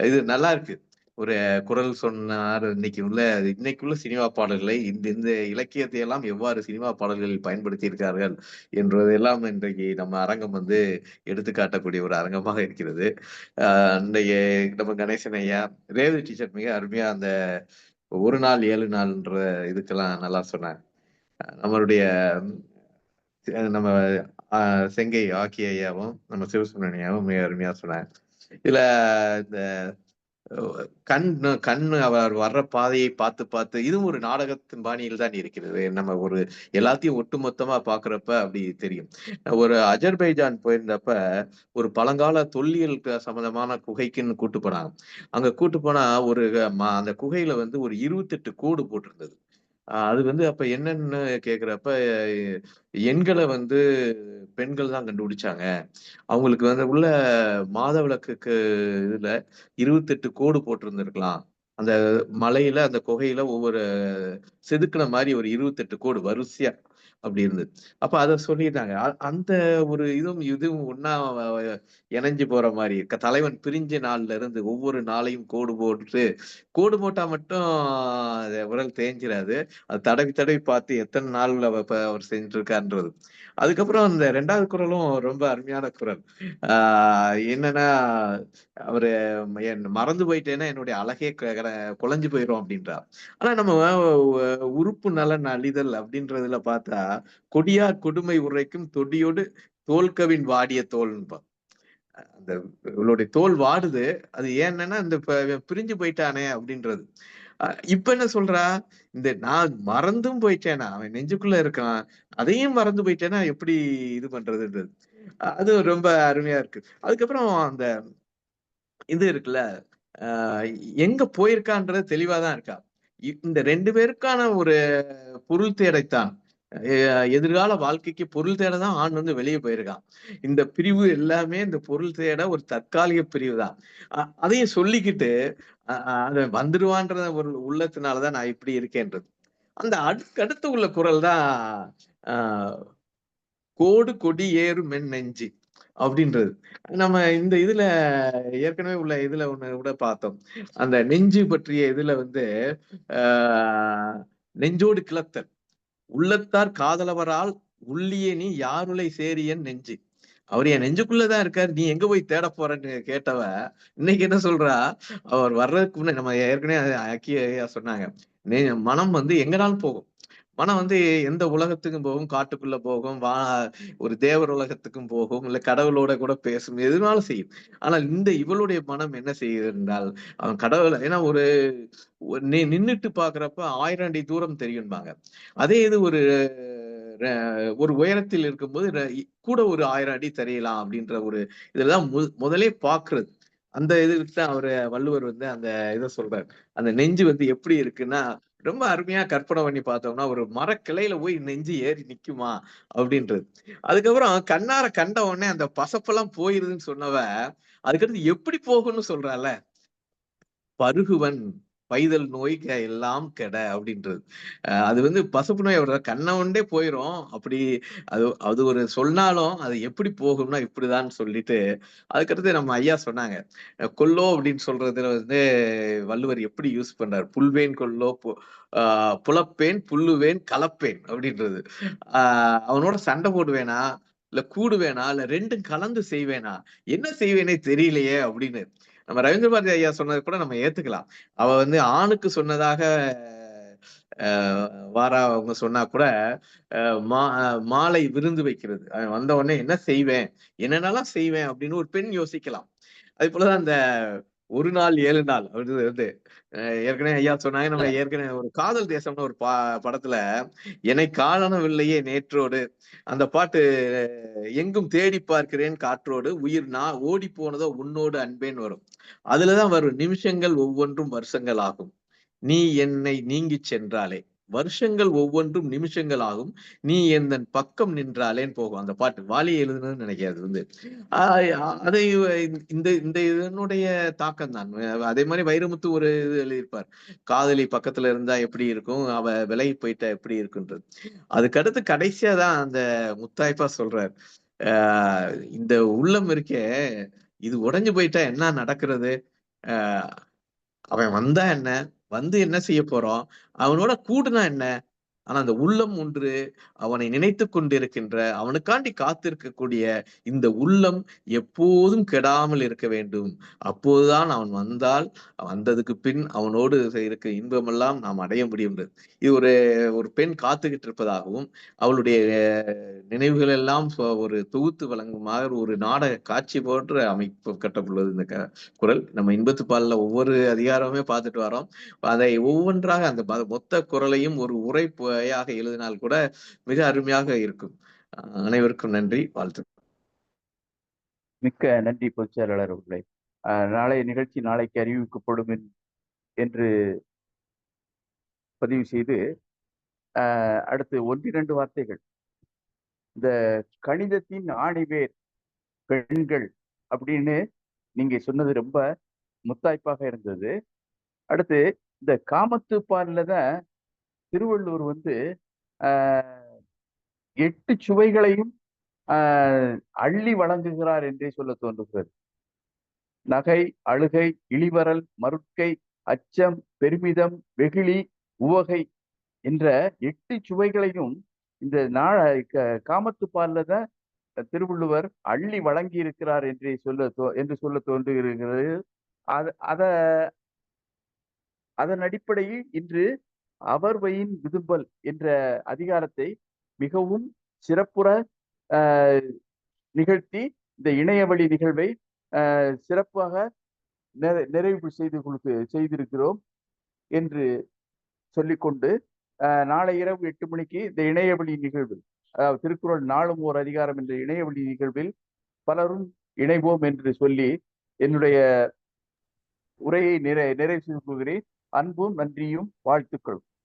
இது நல்லா இருக்கு. ஒரு குரல் சொன்னார். இன்னைக்குள்ள சினிமா பாடல்களை இந்த இலக்கியத்தை எல்லாம் எவ்வாறு சினிமா பாடல்களில் பயன்படுத்தி இருக்கார்கள் என்பதெல்லாம் இன்றைக்கு நம்ம அரங்கம் வந்து எடுத்துக்காட்டக்கூடிய ஒரு அரங்கமாக இருக்கிறது. இன்றைய நம்ம கணேசன் ஐயா, ரேவதி டீச்சர் மிக அருமையா அந்த 1 நாள் 7 நாள்ன்ற இதுக்கெல்லாம் நல்லா சொன்னாங்க. நம்மளுடைய நம்ம செங்கை ஆக்கிய ஐயாவும் நம்ம சிவசுப்ரமணியாவும் மிக அருமையா சொன்னாங்க. இதுல இந்த கண்ணு அவர் வர்ற பாதையை பார்த்து இதுவும் ஒரு நாடகத்தின் பாணியில் தான் இருக்கிறது. நம்ம ஒரு எல்லாத்தையும் ஒட்டுமொத்தமா பாக்குறப்ப அப்படி தெரியும். ஒரு அஜர்பைஜான் போயிருந்தப்ப ஒரு பழங்கால தொல்லியல் சம்பந்தமான குகைக்குன்னு கூட்டு போனாங்க. அங்க கூட்டு போனா அந்த குகையில வந்து ஒரு 28 கோடு போட்டிருந்தது. அது வந்து அப்ப என்னன்னு கேக்குறப்ப எண்களை வந்து பெண்கள் தான் கண்டுபிடிச்சாங்க. அவங்களுக்கு வந்து உள்ள மாதவிலக்குக்கு இதுல 28 கோடு போட்டிருந்திருக்கலாம் அந்த மலையில அந்த குகையில ஒவ்வொரு செதுக்குன மாதிரி ஒரு 28 கோடு வரிசையா அப்படி இருந்தது. அப்ப அத சொல்லிட்டாங்க. அந்த ஒரு இதுவும் ஒண்ணா இணைஞ்சு போற மாதிரி தலைவன் பிரிஞ்ச நாள்ல இருந்து ஒவ்வொரு நாளையும் கோடு போட்டா மட்டும் விரல் தேஞ்சிராது. அது தடவி தடவி பார்த்து எத்தனை நாள்ல அவர் செஞ்சுட்டு இருக்காருன்றது. அதுக்கப்புறம் அந்த 2வது குறளும் ரொம்ப அருமையான குறள். என்னன்னா அவரு மறந்து போயிட்டேன்னா என்னுடைய அழகே குலைஞ்சு போயிரும் அப்படின்றார். ஆனா நம்ம உறுப்பு நலன் அழிதல் அப்படின்றதுல பார்த்தா கொடியார் கொடுமை உரைக்கும் தொடியோடு தோல்கவின் வாடிய தோல்ன்பா. அந்த இவளுடைய தோல் வாடுது. அது ஏன்னா இந்த பிரிஞ்சு போயிட்டானே அப்படின்றது. இப்ப என்ன சொல்றா, இந்த நான் மறந்தும் போயிட்டேனா, அவன் நெஞ்சுக்குள்ள இருக்கான், அதையும் மறந்து போயிட்டேன்னா எப்படி இது பண்றதுன்றது. அது ரொம்ப அருமையா இருக்கு. அதுக்கப்புறம் அந்த இது இருக்குல்ல, எங்க போயிருக்கான்றது தெளிவாதான் இருக்கா. இந்த 2 பேருக்கான ஒரு பொருள் தேடைத்தான், எதிர்கால வாழ்க்கைக்கு பொருள் தேட தான் ஆண் வந்து வெளியே போயிருக்கான். இந்த பிரிவு எல்லாமே இந்த பொருள் தேட ஒரு தற்காலிக பிரிவு தான். அதையும் சொல்லிக்கிட்டு அத வந்துடுவான்ற ஒரு உள்ளத்தினாலதான் நான் இப்படி இருக்கேன்றது. அந்த அடுத்து உள்ள குறள் தான் கோடு கொடி ஏறு மென் நெஞ்சு அப்படின்றது. நம்ம இந்த இதுல ஏற்கனவே உள்ள இதுல ஒண்ணு கூட பார்த்தோம். அந்த நெஞ்சு பற்றிய இதுல வந்து நெஞ்சோடு கிளத்தல் உள்ளத்தார் காதலவரால் உள்ளியே நீ யாருளை சேரியன் நெஞ்சு. அவர் என் நெஞ்சுக்குள்ளதான் இருக்காரு, நீ எங்க போய் தேட போறன்னு கேட்டவ இன்னைக்கு என்ன சொல்றா, அவர் வர்றதுக்கு முன்னாடி நம்ம ஏற்கனவே ஐயா சொன்னாங்க, மனம் வந்து எங்கனாலும் போகும். மனம் வந்து எந்த உலகத்துக்கும் போகும், காட்டுக்குள்ள போகும், ஒரு தேவர் உலகத்துக்கும் போகும், இல்ல கடவுளோட கூட பேசும், எதுனாலும் செய்யும். ஆனால் இவளுடைய மனம் என்ன செய்யுது என்றால், அவன் கடவுளை ஏன்னா நின்னுட்டு பாக்குறப்ப 1000 அடி தூரம் தெரியும்பாங்க. அதே இது ஒரு உயரத்தில் இருக்கும்போது கூட ஒரு 1000 அடி தெரியலாம் அப்படின்ற ஒரு இதெல்லாம் முதலே பாக்குறது. அந்த இதுக்கு தான் வள்ளுவர் வந்து அந்த இதை சொல்றாரு. அந்த நெஞ்சு வந்து எப்படி இருக்குன்னா ரொம்ப அருமையா கற்பனை பண்ணி பார்த்தோம்னா ஒரு மரக்கிளையில போய் நெஞ்சு ஏறி நிக்குமா அப்படின்றது. அதுக்கப்புறம் கண்ணார கண்ட உடனே அந்த பசப்பெல்லாம் போயிருதுன்னு சொன்னவ அதுக்கடுத்து எப்படி போகும்னு சொல்றால, பருகுவன் பைதல் நோய் எல்லாம் கெட அப்படின்றது. அது வந்து பசப்பு நோய் அவர் கண்ண ஒண்டே போயிரும். அப்படி அது ஒரு சொன்னாலும் அது எப்படி போகும்னா இப்படிதான் சொல்லிட்டு அதுக்கடுத்து நம்ம ஐயா சொன்னாங்க, கொல்லோ அப்படின்னு சொல்றதுல வந்து வள்ளுவர் எப்படி யூஸ் பண்றாரு, புல்வேன் கொல்லோ புலப்பேன் புல்லுவேன் கலப்பேன் அப்படின்றது. அவனோட சண்டை போடுவேனா இல்ல கூடுவேனா இல்ல 2ம் கலந்து செய்வேனா, என்ன செய்வேனே தெரியலையே அப்படின்னு நம்ம ரவீந்திர பாரதி ஐயா சொன்னது கூட நம்ம ஏத்துக்கலாம். அவ வந்து ஆணுக்கு சொன்னதாக வாரா அவங்க சொன்னா கூட மாலை விருந்து வைக்கிறது, அவன் வந்த உடனே என்ன செய்வேன், என்னென்னலாம் செய்வேன் அப்படின்னு ஒரு பெண் யோசிக்கலாம். அது போலதான் அந்த ஒரு நாள் 7 நாள் அப்படின்றது வந்து ஏற்கனவே ஐயா சொன்னாங்க. நம்ம ஏற்கனவே ஒரு காதல் தேசம்னு ஒரு படத்துல என்னை காணவில்லையே நேற்றோடு அந்த பாட்டு, எங்கும் தேடி பார்க்கிறேன் காற்றோடு உயிர் நான் ஓடி போனதோ உன்னோடு அன்பேன்னு வரும். அதுலதான் வரும், நிமிஷங்கள் ஒவ்வொன்றும் வருஷங்கள் ஆகும் நீ என்னை நீங்கி சென்றாலே, வருஷங்கள் ஒவ்வொன்றும் நிமிஷங்கள் ஆகும் நீ எந்தன் பக்கம் நின்றாலேன்னு போகும் அந்த பாட்டு. வாலி எழுதுனதுன்னு நினைக்காது வந்து அதை இந்த இந்த இதனுடைய தாக்கம் தான். அதே மாதிரி வைரமுத்து ஒரு இது எழுதியிருப்பார், காதலி பக்கத்துல இருந்தா எப்படி இருக்கும், அவ விலகி போயிட்டா எப்படி இருக்குன்றது. அதுக்கடுத்து கடைசியா தான் அந்த முத்தாய்ப்பா சொல்றார், இந்த உள்ளம் இருக்கே இது உடைஞ்சு போயிட்டா என்ன நடக்கிறது, அவன் வந்தா என்ன, வந்து என்ன செய்ய போறோம், அவனோட கூடுனா என்ன, ஆனா அந்த உள்ளம் ஒன்று அவனை நினைத்து கொண்டிருக்கின்ற, அவனுக்காண்டி காத்திருக்கக்கூடிய இந்த உள்ளம் எப்போதும் கெடாமல் இருக்க வேண்டும். அப்போதுதான் அவன் வந்ததுக்கு பின் அவனோடு இருக்க இன்பமெல்லாம் நாம் அடைய முடியும். இது ஒரு பெண் காத்துக்கிட்டு இருப்பதாகவும் அவளுடைய நினைவுகள் எல்லாம் ஒரு தொகுத்து வழங்குமாறு ஒரு நாடக காட்சி போன்ற அமைப்பு கட்டப்பட்டுள்ளது இந்த குறள். நம்ம இன்பத்துப்பால்ல ஒவ்வொரு அதிகாரமே பார்த்துட்டு வரோம். அதை ஒவ்வொன்றாக அந்த மொத்த குறளையும் ஒரு உரையாக எழுதினால் கூட மிக அருமையாக இருக்கும். அனைவருக்கும் நன்றி, வாழ்த்து. மிக்க நன்றி பொதுச் செயலாளர் அவர்களே. நாளைய நிகழ்ச்சி நாளைக்கு அறிவிக்கப்படும் என்று பதிவு செய்து அடுத்து 1-2 வார்த்தைகள். இந்த கணிதத்தின் ஆணிவேர் பெண்கள் அப்படின்னு நீங்க சொன்னது ரொம்ப முத்தாய்ப்பாக இருந்தது. அடுத்து இந்த காமத்துப்பால்ல தான் திருவள்ளுவர் வந்து ஆஹ் 8 சுவைகளையும் அள்ளி வழங்குகிறார் என்றே சொல்ல தோன்றுகிறது. நகை, அழுகை, இளிவரல், மருட்கை, அச்சம், பெருமிதம், வெகுளி, உவகை என்ற 8 சுவைகளையும் இந்த காமத்துப்பால்ல தான் திருவள்ளுவர் அள்ளி வழங்கி இருக்கிறார் என்று சொல்ல தோன்றுகிறது. அத அதன் அடிப்படையில் இன்று அவர்வயின் விதும்பல் என்ற அதிகாரத்தை மிகவும் சிறப்புற நிகழ்த்தி இந்த இணையவழி நிகழ்வை சிறப்பாக நிறைவு செய்திருக்கிறோம் என்று சொல்லிக்கொண்டு நாளை இரவு 8 மணிக்கு இந்த இணையவழி நிகழ்வில், திருக்குறள் நாளும் ஓர் அதிகாரம் என்ற இணையவழி நிகழ்வில் பலரும் இணைவோம் என்று சொல்லி என்னுடைய உரையை நிறைவு செய்து கொள்கிறேன். அன்பும் நன்றியும் வாழ்த்துக்களும்.